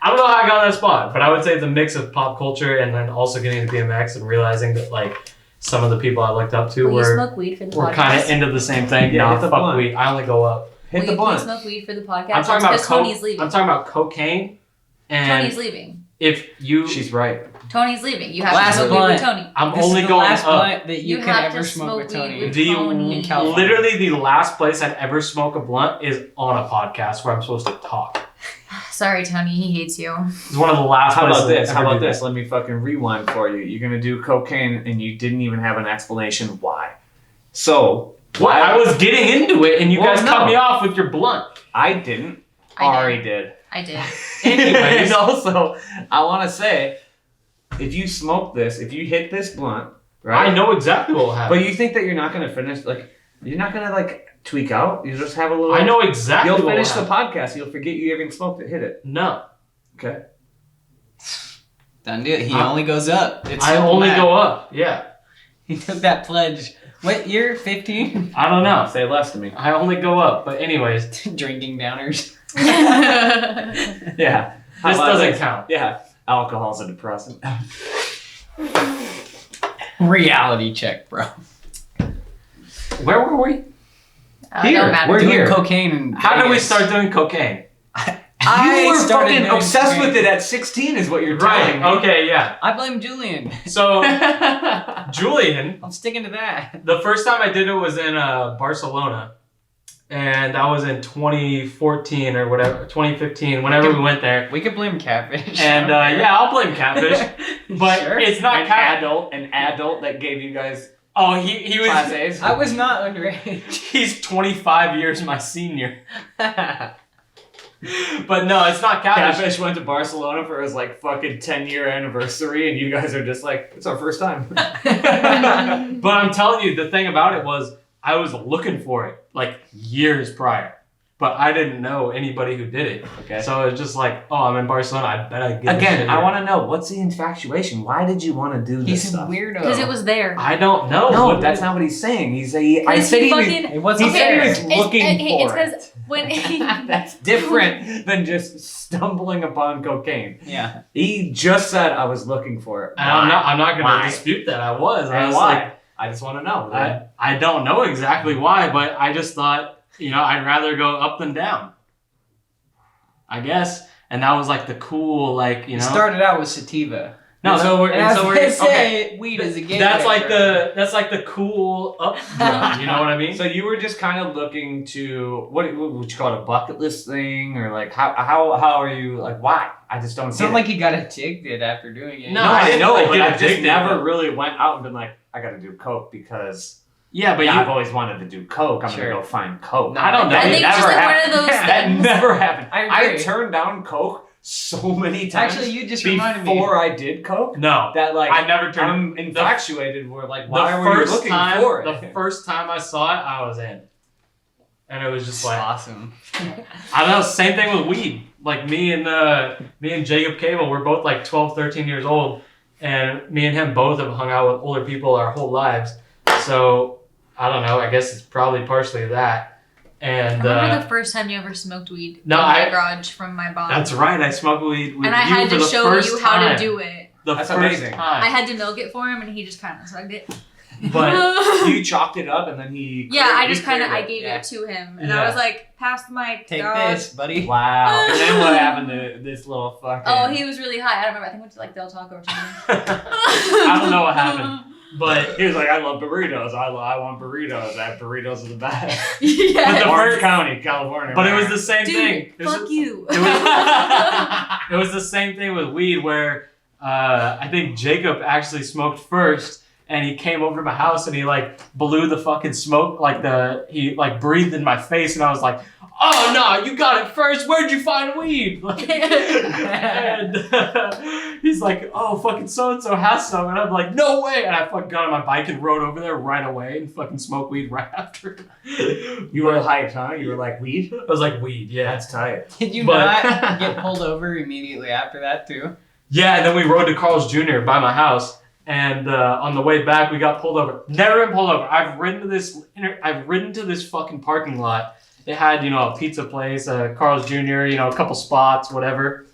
don't know how I got on that spot, but I would say it's a mix of pop culture and then also getting into BMX and realizing that like some of the people I looked up to Will you were smoke weed for the podcast? kind of into the same thing. Yeah, Nah, hit the fuck blunt. weed. I only go up. Hit Will the you please blunt. smoke weed for the podcast? I'm talking about because Tony's leaving. I'm talking about cocaine. And Tony's leaving. if you, She's right. Tony's leaving. You have Last to smoke weed with blunt. Tony. I'm This only is the going last up. blunt that you You can have ever to smoke with smoke Tony. weed with The Tony. in California. literally the last place I'd ever smoke a blunt is on a podcast where I'm supposed to talk. Sorry, Tony. He hates you. It's one of the last. How about places I'd this? How ever about do this? Let me fucking rewind for you. You're gonna do cocaine and you didn't even have an explanation why. So that. What? I was getting into it, and you Well, guys no. cut me off with your blunt. I didn't. I Ari did. I did. Anyways, also, I want to say, if you smoke this, if you hit this blunt, right? I know exactly what will happen. But you think that you're not gonna finish, like, you're not gonna like tweak out. You just have a little. I know exactly. You'll what finish will the happen. podcast. You'll forget you even smoked it. Hit it. No, Okay. Done deal. He only goes up. It's I simple only math. go up. Yeah, He took that pledge. What year? 15? I don't know. Say less to me. I only go up. But anyways, Drinking downers. Yeah. How this about doesn't this? count. Yeah. Alcohol's a depressant. Reality check, bro. Where were we? Here, Don't matter. we're Doing here. cocaine and How did we Vegas. start doing cocaine? You were started fucking doing obsessed cocaine. with it at 16 is what you're telling me. Okay. Yeah. I blame Julian. So Julian, I'm sticking to that. the first time I did it was in Barcelona, and that was in 2014 or whatever, 2015, whenever we went there. We could blame Catfish. And yeah, I'll blame Catfish, but Sure. it's not An adult that gave you guys Oh, he class was. A's. I was not underage. He's 25 years my senior. But no, it's not Catfish. Catfish went to Barcelona for his like fucking 10-year anniversary, and you guys are just like, it's our first time. But I'm telling you, the thing about it was I was looking for it like years prior, but I didn't know anybody who did it. Okay. So it was just like, oh, I'm in Barcelona. I bet I get this shit Again, I here. want to know, what's the infatuation? Why did you want to do this He's a stuff? weirdo. Because it was there. I don't know. No, What- that's not what he's saying. I Because said he was, fucking. It wasn't he said there. he was looking it's for because it. when That's different than just stumbling upon cocaine. Yeah. He just said I was looking for it. And I'm not going Why? to dispute that. I was. I And was why? like, I just want to know. I don't know exactly why, but I just thought, you know, I'd rather go up than down. I guess. And that was like the cool, like, you It know. started out with sativa. No, so we're okay. say weed is a game. That's like the cool up drug, you know what I mean? So you were just kind of looking to what would you call it, a bucket list thing, or like how are you like why? I just don't It's see not it. like you got addicted after doing it. No, I didn't know, like but get I just addicted, never but- really went out and been like, I got to do coke because Yeah, but I've you. always wanted to do coke. I'm Sure. gonna go find coke. I don't know. I It think it's never just like happened. one of those That things. never happened. I agree. turned down coke so many times. Actually, you just reminded me. before I did coke. No, That like I never turned. I'm infatuated. We're like, The why were you first looking time, for it? the first time I saw it, I was in, and it was just like Awesome. I don't know. Same thing with weed. Like me and Jacob Cable, we're both like 12, 13 years old, and me and him both have hung out with older people our whole lives. So I don't know. I guess it's probably partially that. And I remember the first time you ever smoked weed No, in my I- garage from my mom. that's right. I smoked weed with and I you had for to the show first you how time. to do it. The That's first amazing. time. I had to milk it for him, and he just kind of sucked it. But You chalked it up and then he. yeah, I he just kind of cleared I gave Yeah. it to him, and Yeah. I was like, "Pass the mic, Take dog." this, buddy. Wow. And then what happened to this little fucking? Oh, he was really high. I don't remember. I think we went to like Del Taco or something. I don't know what happened. But He was like, I love burritos. I want burritos. That burritos are the best. Yeah. But the Orange first- County, California. but it was the same Dude, thing. It was fuck you. It was the same thing with weed where I think Jacob actually smoked first, and he came over to my house and he like blew the fucking smoke, he like breathed in my face, and I was like, oh no, you got it first. Where'd you find weed? Like, and he's like, oh, fucking so and so has some, and I'm like, no way. And I fucking got on my bike and rode over there right away and fucking smoked weed right after. You were hyped, huh? You were like, weed? I was like, weed, yeah. That's tight. Did you But- not get pulled over immediately after that too? Yeah, and then we rode to Carl's Jr. by my house, and on the way back we got pulled over. Never been pulled over. I've ridden to this fucking parking lot. It had, a pizza place, Carl's Jr., a couple spots, whatever.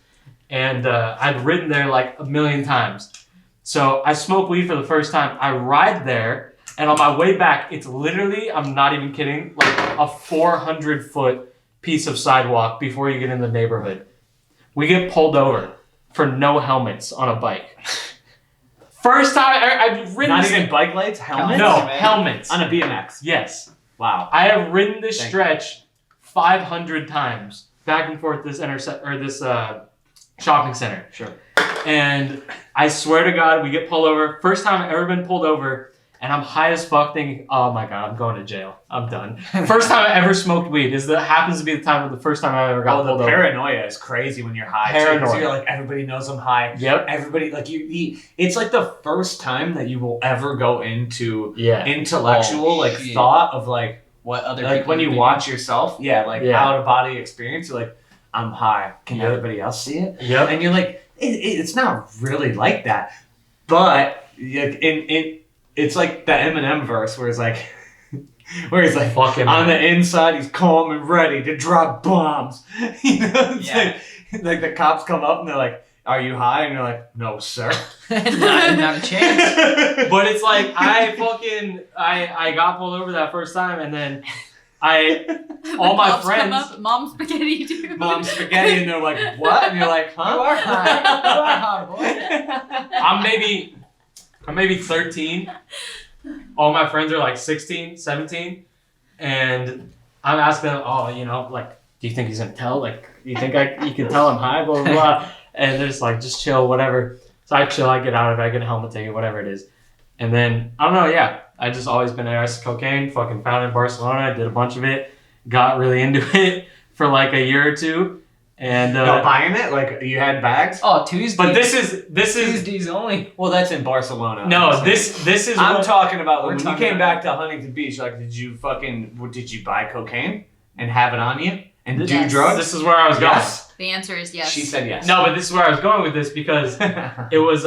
And I'd ridden there like a million times. So I smoke weed for the first time. I ride there, and on my way back, it's literally, I'm not even kidding, like a 400-foot piece of sidewalk before you get in the neighborhood. We get pulled over for no helmets on a bike. First time I've ridden Not this- even bike lights? Helmets? No, man. helmets. On a BMX. Yes. Wow. I have ridden this Thank stretch 500 times back and forth this shopping center. Sure. And I swear to God, we get pulled over. First time I've ever been pulled over, and I'm high as fuck thinking, oh my God, I'm going to jail. I'm done. First time I ever smoked weed happens to be the first time I ever got Oh, pulled the over. paranoia is crazy when you're high. too, 'cause Paranoia. You're like, everybody knows I'm high. Yep. Everybody, like, it's like the first time that you will ever go into Yeah. intellectual, Oh, like, shit. thought of, like What other like people when you think? watch yourself, yeah, out of body experience, you're like, I'm high. Can Yep. everybody else see it? Yep. And you're like, it's not really like that, but it's like the Eminem verse where it's like, Fucking on the inside he's calm and ready to drop bombs. It's Yeah. like the cops come up and they're like, "Are you high?" And you're like, "No, sir." not a chance. But it's like I got pulled over that first time, and then all my Cops come friends. up, Mom spaghetti too. Mom spaghetti, and they're like, "What?" And you're like, "Huh?" You are high. You are high, boy. I'm maybe 13. All my friends are like 16, 17, and I'm asking them, like, do you think he's gonna tell? Like, do you think you can tell I'm high? Blah blah blah. And they're just like, just chill, whatever. So I chill, I get out of it, I get a helmet ticket, whatever it is. And then, I don't know, yeah. I just always been arrested for cocaine, fucking found it in Barcelona, did a bunch of it, got really into it for like a year or two. And No, buying it? Like, you had bags? Oh, Tuesday. but this is Tuesdays only. Well, that's in Barcelona. no, this is I'm what- talking about We're when you talking came about- back to Huntington Beach. Like, did you buy cocaine and have it on you and do Yes. drugs? this is where I was going. Yes. The answer is yes. She said yes. No, but this is where I was going with this because it was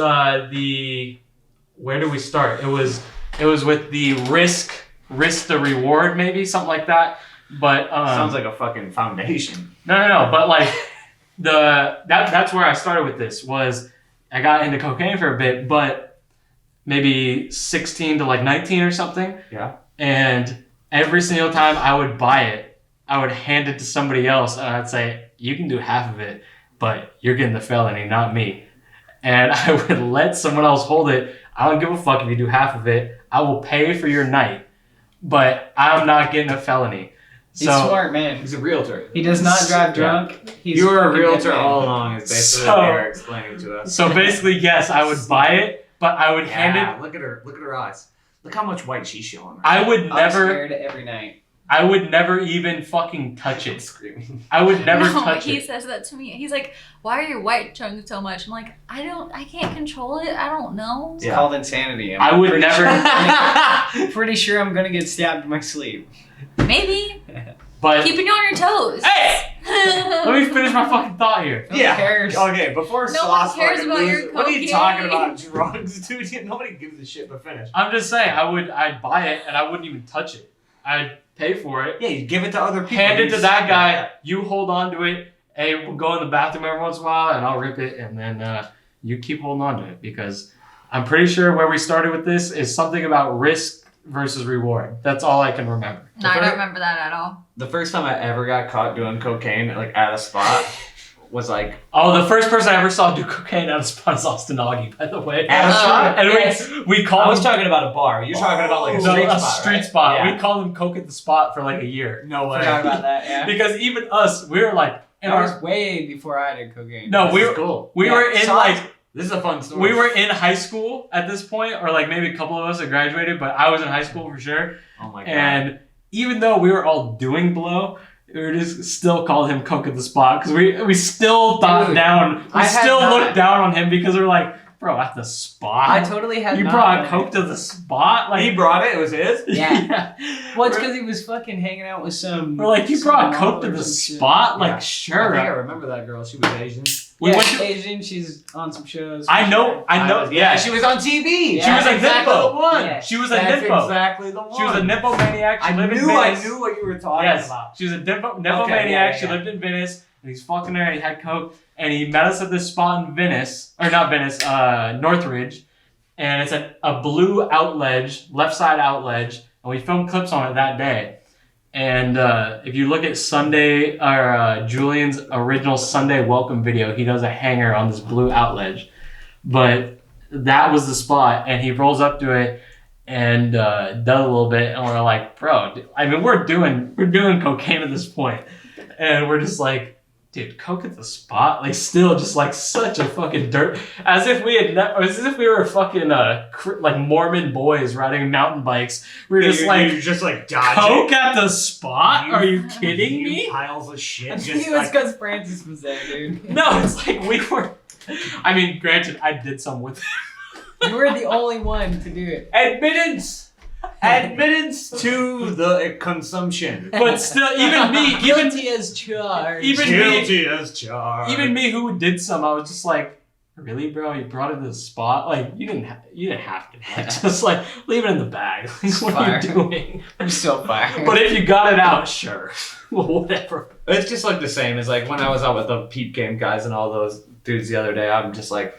where do we start? It was with the risk the reward, maybe something like that. But Sounds like a fucking foundation. no. But like that's where I started with this. Was I got into cocaine for a bit, but maybe 16 to like 19 or something. Yeah. And every single time I would buy it, I would hand it to somebody else, and I'd say, "You can do half of it, but you're getting the felony, not me." and I would let someone else hold it. I don't give a fuck if you do half of it. I will pay for your night, but I'm not getting a felony. He's smart, man. He's a realtor. He does not drive drunk. He's You were a fucking realtor good man. all along, is basically So- what they were explaining to us. So basically, yes, I would buy it, but I would hand it. Look at her eyes. Look how much white she's showing. I would I'm never. scared every night. I would never even fucking touch it. Screaming. I would never No, touch he it. says that to me. He's like, "Why are your white showing so much?" I'm like, I can't control it. I don't know. It's called insanity. I would pretty never. Sure, pretty sure I'm gonna get stabbed in my sleep. Maybe But keeping you on your toes. hey, let me finish my fucking thought here. Who cares? Okay, before No Sauce one cares fucking about loses- your What are you cocaine. talking about? Drugs, dude? Nobody gives a shit but finish. I'm just saying, I'd buy it and I wouldn't even touch it. I'd pay for it, Yeah, you give it to other people. hand it You to that say guy. You hold on to it. Hey, we'll go in the bathroom every once in a while and I'll rip it, and then you keep holding on to it, because I'm pretty sure where we started with this is something about risk versus reward. That's all I can remember. No, I don't remember that at all. The first time I ever got caught doing cocaine, like at a spot, was like Oh, the first person I ever saw do cocaine out of spot is Austin Augie, by the way. at a spot. And Yes. we I called was him talking about a bar. You're talking about like a no, street a spot. street right? spot. Yeah. We called him Coke at the Spot for like a year. No way. Forgot about that. Yeah. Because even us, we were like, in That was our, way before I did cocaine. no, This we is were, cool. we Yeah, were in so like, This is a fun story. we were in high school at this point, or like maybe a couple of us had graduated, but I was in high school for sure. Oh my god. And even though we were all doing blow, we were just still called him Coke at the Spot, because we still thought Dude, down, we I had still not- looked down on him because we were like, bro, at the spot? I totally had. You not brought done Coke it. to the spot? Like, he brought it. It was his. Yeah. Well, it's We're- because he was fucking hanging out with some. We're like, you some brought model Coke to or the some shit. spot? Yeah. Like, I sure. think I remember that girl. She was Asian. We Yeah, went to- Asian. She's on some shows. I know. Yeah, she was on TV. Yeah, She was a exactly Nippo. the one. Yeah. She was a That's Nippo. exactly the one. She was a Nippo maniac. She I lived in knew I Venice. knew what you were talking Yes, about. she was a Nippo Okay, maniac. yeah, She yeah. lived in Venice, and he's fucking her, and he had Coke, and he met us at this spot in Venice, or not Venice, Northridge, and it's a blue outledge, left side outledge, and we filmed clips on it that day. And if you look at Sunday, or Julian's original Sunday welcome video, he does a hanger on this blue outledge. But that was the spot, and he rolls up to it and does a little bit, and we're like, bro, I mean, we're doing cocaine at this point, and we're just like, dude, Coke at the Spot, like, still just like such a fucking dirt, as if we had, as if we were fucking like Mormon boys riding mountain bikes. We were just like, you're just like dodging. Coke at the Spot? Are you kidding You me? piles of shit. I Just think it was like, because Francis was there, dude. No, it's like we were. I mean, granted, I did some with You were the only one to do it. admittance to the consumption. but still, even me, Guilty as charged. even me, Guilty as charged. even me who did some, I was just like, really, bro? You brought it to the spot? Like, you didn't have to. Like, just like leave it in the bag. Like, what are you Fire. doing? I'm so fired. But if you got it out, sure, well, whatever. It's just like the same as like when I was out with the Peep Game guys and all those dudes the other day. I'm just like,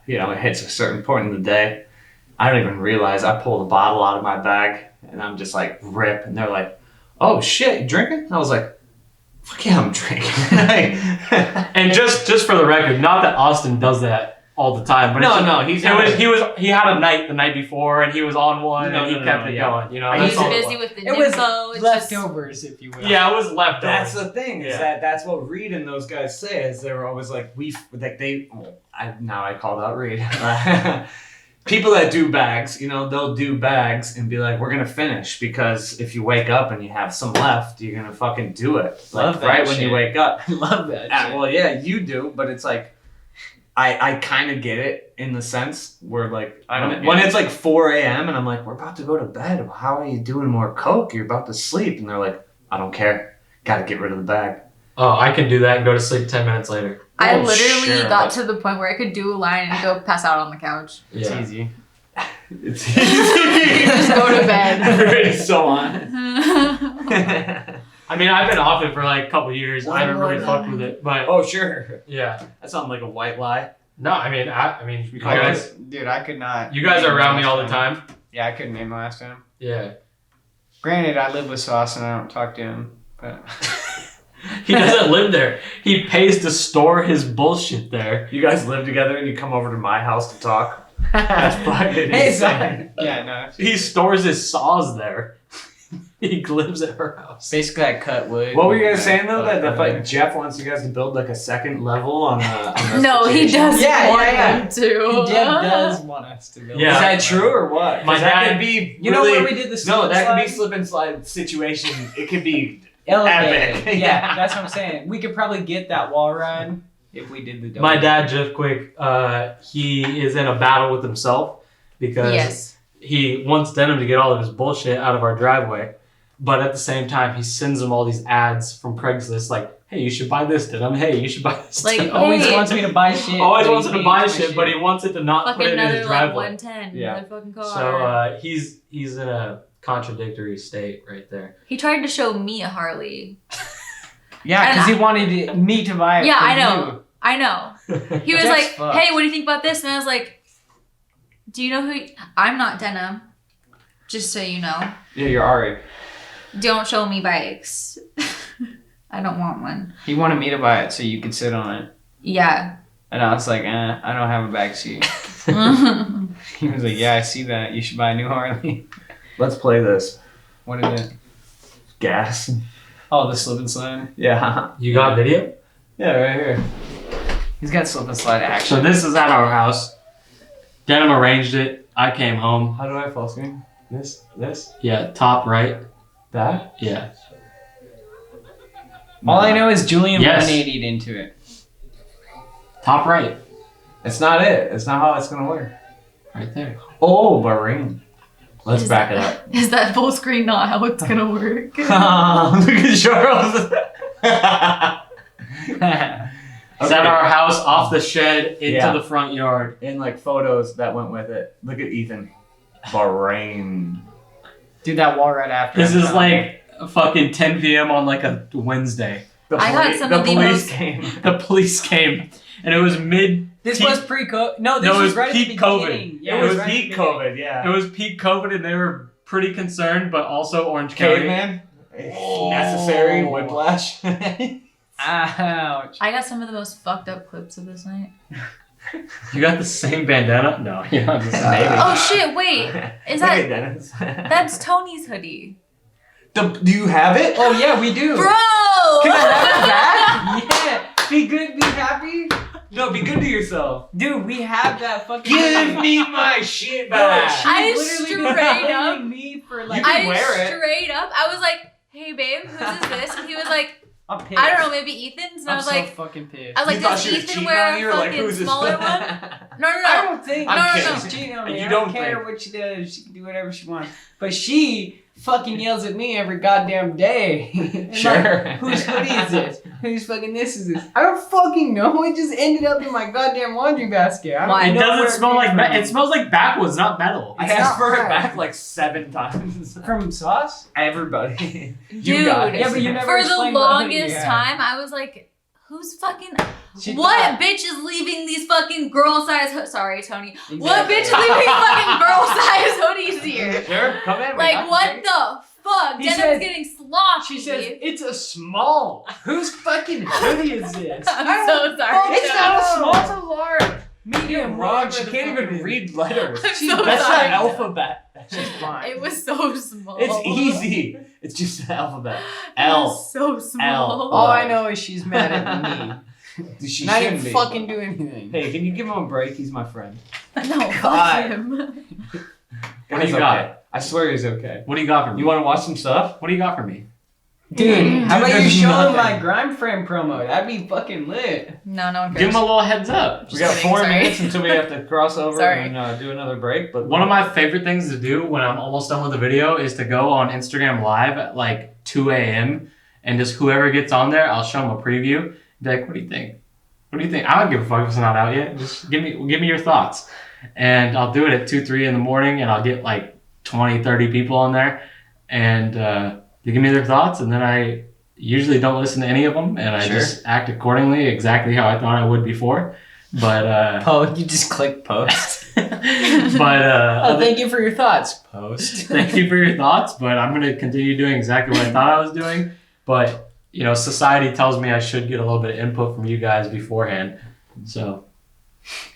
you know, it hits a certain point in the day. I don't even realize I pull the bottle out of my bag and I'm just like rip, and they're like, "Oh shit, you drinking?" And I was like, "Fuck yeah, I'm drinking." And just for the record, not that Austin does that all the time, but he had a night the night before, and he was on one, and he kept it going. You know, He's that's all it busy was. with the it was nympho. It's just- leftovers, if you will. Yeah, it was left. That's the thing. Is Yeah. that's what Reed and those guys say. Is they were always like now I called out Reed. People that do bags, you know, they'll do bags and be like, "We're gonna finish," because if you wake up and you have some left, you're gonna fucking do it. Like Love that right when shit. you wake up. I love that. Ah, shit. well, yeah, you do, but it's like, I kind of get it in the sense where like I don't when get it's like 4 a.m. and I'm like, "We're about to go to bed. How are you doing more coke? You're about to sleep," and they're like, "I don't care. Got to get rid of the bag." Oh, I can do that and go to sleep 10 minutes later. I Oh, literally sure, got but- to the point where I could do a line and go pass out on the couch. It's Yeah. easy. It's Just go to bed. Everybody's so on. I mean, I've been off it for like a couple years. I haven't really Lord. fucked with it, but Oh sure, yeah. that sounds like a white lie. No, I mean, you I guys, dude, I could not. you guys are name around me last all the time. Yeah, I couldn't name last time. Yeah. Granted, I live with Sauce and I don't talk to him, but He doesn't live there. He pays to store his bullshit there. You guys live together and you come over to my house to talk. That's fucking Hey, insane. sorry. Yeah, no. He stores his saws there. He lives at her house. Basically, I cut wood. What were you guys saying though? That Fuck, like Jeff wants you guys to build like a second level on the No, he situation? does Yeah, want yeah. them to. Jeff does want us to build. Yeah. Is that true or what? 'Cause My that dad- could be. You know really- where we did the slip No, and that could be slide? slip and slide situation. It could be Elevated. epic. Yeah, that's what I'm saying. We could probably get that wall ride if we did the double. My dad, just quick, he is in a battle with himself because Yes. he wants Denim to get all of his bullshit out of our driveway. But at the same time, he sends him all these ads from Craigslist like, hey, you should buy this, Denim. Hey, you should buy this. Like, Denim." Always Hey. wants me to buy shit. Always but wants he him to hates buy my shit, but he wants it to not put Fucking it in his another like driveway. 110 Yeah. motherfucking car. So he's in a contradictory state right there. He tried to show me a Harley. Yeah, because he wanted me to buy it. Yeah, for I know. I know. He was Jeff's like, fucked. "Hey, what do you think about this?" And I was like, "Do you know who? I'm not Denim. Just so you know, Yeah, you're Ari. don't show me bikes. I don't want one." He wanted me to buy it so you could sit on it. Yeah. And I was like, I don't have a back seat. He was like, yeah, I see that. You should buy a new Harley. Let's play this. What is it? Gas. Oh, the slip and slide. Yeah. You got video? Yeah, right here. He's got slip and slide So action. this is at our house. Denim arranged it. I came home. How do I full screen? This? Yeah, top right. That? Yeah. All I know is Julian Yes. 180'd into it. Top right. It's not it. It's not how it's gonna work. Right there. Oh, Bahrain. Let's Is back that- it up. Is that full screen not how it's gonna work? Look at Charles. It's at our house, off the shed, into Yeah. the front yard. In like photos that went with it. Look at Ethan. Bahrain. Do that wall right after. This is like fucking 10 p.m. on like a Wednesday. I got some the of the police most- came. The police came, and it was mid. This peak- was pre-COVID. No, this No, it was was right peak at the COVID. beginning. It was right at peak the beginning. COVID, yeah. It was peak COVID, and they were pretty concerned, but also Orange County. Caveman. Necessary whiplash. Ouch. I got some of the most fucked up clips of this night. You got the same bandana? No, you don't have the same. Maybe. Oh shit! Wait, is Look that at Dennis. that's Tony's hoodie, Do you have it? Oh yeah, we do. bro? Can I have it back? Yeah. Be good, be happy. No, be good to yourself. Dude, we have that fucking. Give me my shit Bro, back. she's I literally been straight begging up- me for like. You can I wear it. straight up, I was like, "Hey babe, whose is this?" And he was like, I'm pissed. "I don't know, maybe Ethan's." And I I'm was so like, fucking pissed. "I was like, You thought does she was Ethan cheating wear on you, a or like, fucking who's this? smaller one?" No, no, I no. don't think I'm kidding. she's cheating on me. You I don't don't care think. what she does. She can do whatever she wants. But she fucking yells at me every goddamn day. And Sure. like, whose hoodie is this? Whose fucking this is this? I don't fucking know. It just ended up in my goddamn laundry basket. I don't Why? It know where doesn't smell like came from. it smells like backwoods, not metal. I It's asked not for it hard. back like 7 times. From sauce? Everybody. Dude, You got it. Yeah, but you never for the explained what hoodie you longest had. time, I was like, "Who's fucking? She What thought- bitch is leaving these fucking girl size? Sorry, Tony. Exactly. What bitch is leaving fucking girl size hoodies here? Sure, come in. Like, what the fuck? He Denim's said- getting sloshy." She says, it's a small. Whose fucking hoodie is this? I'm so sorry. It's not a small, it's a large. Medium Medium, wrong. whatever She the can't fuck even it is. read letters. I'm so That's sorry. not alphabet. She's blind. It was so small. It's easy. It's just an alphabet. It L. was so small. All I know is she's mad at me. She And I shouldn't didn't be. fucking do anything. Hey, can you give him a break? He's my friend. No, God. fuck him. What do He's you got? okay. I swear he's okay. What do you got for me? You want to watch some stuff? What do you got for me? Dude, how about you there's show him nothing. my Grime Frame promo? That'd be fucking lit. No, no one cares. Give him a little heads up. We got kidding, 4 sorry. minutes until we have to cross over Sorry. and do another break. But One of my favorite things to do when I'm almost done with the video is to go on Instagram Live at like 2 a.m. and just whoever gets on there, I'll show them a preview. Be like, what do you think? What do you think? I don't give a fuck if it's not out yet. Just give me your thoughts. And I'll do it at 2, 3 in the morning, and I'll get like 20, 30 people on there. And they give me their thoughts, and then I usually don't listen to any of them, and I Sure. just act accordingly, exactly how I thought I would before. But You just click post. other- Thank you for your thoughts. Post. Thank you for your thoughts, but I'm going to continue doing exactly what I thought I was doing. But you know, society tells me I should get a little bit of input from you guys beforehand. So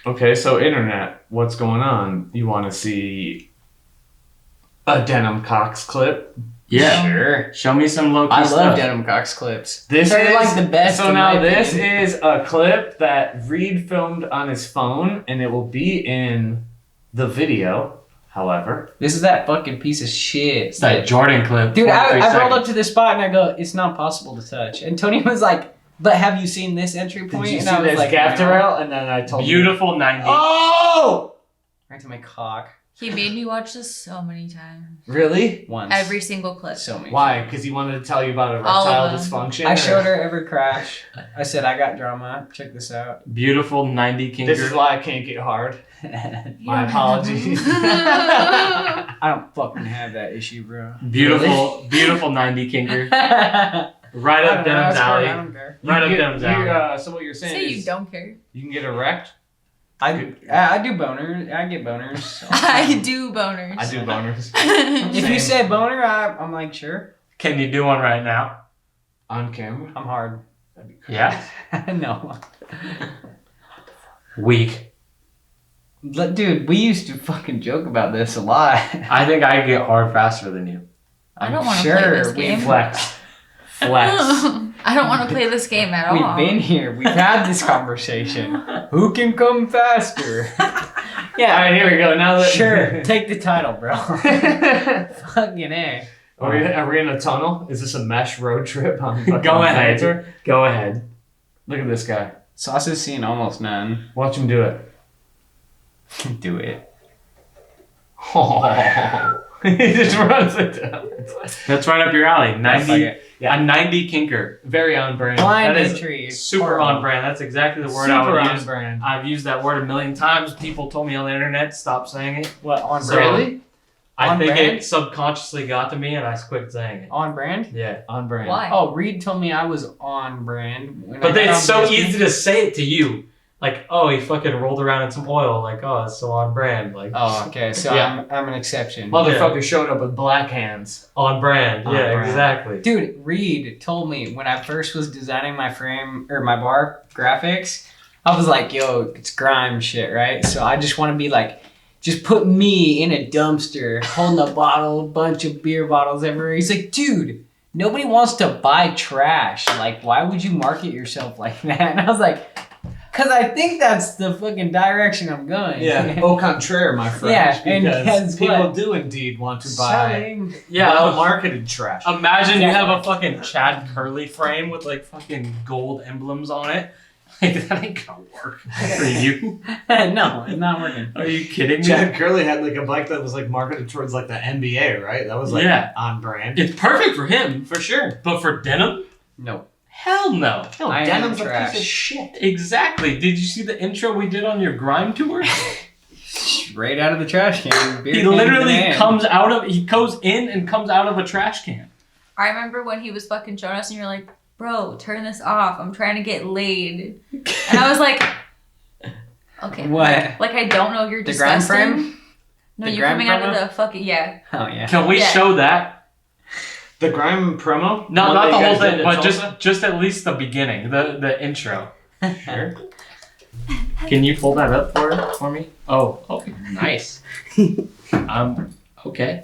Okay, so internet, what's going on? You want to see a Denim Cox clip? yeah, Sure. show me some low key I stuff. love Denim Cox clips. This They're is like the best. So in now my this opinion. is a clip that Reed filmed on his phone, and it will be in the video. However, This is that fucking piece of shit. It's that Jordan clip. Dude, 43 I rolled up seconds. to this spot and I go, it's not possible to touch. And Tony was like, but have you seen this entry point? did you and see I was this like, gap no. rail? And then I told Beautiful 90. Oh, Right to my cock. He made me watch this so many times. really? Once. Every single clip. So many. Why? Because he wanted to tell you about All erectile of them. dysfunction. I or- showed her every crash. I said, I got drama. Check this out. Beautiful 90 kinker. This is why I can't get hard. I My apologies. don't fucking have that issue, bro. Beautiful 90 kinker. Right up Denim's I alley. don't care. Right up You get- Denim's alley. So what you're saying Say is you don't care. you can get erect. I do boners. I get boners. I do boners. I do boners. If you say boner, I'm like, sure. Can you do one right now? On camera. I'm hard. Yeah. No. Weak. Dude, we used to fucking joke about this a lot. I think I get hard faster than you. I don't I'm want to play sure this we game. Flex. I don't want to play this game at all. We've been here. We've had this conversation. Who can come faster? All right, here we go. Now that Sure. Take the title, bro. Fucking A. Are we in a tunnel? Is this a mesh road trip? On fucking Go ahead. Panther? Go ahead. Look at this guy. Sauce has seen almost none. Watch him do it. Do it. Oh, he just runs it down. That's right up your alley. 90. Fuck it. A 90 kinker. Very on brand. Blind That is entry. Super Horrible. on brand. That's exactly the word Super I would on use. brand. I've used that word a million times. People told me on the internet, stop saying it. What, on So- brand? Really? I On think brand? it subconsciously got to me and I quit saying it. On brand? Yeah. On brand. Why? Oh, Reed told me I was on brand. when I But got it's on so BSB. easy to say it to you. Like, oh, he fucking rolled around in some oil. Like, oh, it's so on brand. Like, Oh, okay. So Yeah. I'm an exception. Motherfucker showed up with black hands. on brand. On Yeah, brand. exactly. Dude, Reed told me when I first was designing my frame or my bar graphics, I was like, yo, it's grime shit, right? So I just want to be like, just put me in a dumpster holding a bottle, a bunch of beer bottles everywhere. He's like, dude, nobody wants to buy trash. Like, why would you market yourself like that? And I was like, because I think that's the fucking direction I'm going. Au contraire, my friend. Yeah, and because guess people what? do indeed want to buy Selling. Yeah. well-marketed trash. Imagine you have a fucking Chad Curley frame with like fucking gold emblems on it. Like, that ain't gonna work for you. No, it's not working. Are you kidding me? Chad Curley had like a bike that was like marketed towards like the NBA, right? That was like Yeah. on brand. It's perfect for him, For sure. but for denim, No. hell no. No, I am denim's a trash. piece of shit. Exactly. Did you see the intro we did on your grime tour? Straight out of the trash can. Beer He can in literally hand. he goes in and comes out of a trash can. I remember when he was fucking showing us and you're like, bro, turn this off. I'm trying to get laid. And I was like, okay. What? Like, I don't know if you're The grime disgusting. frame? No, The you're grime coming out of promo? the fucking, yeah. Oh yeah. Can we Yeah. show that? The grime promo? No, One not that the you whole guys did thing, at but Tulsa? just at least the beginning, the intro. Sure. Can you pull that up for me? Oh, nice. Okay.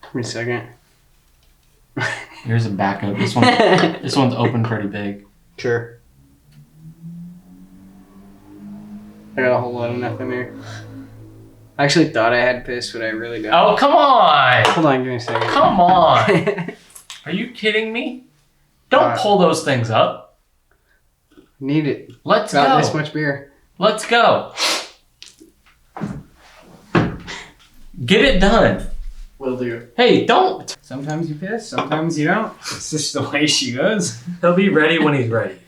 Give me a second. Here's a backup. This one's open pretty big. Sure. I got a whole lot of nothing here. I actually thought I had piss, but I really don't. Oh, come on! Hold on, give me a second. Come on! Are you kidding me? Don't pull those things up. Need it. Let's About go. this much beer. Let's go. Get it done. Will do. Hey, don't. Sometimes you piss, sometimes you don't. It's just the way she goes. He'll be ready when he's ready.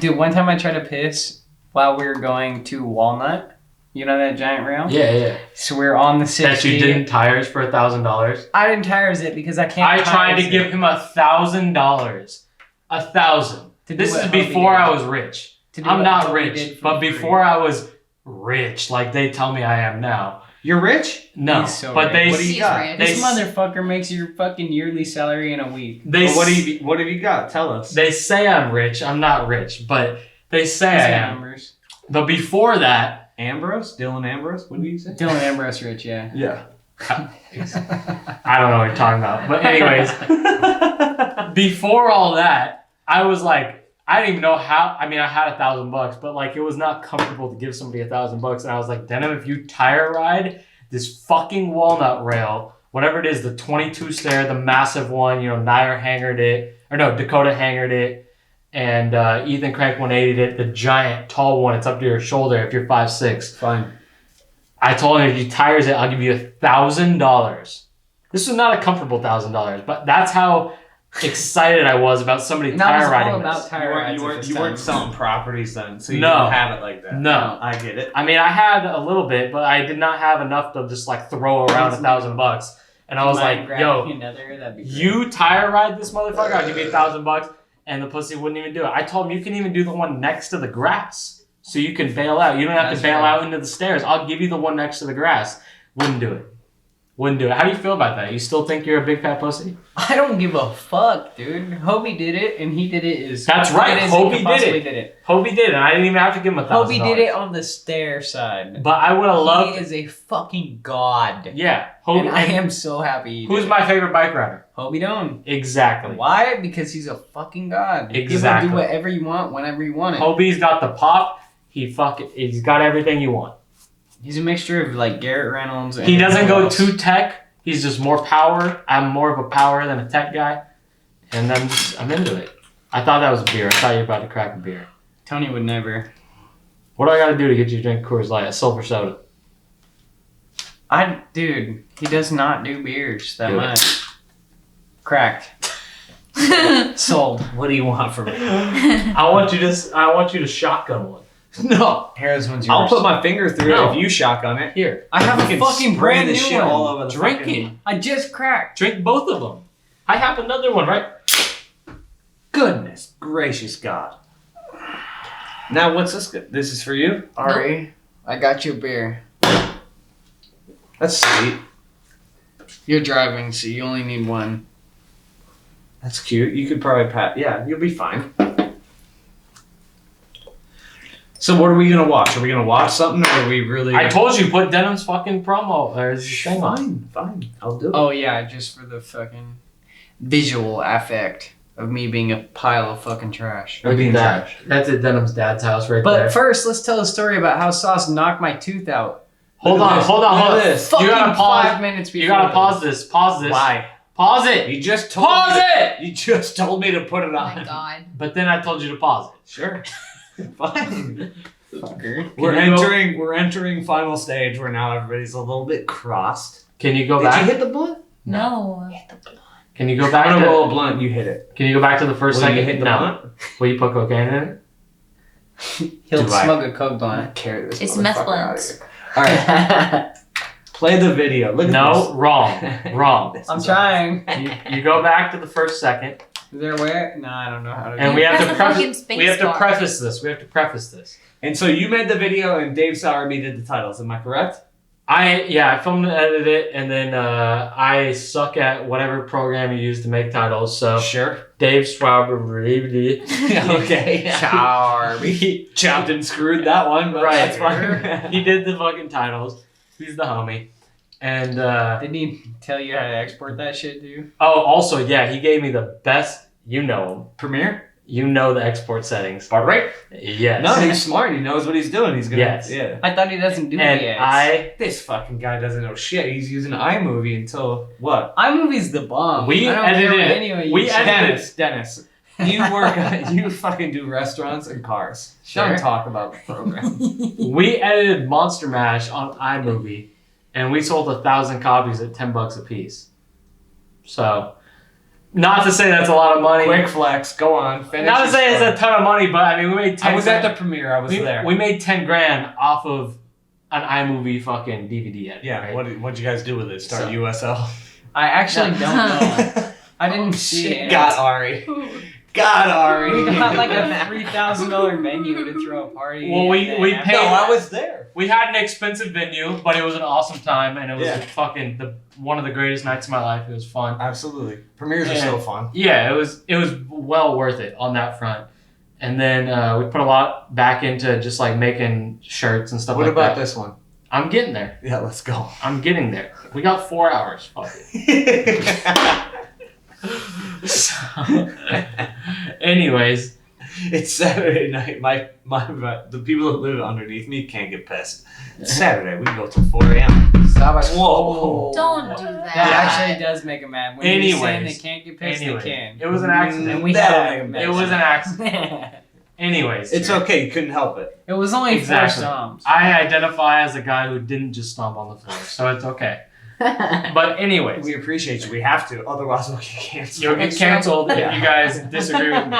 Dude, one time I tried to piss while we were going to Walnut. You know that giant rail? Yeah. So we were on the 60. That you didn't tires for $1,000. I didn't tires it because I can't. I tried to tires give it. him $1,000. $1,000. To do This what is Hubby before did. I was rich. To do I'm what not Hubby rich, did for but free. before I was rich, like they tell me I am now, You're rich? No, He's so but rich. What do you He's got? rich. This They- motherfucker makes your fucking yearly salary in a week. They Well, what have you got? Tell us. They say I'm rich. I'm not rich, but they say I Say am. numbers. But before that, Ambrose? Dylan Ambrose? What did you say? Dylan Ambrose rich, yeah. Yeah. I don't know what you're talking about. But anyways, before all that, I was like, I didn't even know how. I mean, I had $1,000, but like, it was not comfortable to give somebody $1,000. And I was like, Denim, if you tire ride this fucking walnut rail, whatever it is, the 22 stair, the massive one, you know, Nair hangered it, or no, Dakota hangered it, and Ethan Crank 180'd it, the giant tall one, it's up to your shoulder if you're 5'6". Fine. I told him if he tires it, I'll give you $1,000. This is not a comfortable $1,000, but that's how excited I was about somebody And that was tire all riding about this. tire rides at this You weren't time. selling properties then, so you No. didn't have it like that. No. I get it. I mean, I had a little bit, but I did not have enough to just like throw around $1,000. And I was Mind like, grabbing yo, another, that'd be great. you tire ride this motherfucker, I'll give you $1,000. And the pussy wouldn't even do it. I told him you can even do the one next to the grass. So you can bail out. You don't have That's to bail right. out into the stairs. I'll give you the one next to the grass. Wouldn't do it. Wouldn't do it. How do you feel about that? You still think you're a big fat pussy? I don't give a fuck, dude. Hobie did it, and he did it as That's right. good as he Hobie could did possibly it. did it. Hobie did it. I didn't even have to give him $1,000. Hobie did it on the stair side. But I would have He loved. is a fucking god. Yeah, Hobie. And I and am so happy. he who's did my favorite bike rider? it. Hobie Dome. Exactly. Why? Because he's a fucking god. Exactly. People do whatever you want, whenever you want it. Hobie's got the pop. He's got everything you want. He's a mixture of like Garrett Reynolds. And He doesn't go else. too tech. He's just more power. I'm more of a power than a tech guy, and I'm into it. I thought that was a beer. I thought you were about to crack a beer. Tony would never. What do I got to do to get you to drink Coors Light, a silver soda? Dude, he does not do beers that Do it. much. Cracked. Sold. What do you want from me? I want you to shotgun one. No. Harris one's yours. I'll put my finger through No. it if you shotgun it. Here, I have You a can fucking spray brand new this shit one. all over the drink fucking- it. I just cracked. Drink both of them. I have another one, right? Goodness gracious God. Now what's this? This is for you? Ari, I got you a beer. That's sweet. You're driving, so you only need one. That's cute. You could probably yeah, you'll be fine. So what are we gonna watch? Are we gonna watch something, or are we really? I told you put Denim's fucking promo. There's your thing on. Fine. I'll do it. Oh yeah, just for the fucking visual affect of me being a pile of fucking trash. Or being That- trash. That's at Denim's dad's house right But there. first, let's tell a story about how Sauce knocked my tooth out. Hold Look at on, this. hold on, Look hold at on. this. You gotta Fucking pause. 5 minutes before. You gotta this. pause this. Pause this. Why? Pause it. You just told Pause me. it. You just told me to put it Oh on. my god. But then I told you to pause it. Sure. Fine. Fucker. We're Can you go- entering final stage where now everybody's a little bit crossed. Can you go Did back? you hit the blunt? No. Can you go I'm back gonna to? roll a blunt. You hit it. Can you go back to the first Will second? you hit the no. blunt? Will you put cocaine in it? He'll Do I? smoke a coke blunt. Carry this. It's motherfucker meth out of blunts. here. All right. Play the video. Look at No, wrong, wrong. this. I'm trying. You go back to the first second, Is there a way? No, I don't know how to do and it. we have Press to the fucking preface. space We have to bar. preface this. We have to preface this. And so you made the video, and Dave Sowerby did the titles. Am I correct? I filmed and edited it, and then I suck at whatever program you use to make titles. So Sure. Dave Schwaber, Okay. Charby. Chopped and screwed that one, but Right. that's fine. he did the fucking titles. He's the homie. And Didn't he tell you how to export that shit, dude? also, yeah, he gave me the best. You know him. Premiere? You know the export settings. Right? Yes. No, he's smart. He knows what he's doing. He's gonna. Yes. Yeah. I thought he doesn't do and VX. This fucking guy doesn't know shit. He's using iMovie until what? iMovie's the bomb. We I don't care edited what it. anyone We uses. edited Dennis. You work. You fucking do restaurants and cars. Sure. Don't talk about the program. we edited Monster Mash on iMovie, and we sold 1,000 copies at $10 a piece. So, not to say that's a lot of money. Quick flex. Go on. Finish Not to your say it's story. a ton of money, but I mean, we made 10 I was at grand. the premiere. I was we, there. we made 10 grand off of an iMovie fucking DVD edit. yeah. right? What'd you guys do with it? Start So- USL. I actually don't know. I didn't see Shit it. got Ari. God, Ari. We got like a $3,000 venue to throw a party. Well, we and paid- then No, I was there. We had an expensive venue, but it was an awesome time, and it was one of the greatest nights of my life. It was fun. Absolutely. Premieres are And- so fun. Yeah, it was well worth it on that front. And then we put a lot back into just like making shirts and stuff What like about that. this one? I'm getting there. Yeah, let's go. I'm getting there. We got 4 hours. Fuck it. So, anyways, It's Saturday night. My the people that live underneath me can't get pissed. It's Saturday. We go till 4 a.m. Whoa. Don't do that. That actually does make them mad. When you're saying they Anyways. can't get pissed, anyway, they can. it was an accident. And we That'll have make 'em It was an accident. Anyways, It's okay. You couldn't help it. It was only Exactly. 4 stomps. I identify as a guy who didn't just stomp on the floor, so it's okay. But anyways, We appreciate you. We have to. Otherwise, we'll get canceled. you'll get canceled if you guys disagree with me.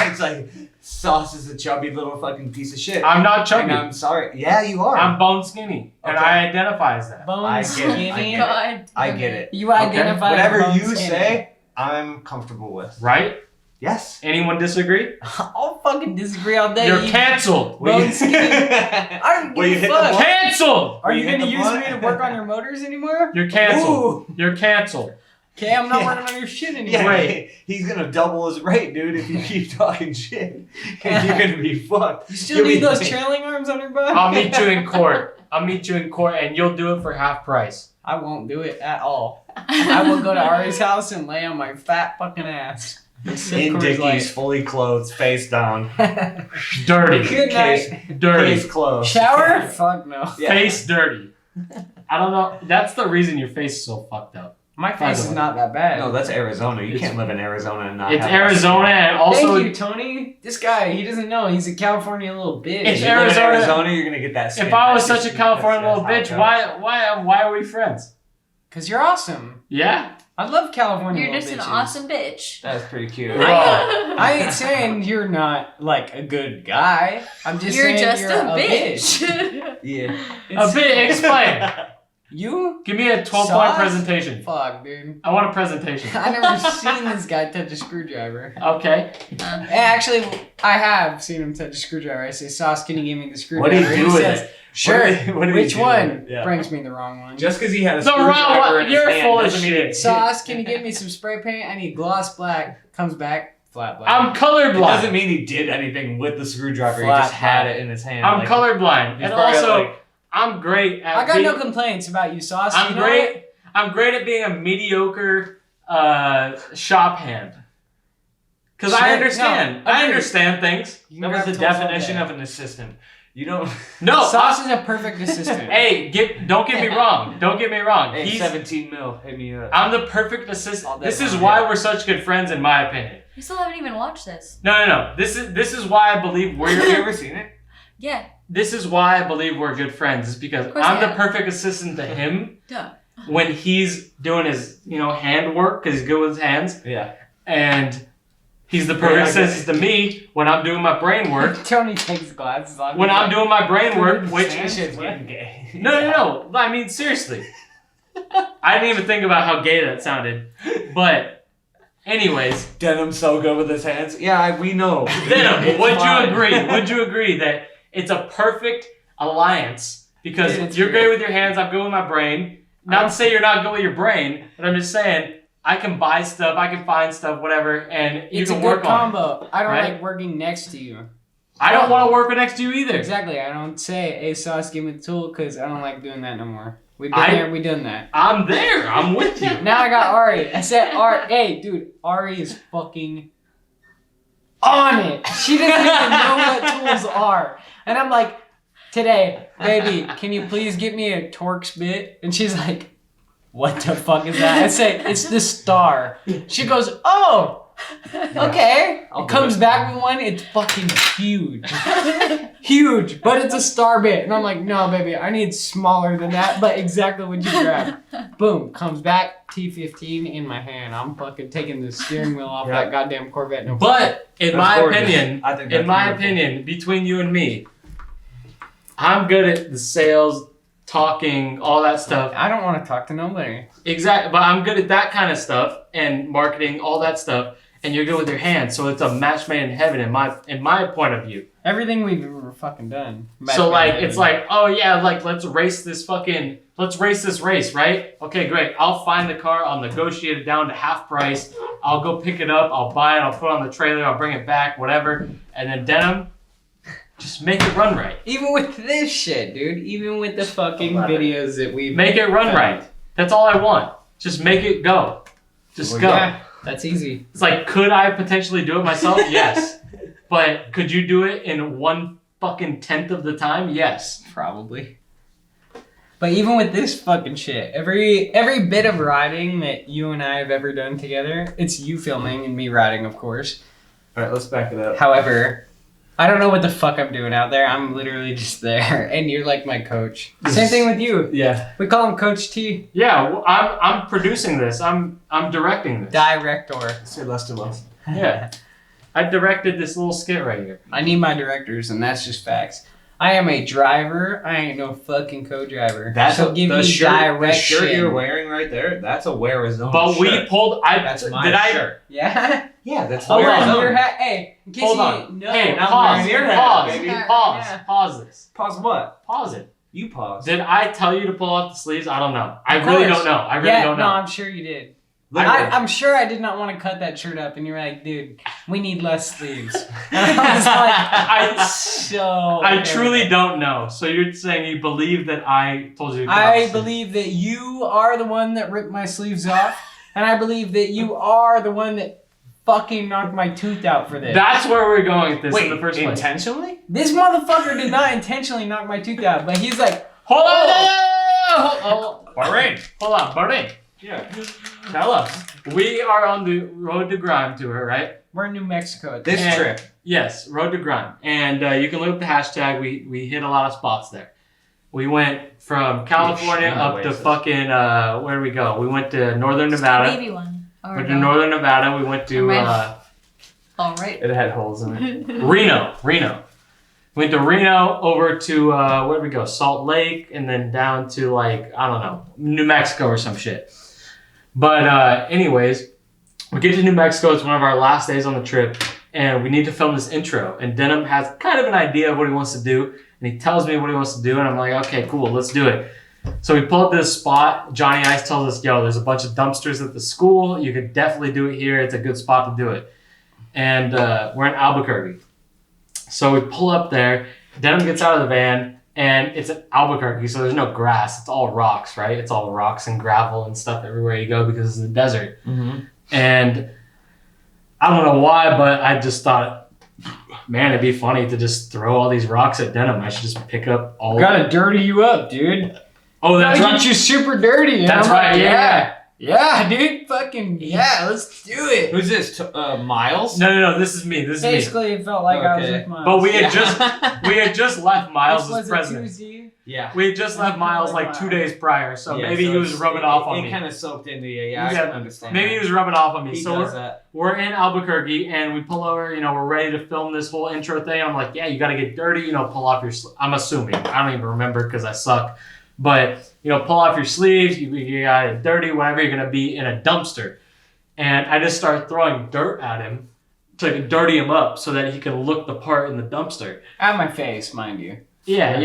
It's like Sauce is a chubby little fucking piece of shit. I'm not chubby. And I'm sorry. Yeah, you are. I'm bone skinny, and Okay. I identify as that. Bone I get it, I skinny. get it. God. I get it. You identify as Whatever bone you skinny. say, I'm comfortable with. Right? Yes. Anyone disagree? I'll fucking disagree all day. You're canceled. Bone skinny. I don't Will you give a hit the fuck. blunt? Canceled. Are Will you you hit gonna the use blunt? me to work on your motors anymore? You're canceled. Ooh. You're canceled. Okay, I'm not Yeah. working on your shit anymore. Yeah, Wait. he's gonna double his rate, dude, if you keep talking shit. And you're gonna be fucked. You still You'll need be- those trailing arms on your butt? I'll meet you in court. And you'll do it for half price. I won't do it at all. I will go to Ari's house and lay on my fat fucking ass. And sip In Coors Dickies, fully clothed, face down. Light. Dirty. Good Case, night. Dirty. case closed. Shower? Fuck no. Yeah. Face dirty. I don't know. That's the reason your face is so fucked up. My face is not that bad. No, that's Arizona. You can't live in Arizona and not It's have Arizona and also Thank you, Tony. This guy, he doesn't know. He's a California little bitch. It's If you live in Arizona. Arizona, you're gonna get that skin. if I was That's such a just- California that's little how it bitch, goes. why are we friends? Because you're awesome. Yeah? I love California You're little just an bitches. awesome bitch. That's pretty cute. I ain't saying you're not, like, a good guy. I'm just You're saying just you're a bitch. Yeah. A bit. Explain. You? Give me a 12-point Sauce? presentation. Fuck, dude. I want a presentation. I never seen this guy touch a screwdriver. Okay. Actually, I have seen him touch a screwdriver. I say, Sauce, can you give me the What do screwdriver? you And do he with says, it? Sure. What do you Which do with one? it? Yeah. Brings me the wrong one. Just because he had a The wrong screwdriver one. in his You're hand full of doesn't mean shit. he- Sauce, can you give me some spray paint? I need gloss black. Comes back, flat black. I'm It colorblind. doesn't mean he did anything with the screwdriver. Flat he just had black. it in his hand. I'm like, colorblind. he's And probably also, like- I'm great at I got being, no complaints about you, Sauce. I'm You know great. what? I'm great at being a mediocre shop hand. Because I Sure. understand. No, I agreed. understand things. You That can was grab the tools all definition day. of an assistant. You don't. No. Sauce is a perfect assistant. Hey, don't get me wrong. Don't get me wrong. Hey, He's, 17 mil. Hit me up. I'm the perfect assistant. All day This is long, why yeah. we're such good friends, in my opinion. You still haven't even watched this. No. This is why I believe Have you we're. ever seen it? Yeah. This is why I believe we're good friends. Is because Of course I'm I the am. perfect assistant to him Duh. when he's doing his hand work because he's good with his hands, Yeah. and he's the Yeah, I perfect get it. assistant to me when I'm doing my brain work. Tony takes glasses off. When I'm doing my brain work, which This shit's getting gay. no. I mean seriously, I didn't even think about how gay that sounded, but anyways. Denim so good with his hands. Yeah, we know. Denim, It's would fine. you agree? Would you agree that it's a perfect alliance because Dude, it's you're great. great with your hands, I'm good with my brain. Not to say you're not good with your brain, but I'm just saying I can buy stuff, I can find stuff, whatever, and you It's a can good work on it. combo. I don't right? like working next to you. I don't want to work next to you either. Exactly. I don't say, "Hey, Sauce, give me the tool," because I don't like doing that no more. We've I- been there. We done that. I'm there. I'm with you. Now I got Ari. I said, Ari, hey, dude, Ari is fucking on it. She doesn't even know what tools are. And I'm like, today, baby, can you please get me a Torx bit? And she's like, what the fuck is that? I say, it's the star. She goes, oh, okay. I'll It do comes it. back with one. It's fucking huge. Huge, but it's a star bit. And I'm like, no, baby, I need smaller than that, but exactly what you grab. Boom, comes back, T15 in my hand. I'm fucking taking the steering wheel off Yeah. that goddamn Corvette. No But in That's my gorgeous. opinion, I think in that's my beautiful. opinion, between you and me, I'm good at the sales, talking, all that stuff. I don't want to talk to nobody. Exactly, but I'm good at that kind of stuff and marketing, all that stuff. and you're good with your hands. So it's a match made in heaven in my point of view. Everything we've ever fucking done. So like it's like, oh yeah, like let's race this race, right? Okay, great. I'll find the car, I'll negotiate it down to half price, I'll go pick it up, I'll buy it, I'll put it on the trailer, I'll bring it back, whatever. And then Denim, just make it run right. Even with this shit, dude. Even with the fucking videos that we Make it run right. That's all I want. Just make it go. Just go. Yeah, that's easy. It's like, could I potentially do it myself? Yes. But could you do it in 1/10 of the time? Yes. Probably. But even with this fucking shit, every bit of riding that you and I have ever done together, it's you filming and me riding, of course. All right, let's back it up. However, I don't know what the fuck I'm doing out there. I'm literally just there, and you're like my coach. Same thing with you. Yeah. We call him Coach T. Yeah, well, I'm producing this. I'm directing this. Director. Say less to us. Yeah. I directed this little skit right here. I need my directors, and that's just facts. I am a driver. I ain't no fucking co-driver. So give me direction. The shirt you're wearing right there, that's a Wearizona But we shirt. pulled. That's my shirt. Yeah. Yeah, that's Hold on. Wearizona. Your hat. Hey, in case Hold you on. know, Hey, I'm pause. wearing your hat, Pause. baby. Pause. Yeah. Pause this. Pause what? Pause it. You pause. Did I tell you to pull off the sleeves? I don't know. I Of really course. don't know. I really yeah, don't know. No, I'm sure you did. Literally. I'm sure I did not want to cut that shirt up, and you're like, dude, we need less sleeves. And I was like, I truly don't know. So you're saying you believe that I told you to cut off the I sleeves. believe that you are the one that ripped my sleeves off, and I believe that you are the one that fucking knocked my tooth out for this. That's where we're going with this Wait, in the first place. intentionally? This motherfucker did not intentionally knock my tooth out, but he's like, Hold on. Bahrain. Hold on, Barney. Yeah. Tell us. We are on the Road to Grime tour, right? we're in New Mexico. At This And- trip. Yes, Road to Grime. And you can look up the hashtag. We hit a lot of spots there. We went from California Yeah, up to Oasis. fucking, where did we go? We went to Northern The Nevada. baby one. Or Went to no? Northern Nevada. We went to All right. It had holes in it. Reno. Went to Reno, over to, where did we go? Salt Lake, and then down to, like, I don't know, New Mexico or some shit. But anyways, we get to New Mexico. It's one of our last days on the trip, and we need to film this intro. And Denim has kind of an idea of what he wants to do, and he tells me what he wants to do, and I'm like, okay, cool, let's do it. So we pull up this spot. Johnny Ice tells us, yo, there's a bunch of dumpsters at the school. You could definitely do it here. It's a good spot to do it. And we're in Albuquerque. So we pull up there. Denim gets out of the van, and it's in Albuquerque, so there's no grass. It's all rocks, right? It's all rocks and gravel and stuff everywhere you go because it's the desert. Mm-hmm. And I don't know why, but I just thought, man, it'd be funny to just throw all these rocks at Denim. I should just pick up all. Gotta dirty you up, dude. Oh, that's Gotta right. get you super dirty. And That's I'm like, right. Yeah. Yeah, dude. Fucking yeah. Let's do it. Who's this? Miles? No. This is me. This is me. Basically, it felt like I was Okay. with Miles. But we had Yeah. we had just left Miles This as was president. a Tuesday. Yeah. We had just left Miles like 2 days prior, so Yeah, maybe he was it's- rubbing off on It me. kind of soaked into you. Yeah, I Yeah, can understand. Maybe he that. was rubbing off on me. He So does that. we're in Albuquerque and we pull over, we're ready to film this whole intro thing. I'm like, yeah, you got to get dirty, pull off your, I'm assuming, I don't even remember because I suck, but, pull off your sleeves, you got it dirty, whenever you're going to be in a dumpster. And I just start throwing dirt at him to dirty him up so that he can look the part in the dumpster. At my face, mind you. Yeah,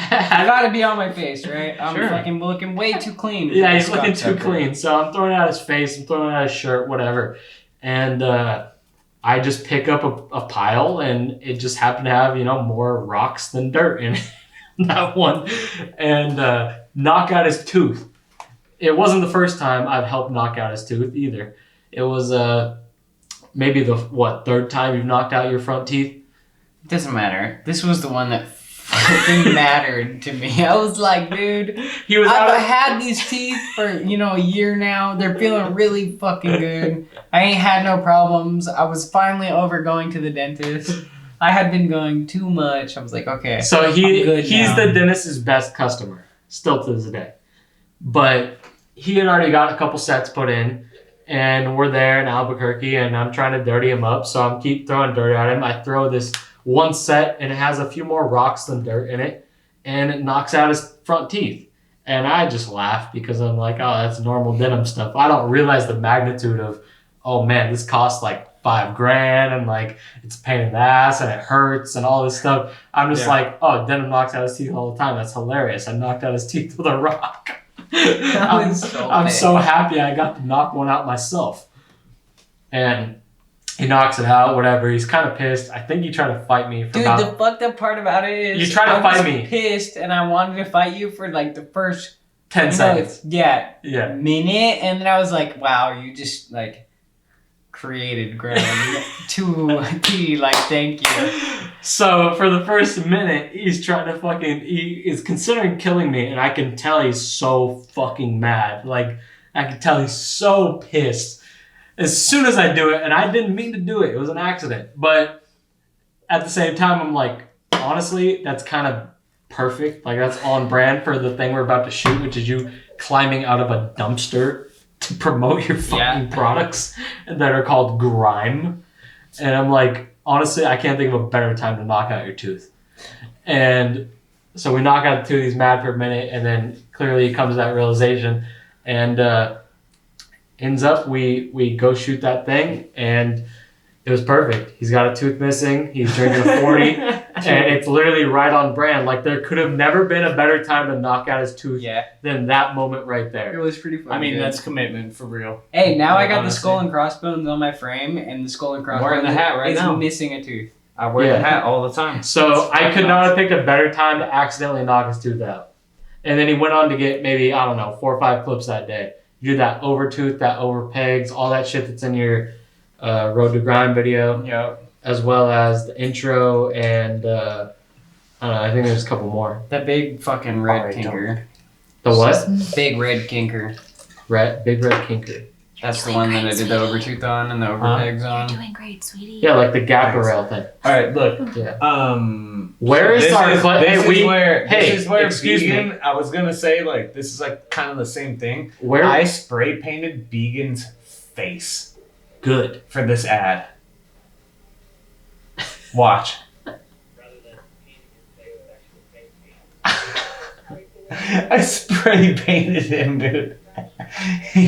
I gotta be on my face, right? I'm Sure. fucking looking way too clean. Yeah, he's looking Scott's too up there. clean. So I'm throwing out his face, I'm throwing out his shirt, whatever. And I just pick up a pile, and it just happened to have, more rocks than dirt in it, that one. And knock out his tooth. It wasn't the first time I've helped knock out his tooth either. It was maybe the, third time you've knocked out your front teeth? It doesn't matter. This was the one that fucking mattered to me. I was like, dude, He was out I've of, had these teeth for, a year now. They're feeling really fucking good. I ain't had no problems. I was finally over going to the dentist. I had been going too much. I was like, okay. So I'm good he's now. the dentist's best customer, still to this day. But he had already got a couple sets put in, and we're there in Albuquerque, and I'm trying to dirty him up, so I'm keep throwing dirt at him. I throw this one set, and it has a few more rocks than dirt in it, and it knocks out his front teeth. And I just laugh because I'm like, oh, that's normal Denim stuff. I don't realize the magnitude of, oh man, this costs like $5,000 and like it's a pain in the ass and it hurts and all this stuff. I'm just like, oh, Denim knocks out his teeth all the time. That's hilarious. I knocked out his teeth with a rock. I'm so happy I got to knock one out myself. And he knocks it out, whatever. He's kind of pissed. I think he tried to fight me for Dude, the fucked up part about it is You tried to fight me. Pissed, and I wanted to fight you for like the first 10 seconds. Yeah. Yeah. Minute, and then I was like, wow, you just like created ground to a T. Like, thank you. So for the first minute, he's trying to he is considering killing me, and I can tell he's so fucking mad. Like, I can tell he's so pissed. As soon as I do it, and I didn't mean to do it, it was an accident. But at the same time, I'm like, honestly, that's kind of perfect. Like, that's on brand for the thing we're about to shoot, which is you climbing out of a dumpster to promote your fucking products that are called grime. And I'm like, honestly, I can't think of a better time to knock out your tooth. And so we knock out the tooth, he's mad for a minute, and then clearly he comes to that realization. And ends up, we go shoot that thing, and it was perfect. He's got a tooth missing, he's drinking a 40, and it's literally right on brand. Like, there could have never been a better time to knock out his tooth than that moment right there. It was pretty fun. I mean, that's commitment for real. Hey, now I got honestly. the skull and crossbones on my frame, and the skull and crossbones Wearing the hat right is now. missing a tooth. I wear the hat all the time. So I could not have picked a better time to accidentally knock his tooth out. And then he went on to get maybe, I don't know, 4 or 5 clips that day. You do that over tooth, that over pegs, all that shit that's in your Road to Grind video, as well as the intro and I don't know, I think there's a couple more. The big fucking red kinker. The what? Big red kinker. Big red kinker. That's the one that I did the overtooth on and the overpegs on. You're doing great, sweetie. Yeah, like the gap rail thing. All right, look. Yeah. Where is our clip? This Hey, is where excuse Began, me. I was gonna say, like, this is like kind of the same thing. Where? I spray painted Began's face Good. for this ad. Watch. I spray painted him, dude. He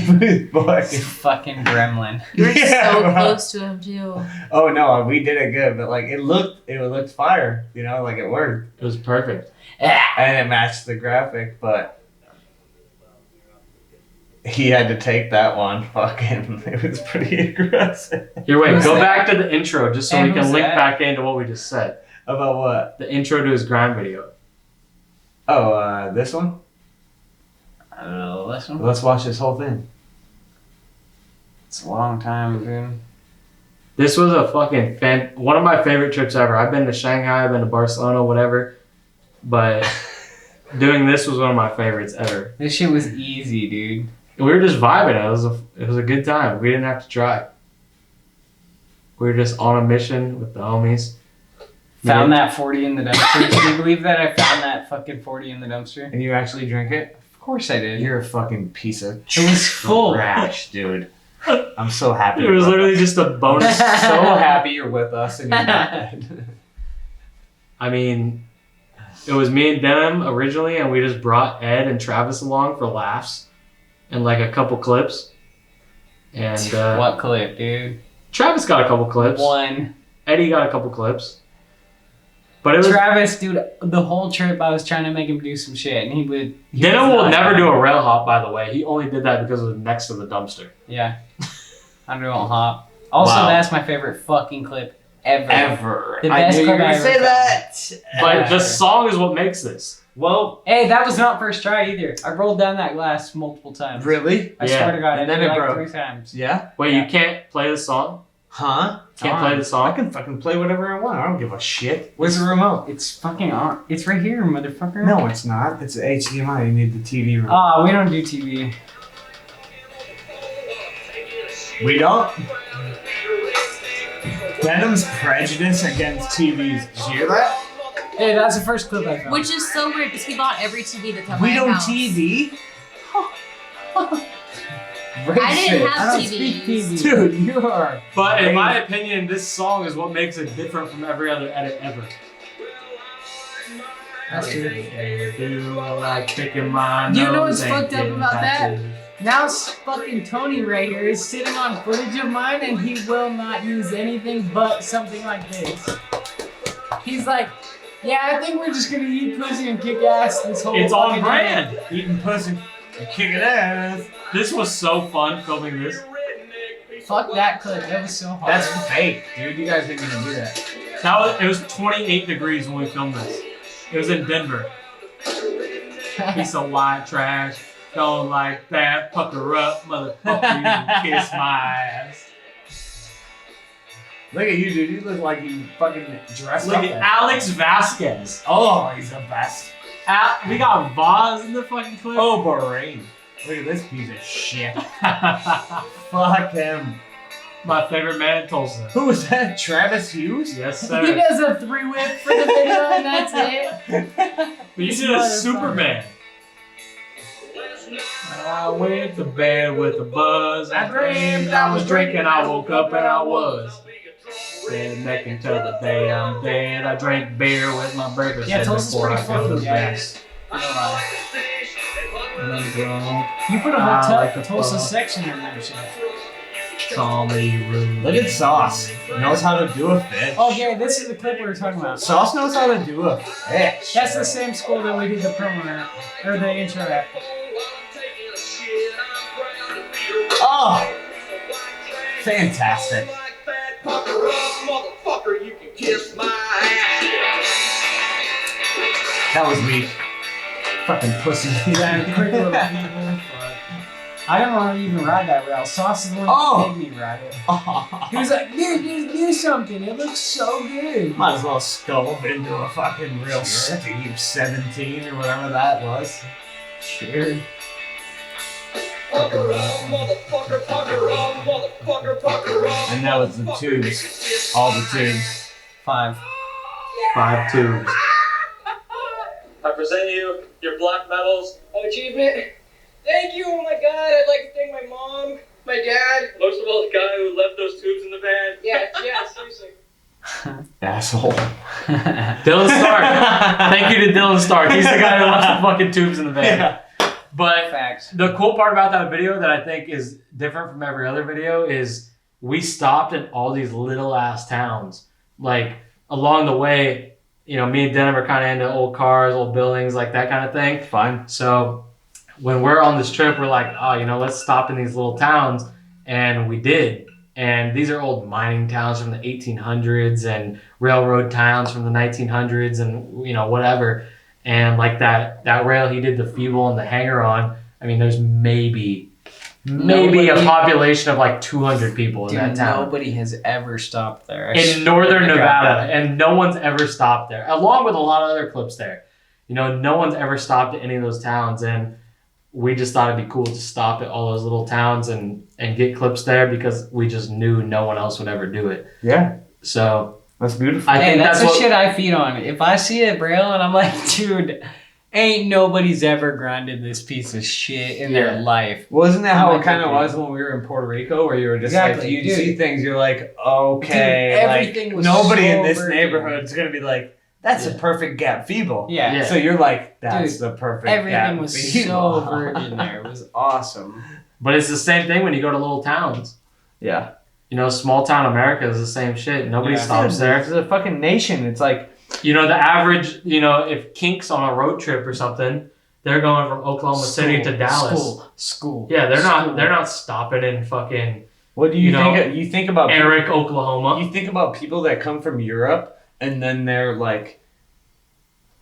was fucking gremlin. You're so bro. close to him too. Oh no, we did it good, but like it looked fire, you know, like it worked. It was perfect. And it matched the graphic, but he had to take that one. Fucking, it was pretty aggressive. Here, wait, Who's go that? back to the intro just so And we can who's link that? back into what we just said. About what? The intro to his grind video. Oh, this one? I don't know, this one? Let's watch this whole thing. It's a long time, dude. This was a fucking one of my favorite trips ever. I've been to Shanghai, I've been to Barcelona, whatever. But doing this was one of my favorites ever. This shit was easy, dude. We were just vibing. It was a good time. We didn't have to try. We were just on a mission with the homies. Found that 40 in the dumpster. Can you believe that I found that fucking 40 in the dumpster? And you actually drink it? Of course I did. You're a fucking piece of It was full. trash, dude. I'm so happy. It was you're with literally us. just a bonus. so happy you're with us and you're not. I mean, it was me and Denim originally, and we just brought Ed and Travis along for laughs and like a couple clips. And What clip, dude? Travis got a couple clips. One. Eddie got a couple clips. But it was Travis, dude, the whole trip I was trying to make him do some shit, and he would. Denim will never do a rail hop, by the way. He only did that because it was next to the dumpster. Yeah. I don't hop. Also, Wow. that's my favorite fucking clip ever. Ever. The I best knew you clip were I gonna ever say found. that. But the song is what makes this. Well, Hey, that was not first try either. I rolled down that glass multiple times. really? I Yeah. swear to God, And I then did it it like broke. 3 times. Yeah. Wait, Yeah. you can't play the song? Huh? Can't play the I song? can fucking play whatever I want. I don't give a shit. Where's the remote? It's fucking on. It's right here, motherfucker. No, it's not. It's HDMI. You need the TV remote. Ah, we don't do TV. We don't. Denim's prejudice against TVs. Did you hear that? Hey, that's the first clip I found. Which is so weird because he bought every TV that's at We my don't house. TV. I didn't have I don't speak TVs. TV. Dude, you are. But in my opinion, this song is what makes it different from every other edit ever. That's true. Do I like picking my You know nose what's and fucked up getting about that? tattoos? Now fucking Tony right here is sitting on footage of mine and he will not use anything but something like this. He's like, yeah, I think we're just gonna eat pussy and kick ass this whole It's on fucking brand. Eating pussy and kicking ass. This was so fun filming this. day. Fuck that clip, that was so hard. That's fake, dude. You guys didn't even do that. It was 28 degrees when we filmed this. It was in Denver. Piece of white trash. Don't like that. Pucker up, motherfucker. You kiss my ass. Look at you, dude. You look like you fucking dressed Look up. at there. Alex Vasquez. Oh, he's the best. We got Vaz in the fucking clip. Oh, Bahrain. Look at this piece of shit. Fuck him. My favorite man in Tulsa. Who was that? Travis Hughes? Yes, He sir. does a 3-whip for the video and that's it. But you did a Superman. I went to bed with a buzz. I dreamed I was drinking. I woke up and I was dead neck until the day I'm dead. I drank beer with my breakfast Yeah, Tulsa's before I pretty go to funky, bed. guys. And I'm drunk. You put a I whole like to Tulsa fuck. section in that shit. Call me rude. Look at Sauce. Knows how to do a fish. Oh, Gary, this is the clip we were talking about. Sauce knows how to do a fish. That's the same school that we did the promo at, or the intro at. Oh! Fantastic. That was weak. Fucking pussy. That quick little people. I don't want to even ride that rail. Sauce is the one Oh. that made me ride it. He was like, dude, just do something. It looks so good. Might as well scull into a fucking real Steve 17 or whatever that was. Sure. And that was the tubes. All the tubes. 5. 5 tubes. I present you your black medals of achievement. Thank you, oh my god, I'd like to thank my mom, my dad, most of all the guy who left those tubes in the van. Yeah, seriously. Asshole. Dylan Stark. Thank you to Dylan Stark. He's the guy who left the fucking tubes in the van. Yeah. But Facts. the cool part about that video that I think is different from every other video is we stopped in all these little ass towns. Like along the way, you know, me and Denim are kind of into old cars, old buildings, like that kind of thing. Fun. So when we're on this trip, we're like, oh, you know, let's stop in these little towns. And we did. And these are old mining towns from the 1800s and railroad towns from the 1900s and, you know, whatever. And like that rail he did the feeble and the hanger on, I mean, there's maybe a population of like 200 people in that town. Nobody has ever stopped there. In northern Nevada, and no one's ever stopped there, along with a lot of other clips there. You know, no one's ever stopped at any of those towns, and we just thought it'd be cool to stop at all those little towns and get clips there because we just knew no one else would ever do it. Yeah. So That's beautiful. I think that's the what, shit I feed on. If I see a braille and I'm like, dude, ain't nobody's ever grinded this piece of shit in their life. Well, isn't that how I'm it like, kind of dude. was when we were in Puerto Rico, where you were just Exactly, like, you dude. see things, you're like, okay, Dude, like, everything was nobody so in this virgin. neighborhood is gonna be like, that's a perfect gap feeble. Yeah. Yeah. So you're like, that's Dude, the perfect Everything gap was feeble. so virgin there. It was awesome. but it's the same thing when you go to little towns. Yeah. You know, small town America is the same shit. Nobody stops there. It's a fucking nation. It's like, You know, the average, you know, if Kink's on a road trip or something, they're going from Oklahoma City to Dallas. School. Yeah, they're not stopping in fucking what do you, You know, think? You think about Eric, Oklahoma. You think about people that come from Europe and then they're like,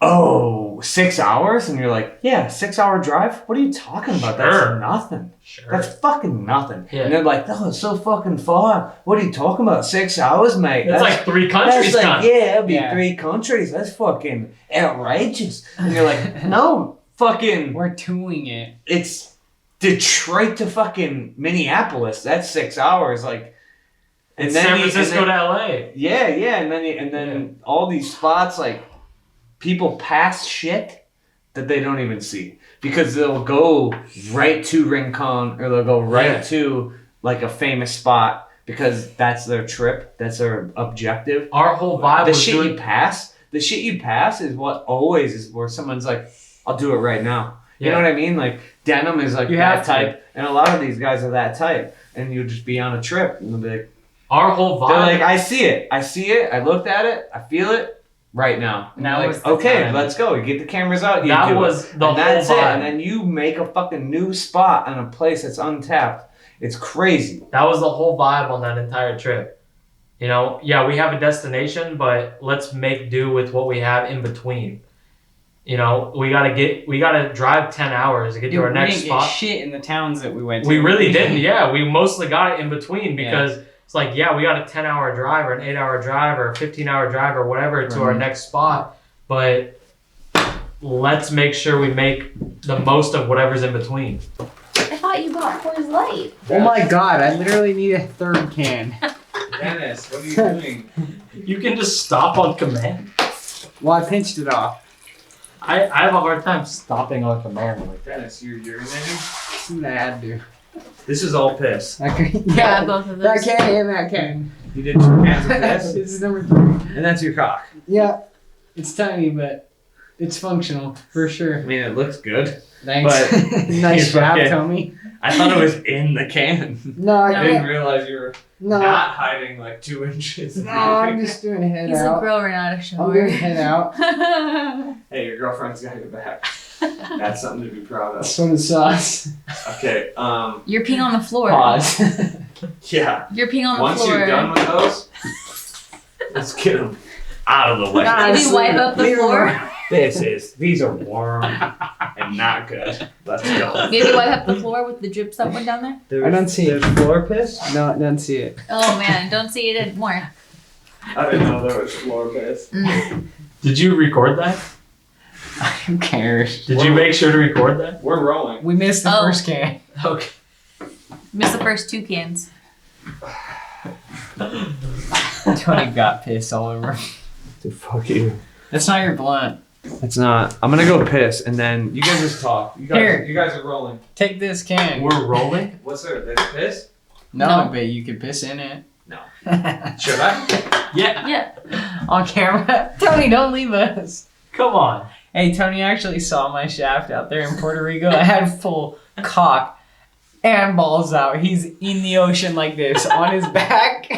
oh, 6 hours? And you're like, yeah, 6 hour drive? What are you talking about? Sure. That's nothing. Sure. That's fucking nothing. Yeah. And they're like, oh, it's so fucking far. What are you talking about? 6 hours, mate? That's like 3 countries, that's like, cunt. yeah, it'll be Yeah. 3 countries. That's fucking outrageous. And you're like, no, fucking, We're doing it. it's Detroit to fucking Minneapolis. That's 6 hours. Like, And San Francisco to LA. yeah, and then all these spots, like, people pass shit that they don't even see because they'll go right to Rincon or they'll go right to like a famous spot because that's their trip, that's their objective. Our whole vibe The was shit you pass is what always is where someone's like, I'll do it right now. You know what I mean? Like Denim is like You that have to. type, and a lot of these guys are that type. And you'll just be on a trip, and they'll be like, Our whole vibe. they're like, I see it, I looked at it, I feel it right now. And Now you're is like, the okay, time. let's go. You get the cameras out. You That do was it. the and that's whole it. vibe. And then you make a fucking new spot on a place that's untapped. It's crazy. That was the whole vibe on that entire trip. You know, yeah, we have a destination, but let's make do with what we have in between. You know, we gotta drive 10 hours to get to our we next didn't spot. get shit in the towns that we went to. We really didn't, yeah. We mostly got it in between because it's like, yeah, we got a 10-hour drive or an 8-hour drive or a 15-hour drive or whatever to our next spot. But let's make sure we make the most of whatever's in between. I thought you got Coors Light. Oh my god, I literally need a third can. Dennis, what are you doing? You can just stop on command. Well, I pinched it off. I have a hard time stopping on command like that. Dennis, you're urinating? That's what I had to do. This is all piss. Okay. Yeah, both of That those. can and that can. You did 2 cans of This piss, is number 3. and that's your cock. Yeah, it's tiny, but it's functional for sure. I mean, it looks good. Thanks. But Nice you're job, fucking- Tommy. I thought it was in the can. No, I I didn't can't. realize you were No, not hiding like 2 inches. no, I'm just doing a head He's a out. grower, not a I'm doing a shower. head out. Hey, your girlfriend's got your back. That's something to be proud of. So does sauce. Okay, You're peeing on the floor. Pause. yeah. You're peeing on the Once floor. you're done with those, let's get them out of the way. Did we wipe up the Leave it floor? alone. These are warm and not good. Let's go. Maybe wipe up the floor with the drips that went down there? I don't see it. There's floor piss? No, I don't see it. Oh man, don't see it anymore. I didn't know there was floor piss. Did you record that? Who cares? Did you make sure to record that? We're rolling. We missed the Oh. first can. Okay. Missed the first 2 cans. Tony got pissed all over. Dude, fuck you. That's not your blunt. It's not. I'm gonna go piss and then you guys just talk. Here. You guys are rolling. Take this can. We're rolling? What's there? There's piss? No, No. but you could piss in it. No. Should I? Yeah. Yeah. On camera. Tony, don't leave us. Come on. Hey, Tony actually saw my shaft out there in Puerto Rico. I had full cock and balls out. He's in the ocean like this, on his back,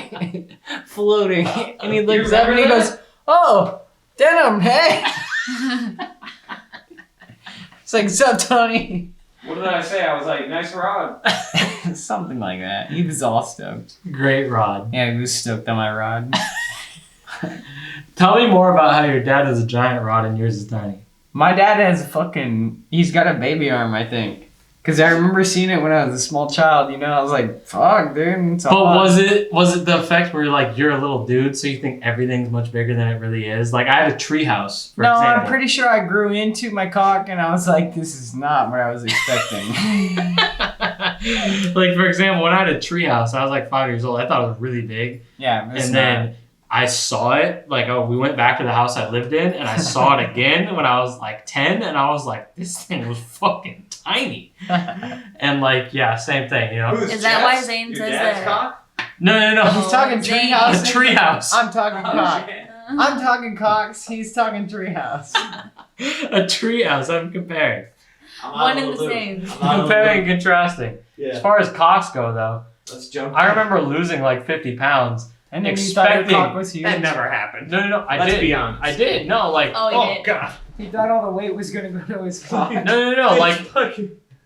floating. And he looks up and he goes, "Oh, Denim, hey." It's like, "Sup, Tony?" What did I say? I was like, nice rod. Something like that. He was all stoked. Great rod. Yeah, he was stoked on my rod. Tell me more about how your dad has a giant rod and yours is tiny. My dad has he's got a baby arm, I think. Because I remember seeing it when I was a small child, you know, I was like, fuck, dude. It's But all- was it the effect where you're a little dude, so you think everything's much bigger than it really is? Like I had a treehouse, for No, example. I'm pretty sure I grew into my cock and I was like, this is not what I was expecting. Like for example, when I had a treehouse, I was like 5 years old. I thought it was really big, Yeah, it's and not. then I saw it. Like we went back to the house I lived in, and I saw it again when I was like 10, and I was like, this thing was fucking tiny. And like yeah, same thing, you know. Is that why Zane says that? No. He's talking Zane. treehouse. A treehouse. I'm talking cock. I'm talking cocks. He's talking treehouse. A treehouse. I'm comparing. One and the same. Comparing and contrasting. As far as cocks go, though, Let's jump. I remember losing like 50 pounds. And then you thought your Expecting- cock was huge. That never happened. No, I Let's did. be honest. I did. No, like, Oh, he did. God. He thought all the weight was gonna go to his cock. no,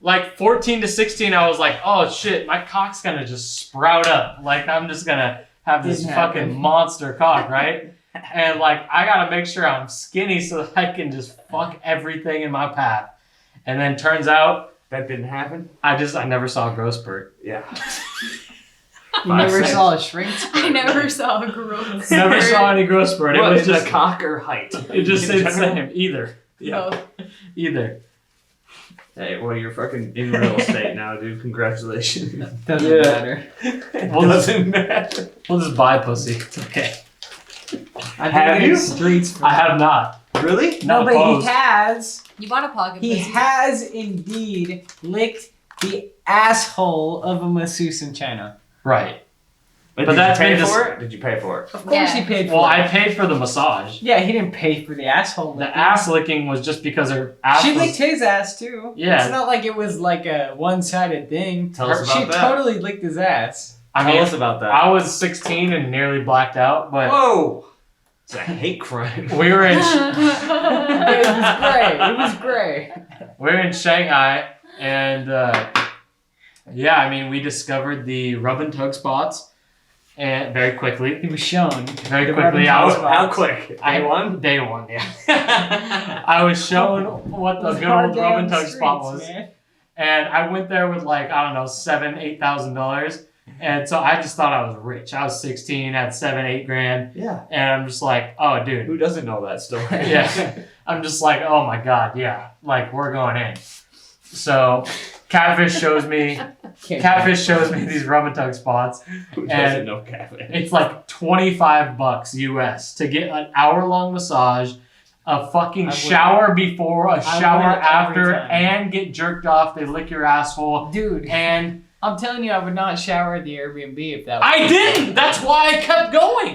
like 14 to 16, I was like, oh shit, my cock's gonna just sprout up. Like, I'm just gonna have this Didn't fucking happen. monster cock, right? And like, I gotta make sure I'm skinny so that I can just fuck everything in my path. And then turns out, That didn't happen? I never saw a growth spurt. Yeah. You never saw a shrink. I never saw a growth. Never saw any growth spurt. It What, was in just the cock or height? It just In stayed the general? same. Either. Yeah. Either. Hey, well, you're fucking in real estate now, dude. Congratulations. Doesn't Yeah. matter. Doesn't matter. We'll just buy pussy. It's okay. I Have think you? there's streets. For I have not. Really? No, Not but opposed. he has. You bought a pocket He pussy. has indeed licked the asshole of a masseuse in China. Right. But But did that's you pay been for it? Did you pay for it? Of course he Yeah. paid for Well, it. I paid for the massage. Yeah, he didn't pay for the asshole. The licking. ass licking was just because her ass She was... licked his ass too. Yeah. It's not like it was like a one-sided thing. Tell us She about that. totally licked his ass. I Tell mean, us about that. I was 16 and nearly blacked out, but Whoa! It's a hate crime. we were in... It was great. It was great. We're in Shanghai, and yeah, I mean, we discovered the rub and tug spots, and very quickly. He was shown. Very The quickly, rub I and was, tug How quick? Day one? Day one, yeah. I was shown what the It was good hard old day rub on and the tug spot streets, was, man. and I went there with like I don't know $7,000-8,000, and so I just thought I was rich. I was 16, had $7-8 grand, Yeah. and I'm just like, oh, dude, Who doesn't know that story? yeah. I'm just like, oh my god, yeah, like we're going in. So, Catfish shows me these rub and tug spots. Who doesn't And know cafe? It's like $25 US to get an hour-long massage, a fucking I would- shower before, a shower would every after, time. and get jerked off. They lick your asshole, Dude, and I'm telling you, I would not shower at the Airbnb if that was. I didn't. That's why I kept going.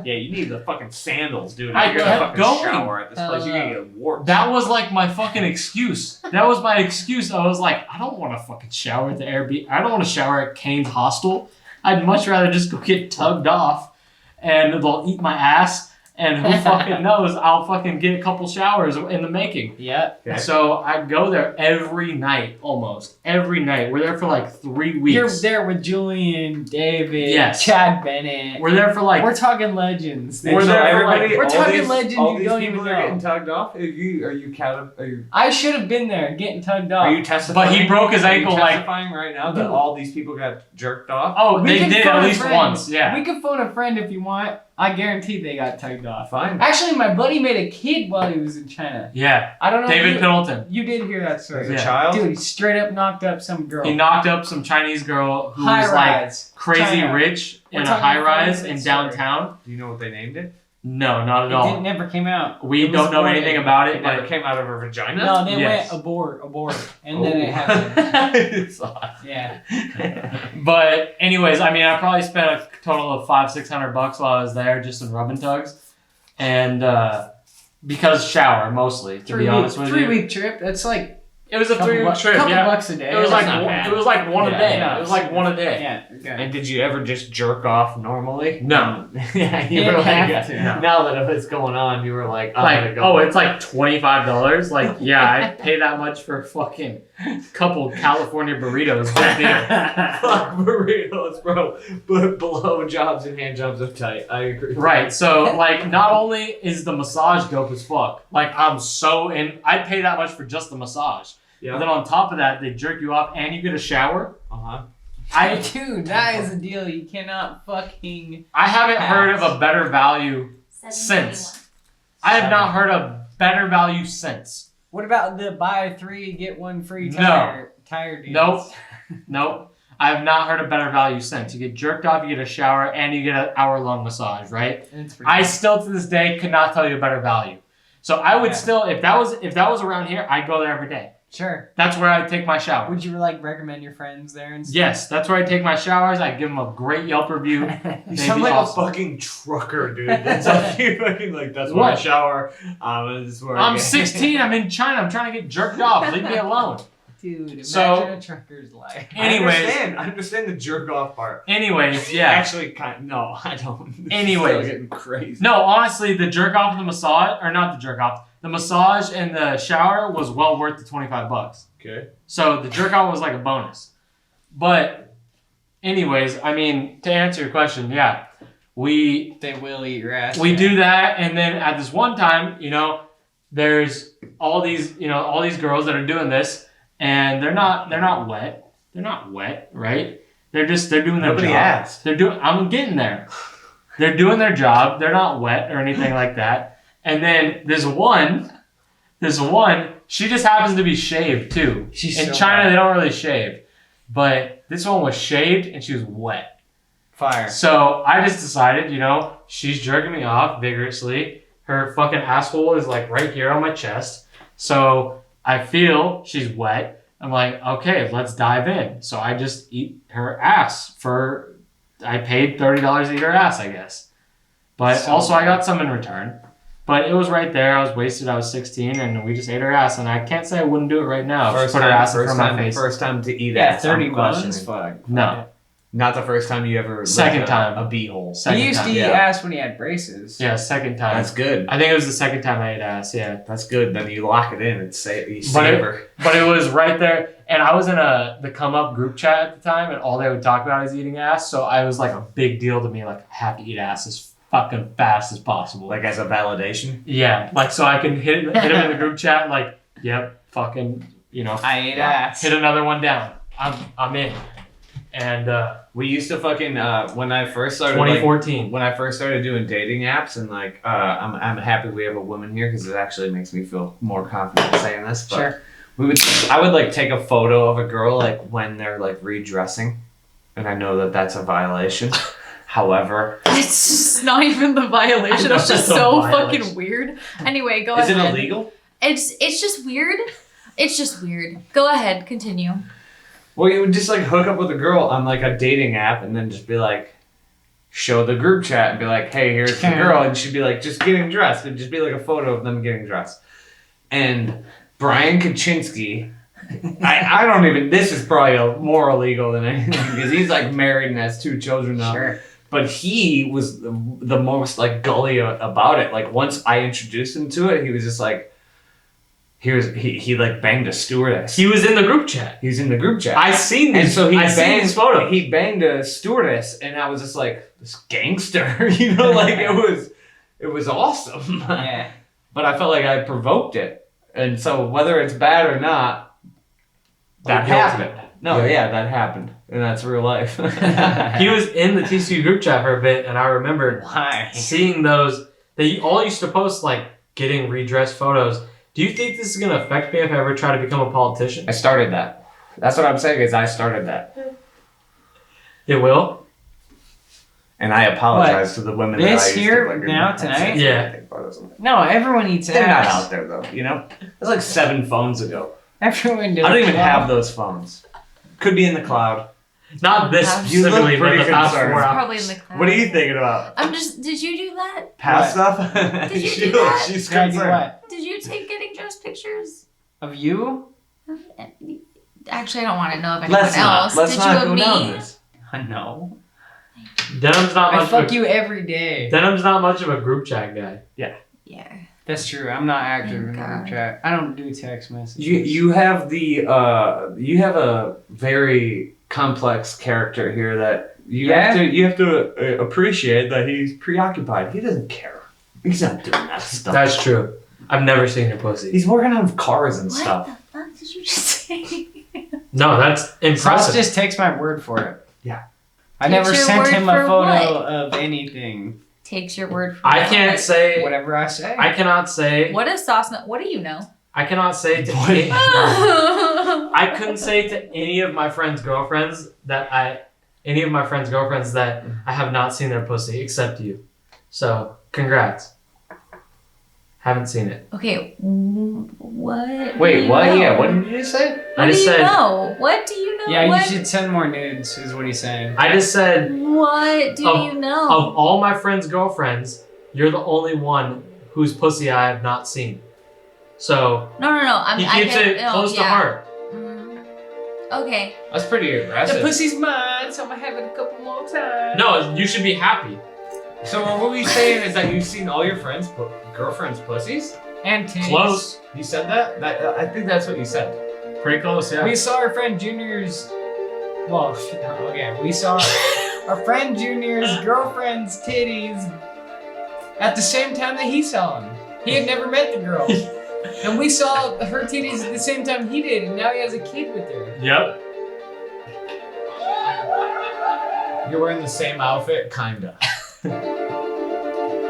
Yeah, you need the fucking sandals, dude. I You're gonna kept fucking going. shower at this place. You're gonna get warped. That was like my fucking excuse. That was my excuse. I was like, I don't want to fucking shower at the Airbnb. I don't want to shower at Kane's hostel. I'd much rather just go get tugged off, and they'll eat my ass. And who fucking knows? I'll fucking get a couple showers in the making. Yeah. Okay. So I go there every night, almost every night. We're there for like 3 weeks. You're there with Julian, David, Yes. Chad Bennett. We're there for like We're talking legends. We're there for, like- we're all talking these, legends all you these don't people even are know. getting tugged off. Are you counting? Are you? I should have been there getting tugged off. Are you testifying? But he broke his Are you ankle, like- testifying right now that all these people got jerked off. oh, We they can did phone at a least friend. once. Yeah. We could phone a friend if you want. I guarantee they got tugged off. Fine. Actually, my buddy made a kid while he was in China. Yeah. I don't know. David if Pendleton. you did hear that story. As a Yeah. child. Dude, he straight up knocked up some girl. He knocked up some Chinese girl who High was like rise. crazy China. rich We're in a talking high rise 40 in minutes downtown. Do you know what they named it? No, not at It all. never came out. We It was don't know aborted. anything about It it, never but came out of her vagina. No, they Yes. went abort, and then it happened. It's odd. Yeah. but anyways, I mean, I probably spent a total of $500-600 while I was there just in rub and tugs, and because shower mostly, to be honest with you. 3 week trip. That's like It was a 3-week trip. couple Yeah, bucks a day. it was That's like not bad. it was like one a Yeah, day. yeah. It was like one a day. Yeah. Okay. And did you ever just jerk off normally? No. Yeah, you You were didn't like, have to. No. now that it's going on, you were like, I'm gonna Like, go. oh, it's like $25. Like, yeah, I pay that much for a fucking couple California burritos. Big deal. Fuck burritos, bro. But blow jobs and hand jobs are tight. I agree. Right. So, like, not only is the massage dope as fuck, like, I'm so in. I'd pay that much for just the massage. Yeah. And then on top of that, they jerk you off and you get a shower. Uh-huh. Dude, that is a deal. You cannot fucking. I haven't heard of a better value since. I have not heard of better value since. What about the buy 3 get 1 free No. tire deals? Nope. Nope. I have not heard of better value since. You get jerked off, you get a shower, and you get an hour-long massage, right? And it's free. I still to this day could not tell you a better value. So I would Yeah. still, if that was around here, I'd go there every day. Sure. That's where I'd take my shower. Would you like recommend your friends there and stuff? Yes, that's where I take my showers. I give them a great Yelp review. You They'd sound be like awesome. a fucking trucker, dude. That's like you fucking like. That's where I What? shower. This is where I I'm get- 16. I'm in China. I'm trying to get jerked off. Leave me alone. Dude, imagine So- a trucker's life. Anyways, I understand the jerk off part. yeah. Actually, no, I don't. This is Anyways. still getting crazy. No, honestly, the jerk off and the massage, or not the jerk off, the massage and the shower was well worth the $25. Okay. So the jerk off was like a bonus. But, anyways, I mean, to answer your question, yeah, we They will eat your ass. we do that, and then at this one time, there's all these girls that are doing this, and they're not wet. They're not wet, right? They're doing their Nobody job. asked. I'm getting there. They're doing their job. They're not wet or anything like that. And then there's one, she just happens to be shaved too. She's In so China, wet. they don't really shave. But this one was shaved and she was wet. Fire. So I just decided, she's jerking me off vigorously. Her fucking asshole is like right here on my chest. So I feel she's wet. I'm like, okay, let's dive in. So I just eat her ass for I paid $30 to eat her ass, I guess. But So also I got some in return. But it was right there. I was wasted. I was 16, and we just ate her ass. And I can't say I wouldn't do it right now. Just put her ass in front of my face. First time to eat Yeah, ass. 30 I'm bones. questioning. Fuck. No. Not the first time you ever Second licked time. a beehole. Second He used to time. eat yeah. ass when he had braces. Yeah, second time. That's good. I think it was the second time I ate ass. Yeah. That's good. Then you lock it in and say you But it- savor. But it was right there, and I was in the come up group chat at the time, and all they would talk about is eating ass. So I was like a big deal to me. Like I have to eat ass as fucking fast as possible. Like as a validation. yeah, like so I can hit him in the group chat. Like, yep, fucking, I ate ass. hit another one down. I'm in. And We used to fucking when I first started 2014. when I first started doing dating apps and I'm happy we have a woman here because it actually makes me feel more confident saying this. But Sure. I would like take a photo of a girl like when they're like redressing, and I know that that's a violation. However, It's just not even the violation. I know It's just it's a so violation. fucking weird. Anyway, go is it ahead. illegal? It's just weird. It's just weird. Go ahead, continue. Well, you would just like hook up with a girl on like a dating app and then just be like, show the group chat and be like, hey, here's the girl. And she'd be like, just getting dressed. It'd just be like a photo of them getting dressed. And Brian Kaczynski, I don't even, this is probably more illegal than anything because he's like married and has 2 children now. Sure. But he was the most like gully about it. Like once I introduced him to it, he was just like, he like banged a stewardess. He was in the group chat. He was in the group chat. I seen And these. so I seen these photos. He banged a stewardess, and I was just like, this gangster, you know, like it was awesome. Yeah. But I felt like I provoked it, and so whether it's bad or not, that You're guilty. happened. No, yeah, that happened, and that's real life. He was in the TCU group chat for a bit, and I remembered Why? seeing those. They all used to post like getting redressed photos. Do you think this is gonna affect me if I ever try to become a politician? I started that. That's what I'm saying is I started that, It will. and I apologize to the women. This that I used here, to, like, now, tonight? Yeah. No, everyone eats They're not ass. out there though, you know. It was like 7 phones ago. Everyone does. I don't even have those phones. Could be in the cloud. Not this You look specifically, but pretty the past concerned. 4 hours. Probably in the cloud. What are you thinking about? I'm just. Did you do that? Past What? stuff? Did you do that? She's Did I do concerned. what? Did you take getting dressed pictures? Of you? Actually, I don't want to know of anyone Let's not. else. Let's Did not you go of down me? this. No. Denim's not I much. fuck of a, you every day. Denim's not much of a group chat guy. Yeah. That's true. I'm not active in the God. group chat. I don't do text messages. You have you have a very complex character here that you have to appreciate that he's preoccupied. He doesn't care. He's not doing that stuff. That's true. I've never seen your pussy. He's working on cars and What stuff. the fuck did you just say? No, that's Ross impressive. just takes my word for it. Yeah. I Takes never your sent word him a for photo what? of anything. Takes your word for I it. can't say. Whatever I say. I cannot say. What is sauce? What do you know? I cannot say to. I I couldn't say to any of my friends' girlfriends that I have not seen their pussy except you. So congrats. Haven't seen it. Okay, what? Wait, do what? you know? Yeah, what did you say? What I do just you said. know? What do you know? Yeah, what? you should send more nudes, is what he's saying. I just said What do Of- you know? of all my friends' girlfriends, you're the only one whose pussy I have not seen. So no. he keeps it close to heart. Okay. That's pretty aggressive. The pussy's mine, so I'm gonna have it a couple more times. No, you should be happy. So what we saying is that you've seen all your friends' girlfriends' pussies? And titties. Close. You said that? I think that's what you said. Pretty close, yeah. We saw our friend Junior's. Well, okay, we saw our friend Junior's girlfriend's titties at the same time that he saw them. He had never met the girl. And we saw her titties at the same time he did, and now he has a kid with her. Yep. You're wearing the same outfit? Kinda.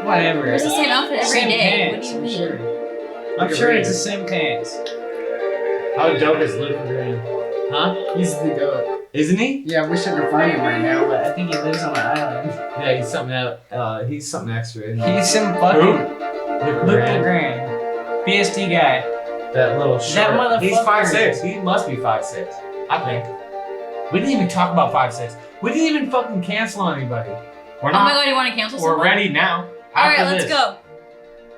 Whatever. It's the same outfit every Same day. pants, What do you I'm mean? sure. I'm Look sure at it's the Reed. same pants. How dope is Luke Green? Huh? He's the goat. Isn't he? Yeah, I wish I could find him right now, but I think he lives on an island. Yeah, he's something extra. Isn't he? He's some fucking Luke Luke Green. Grand. BST guy. That little short. That motherfucker. He's 5'6". He must be 5'6". I think. We didn't even talk about 5-6. We didn't even fucking cancel anybody. We're Oh my not. god, you want to cancel We're someone? ready now. All right, After let's this. go.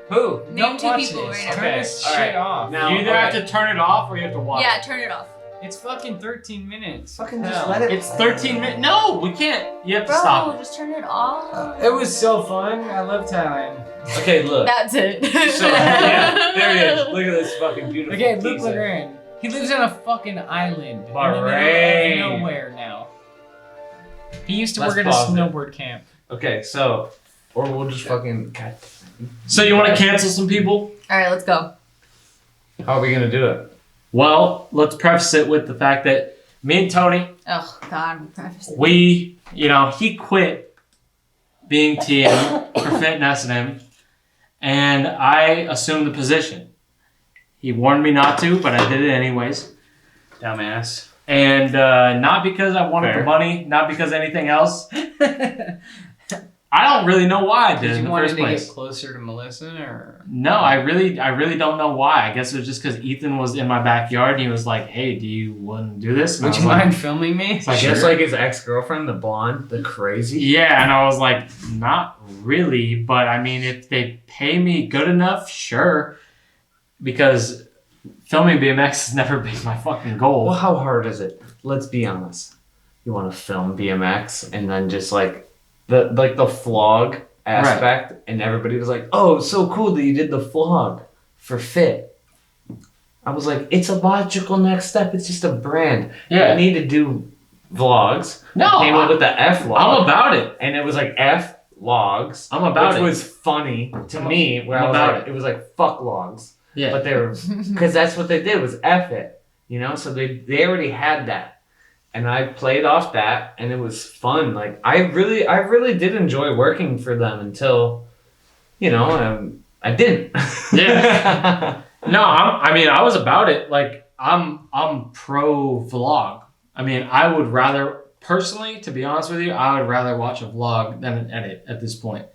Who? Name Don't 2 watch people this. right now. Turn Okay, this all shit right. off. Now, You either have to turn it off or you have to watch. Yeah, it. turn it off. It's fucking 13 minutes. Fucking Hell. just let it. It's 13 minutes. No, we can't. You have to Bro, stop. just turn it off. It was so fun. I love Thailand. Okay, look. That's it. So, yeah, there it is. Look at this fucking beautiful Okay, Luke pizza. Legrand. He lives on a fucking island in the Bahrain. middle of nowhere now. He used to Let's work at a pause it. snowboard camp. Okay, so, or we'll just fucking. God, So you want to cancel some people? All right, let's go. how are we gonna do it? Well, let's preface it with the fact that me and Tony, Oh God, we prefaced it. we, he quit being TM for Fit and S&M, and I assumed the position. He warned me not to, but I did it anyways. Dumbass. And not because I wanted Fair. the money, not because anything else. I don't really know why I did, Did in you the want first him to place. get closer to Melissa, or? No, I really don't know why. I guess it was just because Ethan was in my backyard and he was like, "Hey, do you want to do this?" And I Would was you like, mind filming me? like, Just sure. like his ex-girlfriend, the blonde, the crazy. Yeah, and I was like, not really, but I mean, if they pay me good enough, sure. Because filming BMX has never been my fucking goal. Well, how hard is it? Let's be honest. You want to film BMX and then just like the vlog aspect, and everybody was like, "Oh, so cool that you did the vlog for Fit." I was like, "It's a logical next step. It's just a brand. Yeah. You need to do vlogs." No, Came up with the F vlog. I'm about it. and it was like F logs. I'm about which it. was funny to me. Where I'm I was about like, it was like fuck logs. Yeah. But they were, because that's what they did was F it, so they already had that, and I played off that, and it was fun. Like I really did enjoy working for them until, I didn't. Yeah. No, I was about it. Like I'm pro vlog. I mean, I would rather personally, to be honest with you, I would rather watch a vlog than an edit at this point.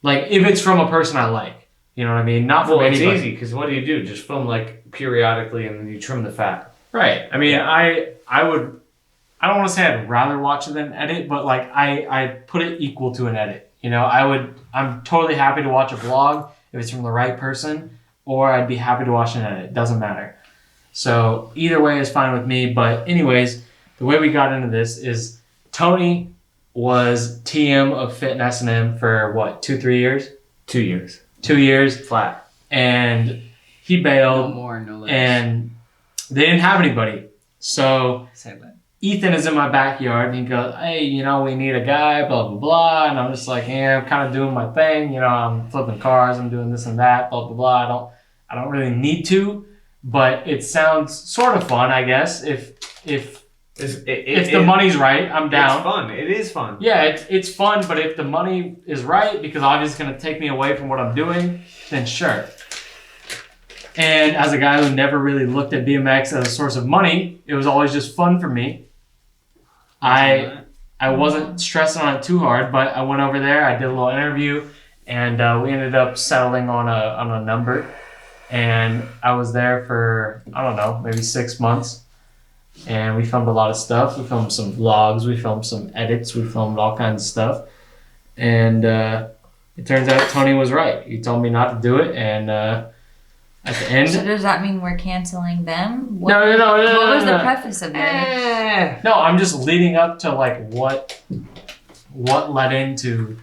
Like if it's from a person I like. You know what I mean? Not from Well, it's anybody. easy because what do? Just film like periodically, and then you trim the fat. Right. I mean, I don't want to say I'd rather watch it than edit, but like I put it equal to an edit. I'm totally happy to watch a vlog if it's from the right person, or I'd be happy to watch an edit. It doesn't matter. So either way is fine with me. But anyways, the way we got into this is Tony was TM of Fit and S&M for what, 2-3 years? 2 years 2 years, flat. and he No bailed, more, no less. and they didn't have anybody. So Say that. Ethan is in my backyard and he goes, "Hey, we need a guy, blah, blah, blah." And I'm just like, "Yeah, I'm kind of doing my thing. I'm flipping cars, I'm doing this and that, blah, blah, blah. I don't really need to, but it sounds sort of fun, I guess. If the money's right, I'm down." It's fun. It is fun. Yeah, it's fun, but if the money is right, because obviously it's going to take me away from what I'm doing, then sure. And as a guy who never really looked at BMX as a source of money, it was always just fun for me. I wasn't stressing on it too hard, but I went over there, I did a little interview, and we ended up settling on a number. And I was there for, I don't know, maybe 6 months. And we filmed a lot of stuff. We filmed some vlogs, we filmed some edits, we filmed all kinds of stuff. And it turns out Tony was right. He told me not to do it, and at the end... So does that mean we're canceling them? No. What was the preface of it? No, I'm just leading up to like what led into...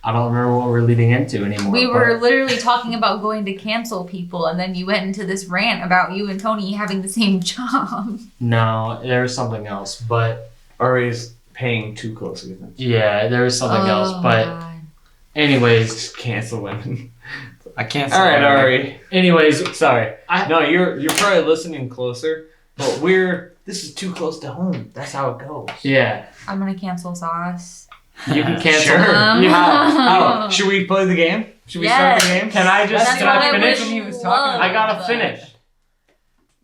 I don't remember what we're leading into anymore. We were but- literally talking about going to cancel people, and then you went into this rant about you and Tony having the same job. No, there was something else, but... Ari's paying too close attention. Yeah, there was something else, but... God. Anyways... Just cancel women. I can't. All right, Ari. Anyways, Sorry. I- No, you're probably listening closer, but this is too close to home. That's how it goes. yeah, I'm gonna cancel Sauce. you can cancel. Sure. You- How? Should we play the game? Should we start the Yes. game? Can I just That's can what I I finish? wish He was talking I gotta but- finish.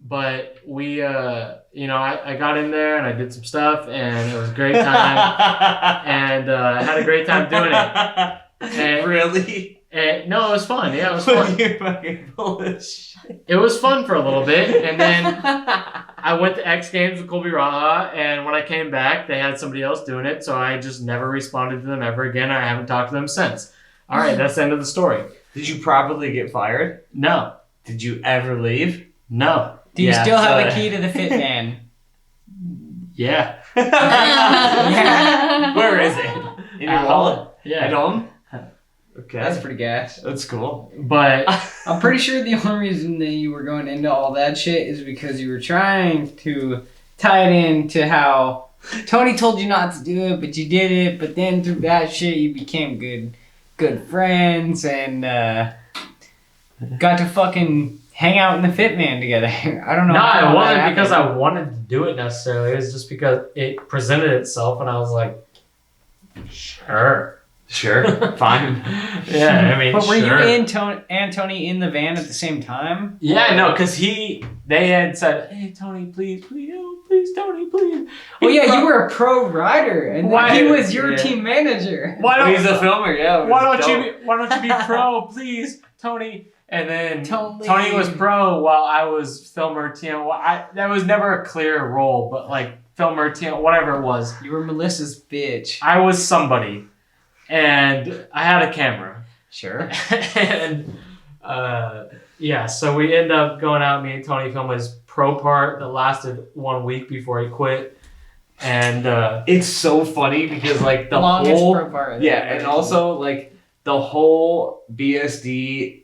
But we, I got in there and I did some stuff and it was a great time and I had a great time doing it. And, Really? and no, it was fun. Yeah, it was fun. You're fucking full of shit. It was fun for a little bit, and then I went to X Games with Colby Raha, and when I came back, they had somebody else doing it, so I just never responded to them ever again. I haven't talked to them since. All right, that's the end of the story. Did you probably get fired? No. Did you ever leave? No. Do you Yeah, still have so- a key to the fit van? Yeah. Where is it? In your At wallet? home. Yeah. At home? Okay. That's pretty gas. That's cool. But I'm pretty sure the only reason that you were going into all that shit is because you were trying to tie it into how Tony told you not to do it, but you did it. But then through that shit, you became good friends and got to fucking hang out in the fit man together. I don't know. no, how it wasn't that because happened. I wanted to do it necessarily. It was just because it presented itself, and I was like, sure. Sure. Fine. Yeah, I mean, But were sure. you and Tony in the van at the same time? Yeah, no, because they had said, hey, Tony, please, Tony, please. Well, yeah, you were a pro rider, and Why- he was your yeah. team manager. Why Oh, don't, he's a filmer, yeah. why don't you be pro, please, Tony? And then Tony was pro while I was filmer TM. That was never a clear role, but like filmer TM, whatever it was. You were Melissa's bitch. I was somebody, and I had a camera. Sure. And yeah, so we end up going out. Me and Tony filmed his pro part that lasted 1 week before he quit. And It's so funny because like the Longest whole pro part. yeah, and also like the whole BSD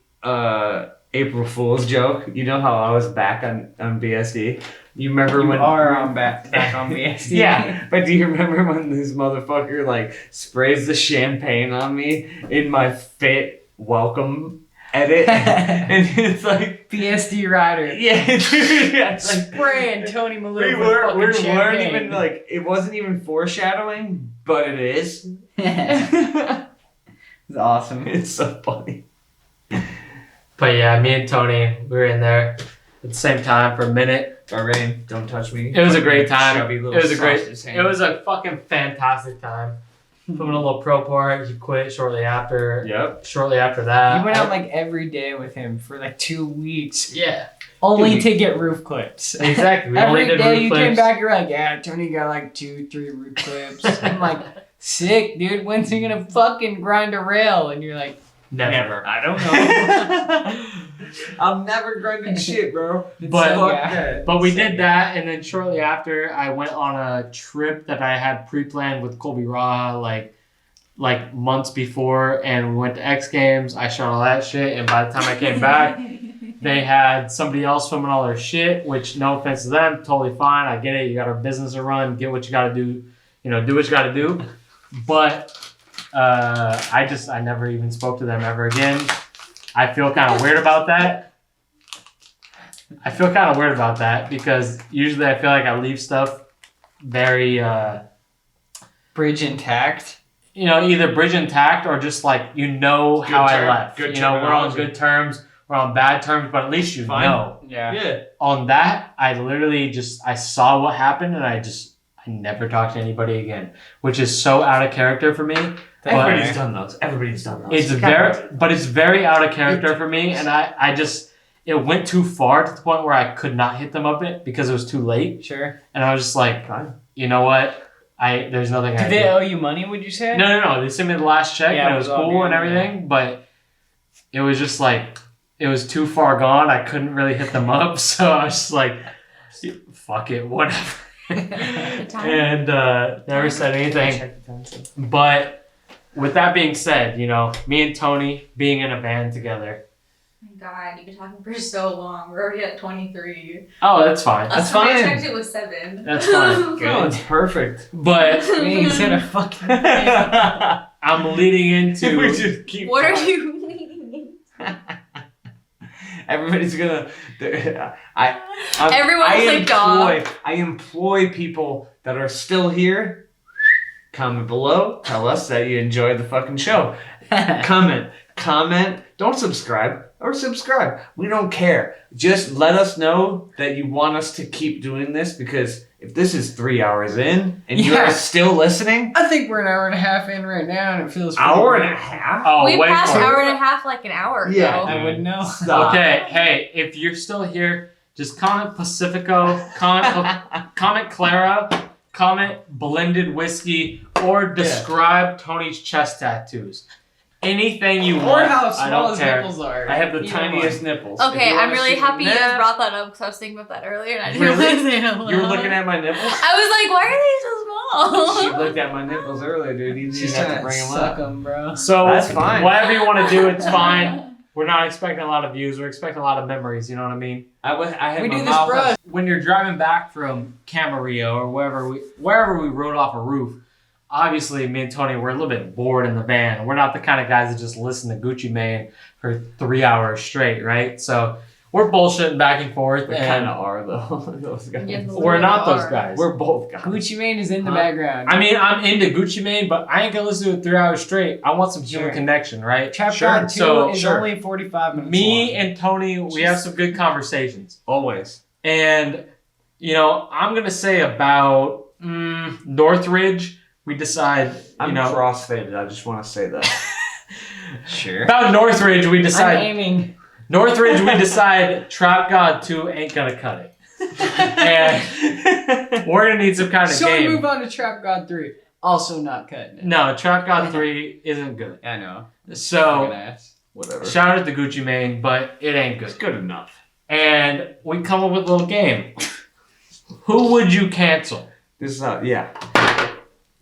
April Fool's joke. You know how I was back on BSD? You remember You when are back on BSD. Yeah, but do you remember when this motherfucker like sprays the champagne on me in my fit welcome edit? And it's like BSD rider. yeah, dude, yeah, it's like Spraying Tony we Malou weren't with fucking weren't champagne. even like it wasn't even foreshadowing, but it is. It's awesome. It's so funny. but yeah, me and Tony, we were in there at the same time for a minute. Bahrain, don't touch me. It was a great time. Chubby It little was a great. sausage hand. It was a fucking fantastic time. Filming a little pro part. He quit shortly after. Yep. Shortly after that, You went out like every day with him for like 2 weeks, yeah, only to get roof clips. exactly. We only Every did day roof you came clips. back, you're like, yeah, Tony got like 2-3 roof clips. I'm like, sick, dude. When's he gonna fucking grind a rail? And you're like, Never. I don't know. I'm never grinding shit, bro. But So, Fuck yeah. that. But we did that, and then shortly after, I went on a trip that I had pre-planned with Colby Raha, like months before, and we went to X Games. I shot all that shit, and by the time I came back, they had somebody else filming all their shit. Which, no offense to them, totally fine. I get it. You got a business to run. Get what you got to do. You know, do what you got to do. But I never even spoke to them ever again. I feel kind of weird about that. Because usually I feel like I leave stuff very, Bridge intact. you know, either bridge intact or just like, you know how I left. Good You know, we're on terminology. good terms, we're on bad terms, but at least you Fine. know. Yeah. Yeah. On that, I literally I saw what happened and I never talked to anybody again, which is so out of character for me. Everybody's done those. Everybody's done those. It's very out of character for me, and it went too far to the point where I could not hit them up it because it was too late, Sure. and I was just like, you know what, there's nothing I Did they can owe you money, would you say? No, they sent me the last check, Yeah, and it it was was all cool good, and everything, but it was just like, it was too far gone, I couldn't really hit them up, so I was just like, fuck it, whatever. And never said anything. But with that being said, you know, me and Tony being in a band together. God, you've been talking for so long. We're already at 23. Oh, that's fine. Last time I checked, it was 7. That's fine. No, it's perfect. But We ain't said a fucking thing. I'm leading into. We just keep. What are talking. you leading? Everybody's gonna. Everyone clicked off. I employ people that are still here. Comment below. Tell us that you enjoyed the fucking show. Comment. Don't subscribe or subscribe. We don't care. Just let us know that you want us to keep doing this, because if this is 3 hours in and Yeah. you're still listening, I think we're an hour and a half in right now, and it feels pretty hour and good. a half. Oh, We wait passed for it. hour and a half like an hour ago. Yeah. I would know. Stop. Okay, hey, if you're still here, just comment Pacifico, comment Clara, comment blended whiskey, or describe Tony's chest tattoos. Anything you Or want. how I small don't his care. nipples are. I have the Either tiniest one. nipples. If Okay, you I'm wanna really see- happy you Nah. just brought that up because I was thinking about that earlier and I didn't Really? realize it. You were looking at my nipples? I was like, why are they so She small? looked at my nipples earlier, dude. You She's didn't have trying to to bring them suck up. them, bro. So That's fine. whatever you want to do, it's fine. We're not expecting a lot of views. We're expecting a lot of memories. You know what I mean? I had We my do this mouth for up. us. When you're driving back from Camarillo or wherever we rode off a roof, obviously me and Tony were a little bit bored in the van. We're not the kind of guys that just listen to Gucci Mane for 3 hours straight, right? So we're bullshitting back and forth. We and kind of are, though. Those guys. Yes, we're not those are. guys. We're both guys. Gucci Mane is in the Huh? background. I mean, I'm into Gucci Mane, but I ain't gonna listen to it 3 hours straight. I want some human Sure. connection, right? Trap Sure. God 2 So, is sure. only 45 minutes Me long. and Tony, we have some good conversations. Always. And, you know, I'm going to say about Northridge, we decide, I'm crossfaded. I just want to say that. Sure. about Northridge, we I'm decide, aiming. Northridge, we decide Trap God 2 ain't going to cut it. And we're going to need some kind of So we game. move on to Trap God 3. Also not cutting it. No, Trap God 3 isn't good. I know. So, Whatever. shout out to Gucci Mane, but it ain't It's good. good enough. And we come up with a little game. Who would you cancel? This is not, yeah.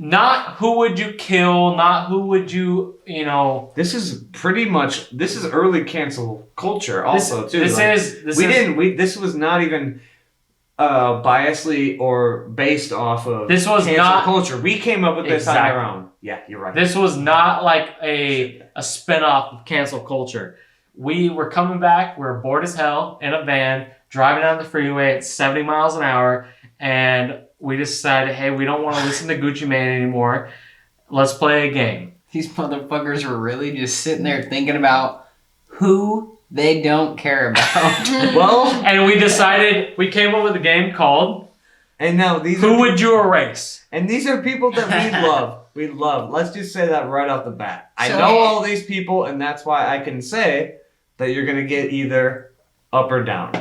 Not who would you kill, not who would you, you know. This is pretty much, this is early cancel culture also, too. This was not even biasly or based off of This was cancel not- culture. We came up with this on our Exactly. own. Yeah, you're right. This was not like a spinoff of cancel culture. We were coming back, we were bored as hell in a van, driving down the freeway at 70 miles an hour, and we decided, hey, we don't want to listen to Gucci Mane anymore. Let's play a game. These motherfuckers were really just sitting there thinking about who they don't care about. Well, And we decided, we came up with a game called and now these Who are, Would You Erase? and these are people that we love. We love. Let's just say that right off the bat. I So- know all these people, and that's why I can say that you're gonna get either up or down.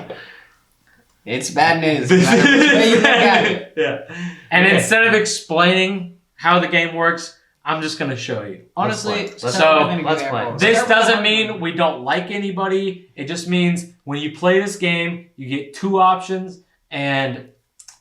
It's bad news. No matter which way you look at it. Yeah. And Okay. instead of explaining how the game works, I'm just going to show you. Honestly, Let's play. start with an Let's example. play. This Start with doesn't one. mean we don't like anybody. It just means when you play this game, you get two options, and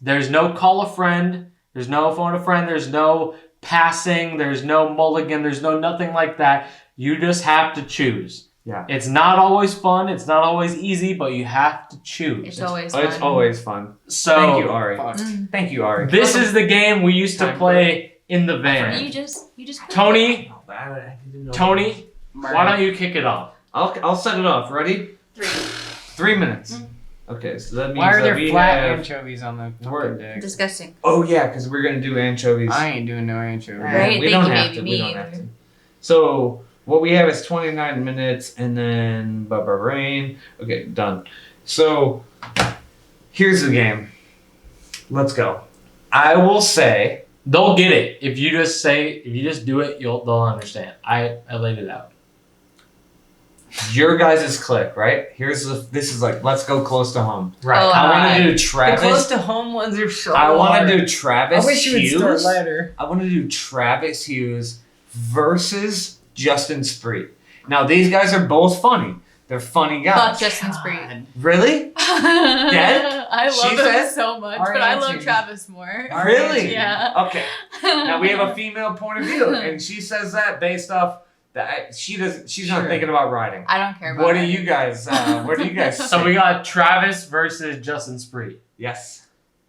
there's no call a friend, there's no phone a friend, there's no passing, there's no mulligan, there's no nothing like that. You just have to choose. Yeah. It's not always fun, it's not always easy, but you have to choose. It's always Oh, fun. it's always fun. So Thank you, Ari. Fuck. Thank you, Ari. this is the game we used to Time play in the van. You just Tony, I didn't know. Tony, why don't you kick it off? I'll set it off. Ready? 3. 3 minutes. Okay, so that means Why are that there we flat have. anchovies on the Word. fucking deck? Disgusting. Oh yeah, because we're gonna do anchovies. I ain't doing no anchovies. Right? We Thank don't you, have baby. to. Me We don't have either. to. So what we have is 29 minutes, and then rain. Okay, done. So here's the game. Let's go. I will say. They'll get it if you just do it. They'll understand. I laid it out. Your guys' click, right? This is like, let's go close to home. Right. Oh, I want to do The Travis. close to home ones are so I want hard. to do Travis I wish you would Hughes. start later. I want to do Travis Hughes versus Justin Spree. Now these guys are both funny. They're funny Fuck guys. Justin Spree. Really? I She love him said- so much, Our but I love answers. Travis more. Our Really? Yeah. Okay. Now we have a female point of view, and she says that based off that she's not Sure. thinking about riding. I don't care about What do it. you guys? Where do you guys? So we got Travis versus Justin Spree. Yes.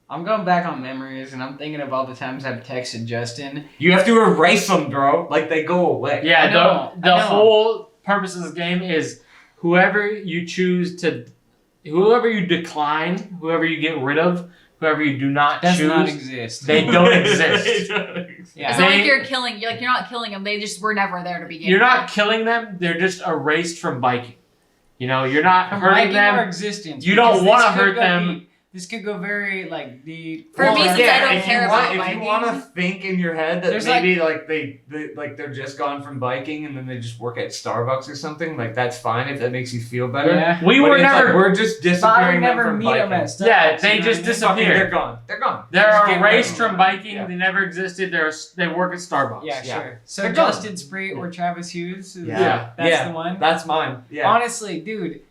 I'm going back on memories, and I'm thinking of all the times I've texted Justin. You have to erase them, bro. Like they go away. Yeah. I know, The I know. whole purpose of this game is whoever you decline, whoever you get rid of, whoever you do not Does choose, not exist. they don't exist. Yeah. It's not like They- you're not killing them. They just were never there to begin. You're with. not killing them. They're just erased from biking. You know, you're not From hurting liking our them. existence. You don't because wanna this could hurt go them. deep. This could go very like deep. For me, since I don't if care you about want, if you biking. want to think in your head that There's maybe like they they're just gone from biking and then they just work at Starbucks or something, like that's fine if that makes you feel better. Yeah. We But were it's never. like, we're just But I disappearing would them never from meet biking. them at Starbucks. Yeah, they you know just what I mean? disappeared. They're gone. They're gone. They Just are get rid of erased them. from biking. Yeah. They never existed. They work at Starbucks. Yeah, Yeah. sure. So They're gone. Justin Spree or Travis Hughes. Yeah. That's Yeah. the one. That's mine. Yeah. Honestly, dude,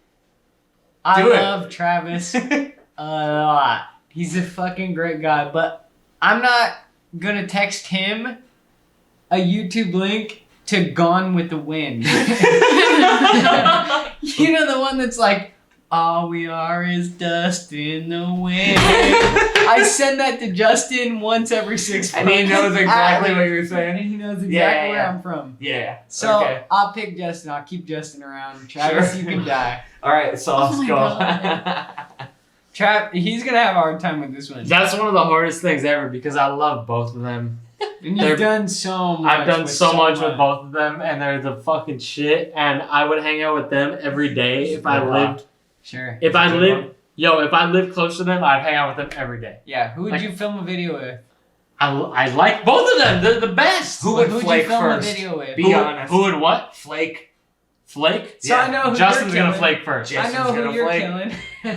I Do it. love Travis a lot. He's a fucking great guy, but I'm not gonna text him a YouTube link to Gone with the Wind. You know the one that's like, all we are is dust in the wind. I send that to Justin once every 6 months. And he knows exactly what you're And saying. he knows exactly Yeah, where yeah. I'm from. Yeah. So okay. I'll pick Justin. I'll keep Justin around. Travis, Sure. you can die. All right, Sauce, Oh my go. He's gonna have a hard time with this one. That's one of the hardest things ever because I love both of them. And They're- you've done so much. I've done with so much with much. both of them, and they're the fucking shit. And I would hang out with them every day if I lived. Sure. If I lived close to them, I'd hang out with them every day. Yeah. Who would Like- you film a video with? I like both of them. They're the best. Who would Who'd you flake film first? a video with? Be honest. Who would what? Flake. Flake? So I know who Justin's you're gonna killing. flake first. Yeah. I know Justin's who gonna you're flake. killing.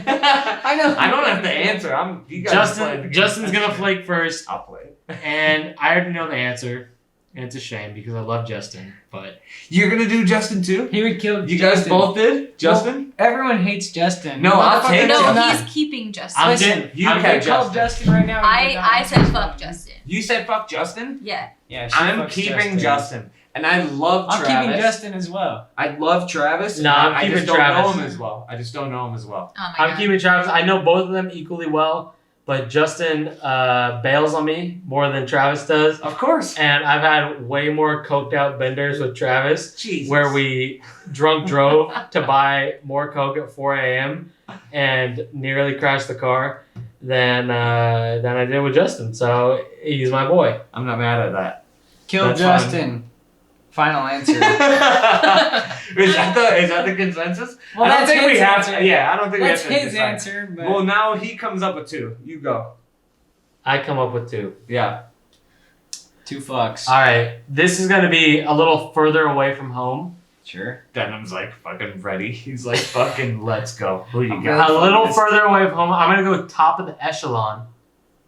I know. I don't have to answer. You guys play the game. Justin's gonna flake first, I'll play. and I already know the answer. And it's a shame because I love Justin, but You're gonna do Justin too? He would kill. You guys Justin. both did? Justin? Everyone hates Justin. No, I'll Motherfucker, take No, Justin. not- he's keeping Justin. I'm Listen, getting. you I'm can- getting Call Justin right now. I said fuck Justin. You said fuck Justin? Yeah. Yeah, she I'm fucks keeping Justin. And I love I'm Travis. keeping Justin as well. I love Travis. No, and I'm I keeping just don't know Travis. him as well. I just don't know him as well. Oh my I'm god. keeping Travis. I know both of them equally well, but Justin bails on me more than Travis does. Of course. And I've had way more coked out benders with Travis, Jesus. where we drunk drove to buy more coke at 4 a.m. and nearly crashed the car than I did with Justin. So he's my boy. I'm not mad at that. Kill That's Justin. Final answer. is that the consensus? Well, I don't that's think we his have answer. to. Yeah, I don't think That's we have to. his decide. answer. But Well, now he comes up with 2. You go. I come up with 2. Yeah. 2 fucks. All right, this is gonna be a little further away from home. Sure. Denim's like fucking ready. He's like fucking let's go. Who you I'm got? A little further away from home. I'm gonna go top of the echelon.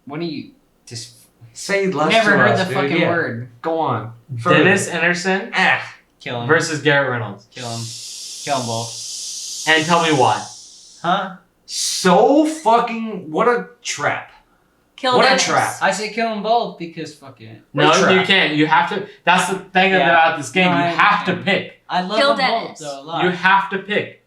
What do you just Say less never to heard us, the dude. fucking Yeah. word? Go on. Further. Dennis Anderson Ah. Kill him. versus Garrett Reynolds. Kill him. Kill them both. And tell me why. Huh? So fucking what a trap. Kill What a Dennis. trap. I say kill them both because fuck it. No, What a trap. you can't. You have to. That's the thing Yeah. about this game. No, You I have to understand. pick. I love Kill them Dennis. both though a lot. You have to pick.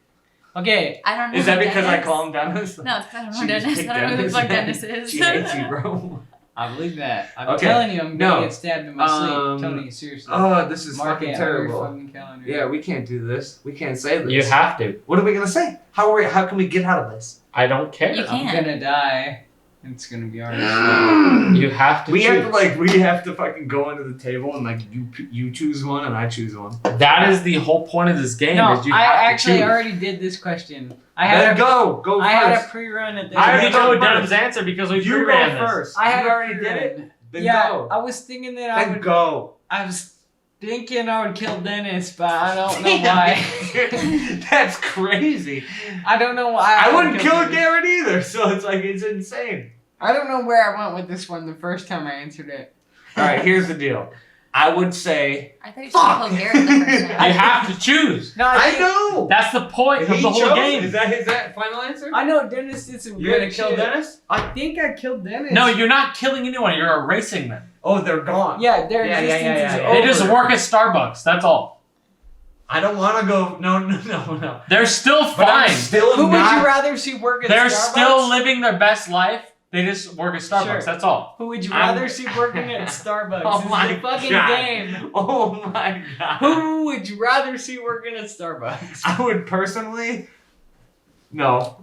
Okay. I don't know. Is that who because I Dennis- call him Dennis? No, it's because I don't She know just Dennis. picked I don't know who the fuck Dennis. Dennis is. She hates you, bro. I believe that. I'm Okay. telling you, I'm No. gonna get stabbed in my sleep. Tony, seriously. Oh, this is Mark fucking it on your terrible. fucking calendar. Yeah, we can't do this. We can't say this. You have to. What are we gonna say? How can we get out of this? I don't care. You I'm can't. gonna die. It's gonna be alright. You have to We choose. have to fucking go into the table and like you choose one and I choose one. That is the whole point of this game. No, is you I have actually to choose. already did this question. I Then had a, go I had a first. pre-run at this. I already You go know Denim's first. answer because we You pre-ran go this. first. I had you a already did pre-run. it. Then Yeah, go. I was thinking that I Then would. go. I was thinking I would kill Dennis, but I don't know why. That's crazy. I don't know why. I would wouldn't kill Dennis. Garrett either, so it's insane. I don't know where I went with this one the first time I answered it. All right, here's the deal. I would say I thought you were supposed to kill Garrett the first You time. have to choose. No, I think- know. That's the point of He the whole chose? game. Is that final answer? I know Dennis did some You're good gonna kill shit. Dennis? I think I killed Dennis. No, you're not killing anyone. You're erasing them. Oh, they're gone. Yeah, their Yeah, yeah, existence yeah, is yeah. over. They just work at Starbucks. That's all. I don't want to go. No. They're still But I'm fine. still Who would not. you rather see work at They're Starbucks? still living their best life. They just work at Starbucks. Sure. That's all. Who would you I'm- rather see working at Starbucks? Oh This is my the fucking God. game. Oh my god. Who would you rather see working at Starbucks? I would personally. No.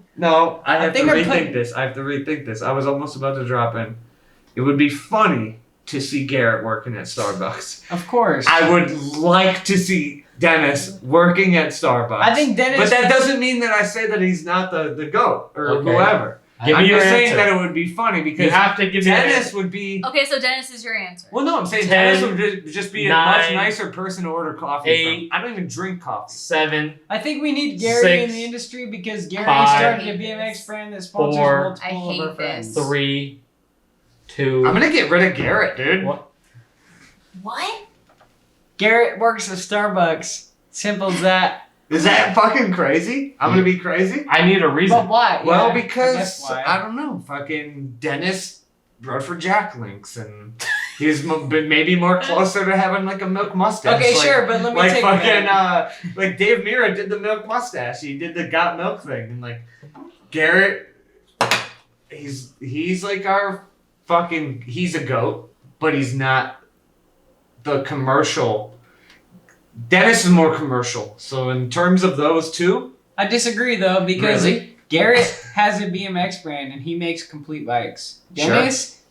I have to think I'm rethink putting- this. I have to rethink this. I was almost about to drop in. It would be funny to see Garrett working at Starbucks. Of course. I would like to see Dennis working at Starbucks. I think Dennis. But that doesn't mean that I say that he's not the GOAT or Okay. whoever. Give I'm me your just saying answer. that it would be funny because You have to give me your Dennis answer. would be. Okay, so Dennis is your answer. Well, no, I'm saying 10, Dennis would just be a much 9, nicer person to order coffee 8, from. I don't even drink coffee. 7. I think we need Gary in 6, the industry because Gary 5, started a BMX brand that sponsors 4, multiple I of our hate friends. this. 3, 2. I'm gonna get rid of Garrett, dude. What? What? Garrett works at Starbucks. Simple as that. Is that fucking crazy? I'm gonna be crazy. I need a reason. But why? Well, Yeah, I because guess why. I don't know. Fucking Dennis rode for Jack Links, and he's maybe more closer to having like a milk mustache. Okay, like, sure, but let me like take fucking that. like Dave Mira did the milk mustache. He did the got milk thing, and like Garrett, he's like our fucking. He's a goat, but he's not the commercial. Dennis is more commercial. So in terms of those two, I disagree though because Really? Garrett has a BMX brand and he makes complete bikes. Sure. Dennis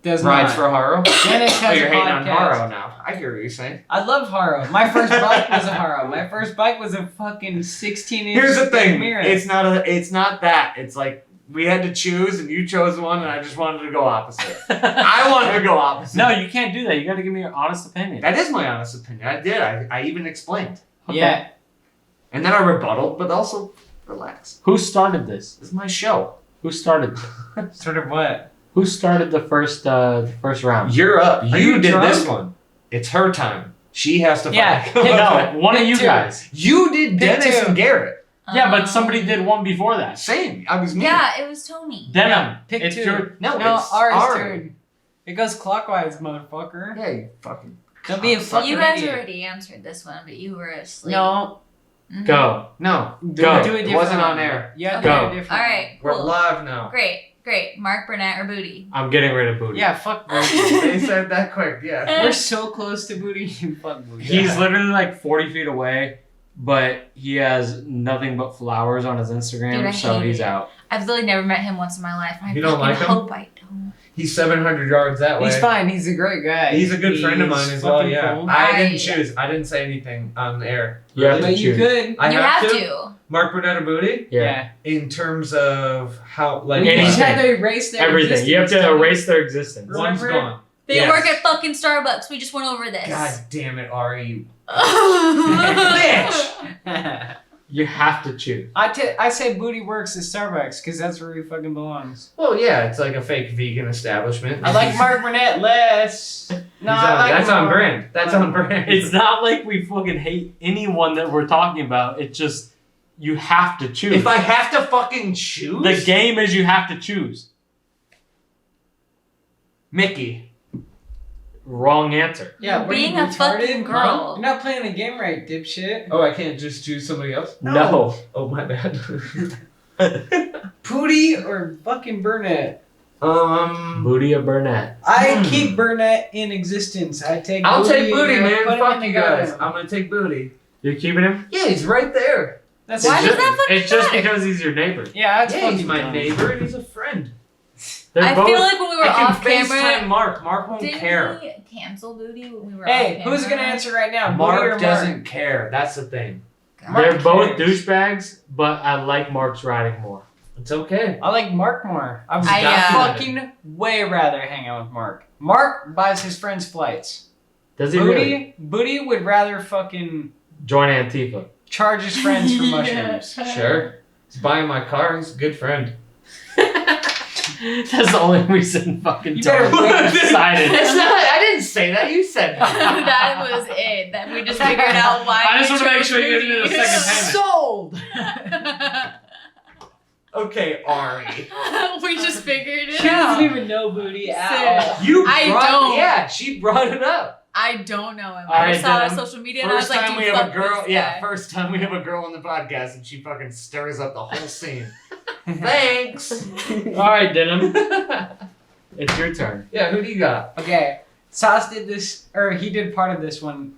does rides not. for Haro. Dennis Oh, has you're a hating on podcast. Haro now. I hear what you're saying. I love Haro. My first bike was a Haro. My first bike was a fucking 16-inch. Here's the thing. Mira. It's not that. It's like we had to choose and you chose one and I just wanted to go opposite. I wanted to go opposite. No, you can't do that. You got to give me your honest opinion. That is my honest opinion. I did. I even explained. Okay. Yeah. And then I rebutted, but also relax. Who started this? This is my show. Who started this? Sort of what? Who started the first round? You're up. Are You you did drunk? this one. It's her time. She has to Yeah, fucking pick- No, one of you Pick two. guys. You did Pick Dennis two. and Garrett. Yeah, but somebody did one before that. Same. I was me. Yeah, it was Tony. Denim. Yeah, pick it's two. your. No, No, it's ours Ari. turn. It goes clockwise, motherfucker. Yeah, you fucking. Don't be a fucking You guys idiot. already answered this one, but you were asleep. No. Mhm. Go. No. Go. Do it It wasn't differently. on air. Yeah, Go. do it differently. All right. We're Cool. live now. Great. Mark Burnett or Booty? I'm getting rid of Booty. Yeah, fuck Booty. They said that quick. Yeah. We're so close to Booty. Fuck Booty. He's literally like 40 feet away, but he has nothing but flowers on his Instagram, Dude, I so hate he's it. out. I've literally never met him once in my life. I You don't fucking like him? hope I don't. He's 700 yards that way. He's fine. He's a great guy. He's a good friend of mine as well. fucking Yeah. cool. I I- didn't choose. I didn't say anything on the air. You have to But you choose. could. I You have to. Mark Burnett or Booty? Yeah. In terms of how, like, We just Anything. had to erase their Everything. You have to existence. erase their existence. one's Remember? gone. They Yes. work at fucking Starbucks. We just went over this. God damn it, Ari. Bitch. You have to choose. I say Booty works at Starbucks because that's where he fucking belongs. Well, yeah, it's like a fake vegan establishment. I like Mark Burnett less. No, I like that's on Mark. brand. That's on brand. It's not like we fucking hate anyone that we're talking about. It's just you have to choose. If I have to fucking choose, The game is you have to choose. Mickey. Wrong answer. Yeah, what are Being you, a fucking retarded? girl. You're not playing the game right, dipshit. Oh, I can't just choose somebody else. No. Oh, my bad. Pooty or fucking Burnett? Booty or Burnett? I keep Burnett in existence. I take. I'll Booty take Booty, and I man. put him Fuck in the you guys. garden. I'm gonna take Booty. You're keeping him? Yeah, he's right there. That's Why It's does just- that fucking It's just matter? because he's your neighbor. Yeah, that's Yeah, fucking he's my dumb. neighbor and he's a friend. They're I both. feel like when we were I can off FaceTime camera, Mark. Mark won't didn't care. he cancel Booty when we were Hey, off who's camera? gonna answer right now? Booty or Mark Mark? doesn't care. That's the thing. God. They're Mark both cares. douchebags, but I like Mark's riding more. It's okay. I like Mark more. I would I, fucking way rather hang out with Mark. Mark buys his friends flights. Does he really? Booty would rather fucking Join Antifa. charge his friends for mushrooms. Sure. He's buying my car. He's a good friend. That's the only reason fucking You better Tony wait. decided. That's not. I didn't say that. You said that. That was it. That we just figured out why. I just we want to make chose sure you did a Booty. second payment. Sold. Okay, Ari. We just figured it She doesn't out. even know Booty at Sick. all. You I brought, don't. Yeah, she brought it up. I don't know him. All I right, just saw it on then. social media and I was First like, time dude, we have a fuck girl. this Yeah, guy. first time we have a girl on the podcast and she fucking stirs up the whole scene. Thanks. All right, Denim. It's your turn. Yeah, who do you got? Okay, Sauce did this, or he did part of this one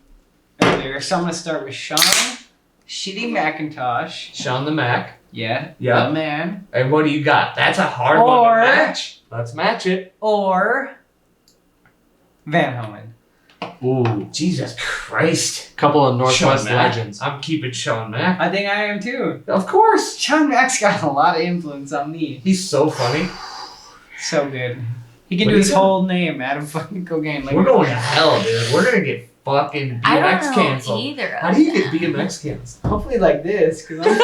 earlier. So I'm gonna start with Sean, Shitty Macintosh. Sean the Mac. Yeah, Yeah. the man. And what do you got? That's a hard one Or- to match. Let's match it. Or Van Hoen. Ooh. Jesus Christ. Couple of Northwest Sean Mack. legends. I'm keeping Sean Mack. I think I am too. Of course. Sean Mack's got a lot of influence on me. He's so funny. So good. He can What do do his you whole name out of fucking cocaine. Like We're going to hell, dude. We're gonna get fucking I BMX don't know canceled. either. How do you get BMX canceled? hopefully like this, cause I'm,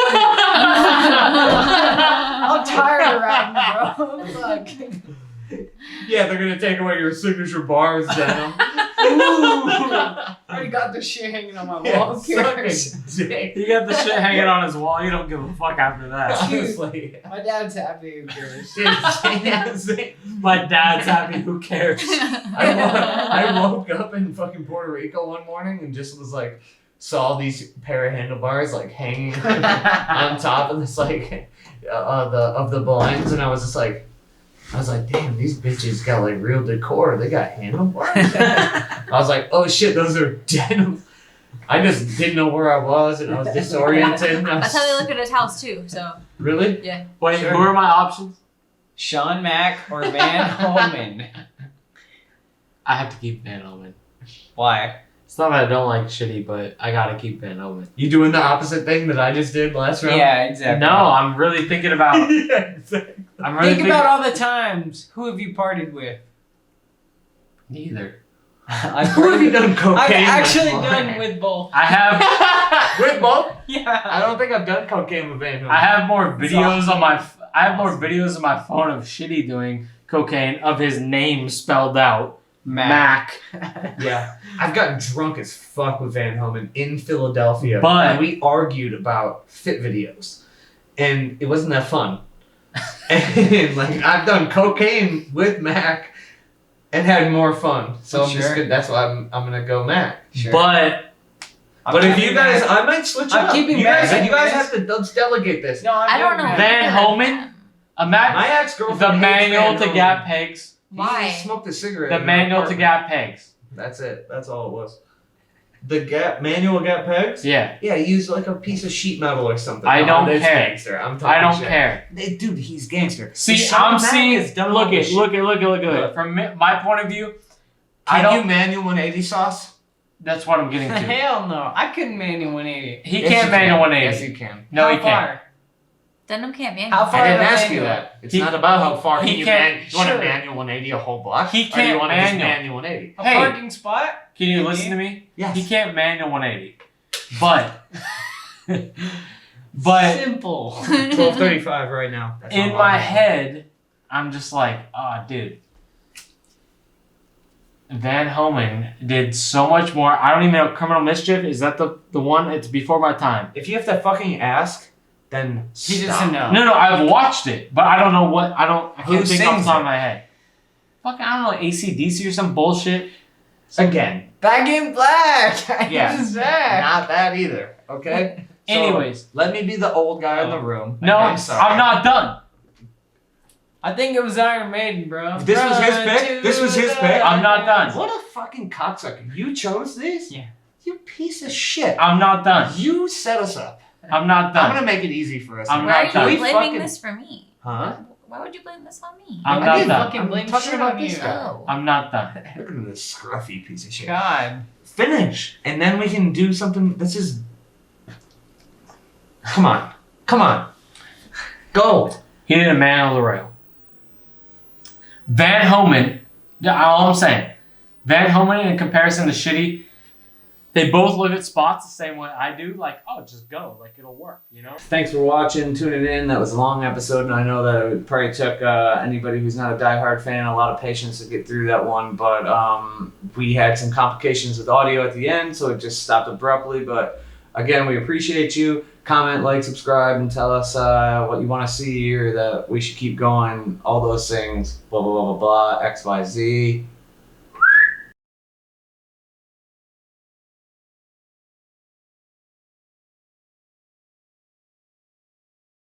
I'm tired of riding, bro. Fuck. Yeah, they're gonna take away your signature bars, Denim. I already got this shit hanging on my wall. Who cares? dick. He got the shit hanging on his wall. You don't give a fuck after that. Honestly. My dad's happy. Who cares? My dad's happy. Who cares? I woke up in fucking Puerto Rico one morning and just was like, saw these pair of handlebars like hanging on top of this like of the blinds, and I was like, damn, these bitches got like real decor. They got handlebars. I was like, oh shit, those are Denim. I just didn't know where I was, and I was disoriented. And I was, That's how they look at his house too. So really? yeah. Wait, Sure. who are my options? Sean Mack or Van Holman? I have to keep Van Omen. Why? It's not that I don't like shitty, but I gotta keep Van Omen. You doing the opposite thing that I just did last round? Yeah, exactly. No, I'm really thinking about. Yeah, exactly. I'm really Think thinking about all the times. Who have you partied with? neither. I've Who have you done cocaine I've actually with? done with both. I have. With both? Yeah. I don't think I've done cocaine with Van Halen. I have more videos on my. I have more videos on my phone of shitty doing cocaine of his name spelled out. Mac. Yeah. I've gotten drunk as fuck with Van Homan in Philadelphia. But- and we argued about fit videos. And it wasn't that fun. And like I've done cocaine with Mac and had more fun. So I'm just Sure. good. That's why I'm gonna go Mac. Sure. But But if you keeping guys, Mac. I might switch I'm up. keeping you guys, Mac you guys anyways. have to let's delegate this. No, I'm I don't doing know. Mac. Van Homan, My ex-girlfriend the hates manual Van to Homan. gap pegs. Why? He smoked a cigarette. The in her manual to apartment. gap pegs. That's it. That's all it was. The manual gap pegs? Yeah, Yeah, he used like a piece of sheet metal or something. I don't that's care. Gangster. I'm talking I don't shit. care. Dude, he's gangster. See, Sean I'm Mack seeing. has done Look all this it. Look it. Look it. Look Look. it. From my point of view, I Can don't. you manual 180 sauce? That's what I'm getting to. Hell no. I couldn't manual 180. He Yes, can't you manual can. 180. Yes, you can. No, How he can't. far? Denim can't man. How far I didn't of a ask you manual? that. It's He- not about how far he can you can't- You want to sure. manual 180 a whole block? He Or do can't you want to just manual. manual 180? A Hey. parking spot? Can you listen to me? Yes. He can't manual 180. But. but Simple. 1235 right now. That's in all my I'm head, I'm just like, oh, dude. Van Homan did so much more. I don't even know. Criminal Mischief, is that the one? It's before my time. If you have to fucking ask, then He stop. doesn't know. No, I've watched it, but I don't know what. I Who can't think off the sings top it? of my head. Fucking, I don't know, AC/DC or some bullshit. Again, Back in black. Yeah. Who's that? not that either. Okay. So, Anyways. let me be the old guy in the room. No, I'm sorry. I'm not done. I think it was Iron Maiden, bro. This was his Run pick? to This was his the pick? I'm not done. What a fucking cocksucker! You chose these? Yeah. You piece of shit. I'm not done. You set us up. I'm not I'm done. gonna make it easy for us. I'm Why not are done. you We blaming fucking- this for me? Huh? Why would you blame this on me? I'm I not didn't done. fucking I'm blame talking shit about on this you. guy. Oh. I'm not done. Look at this scruffy piece of shit. God. Finish, and then we can do something. This is. Come on, come on, go. He did a man on the rail. Van Homan, yeah, all I'm saying, Van Homan in comparison to Shitty, they both look at spots the same way I do. Like, oh, just go. Like, it'll work, you know? Thanks for watching, tuning in. That was a long episode, and I know that it probably took anybody who's not a diehard fan a lot of patience to get through that one. But we had some complications with audio at the end, so it just stopped abruptly. But again, we appreciate you. Comment, like, subscribe, and tell us what you want to see or that we should keep going. All those things. Blah, blah, blah, blah, blah. XYZ.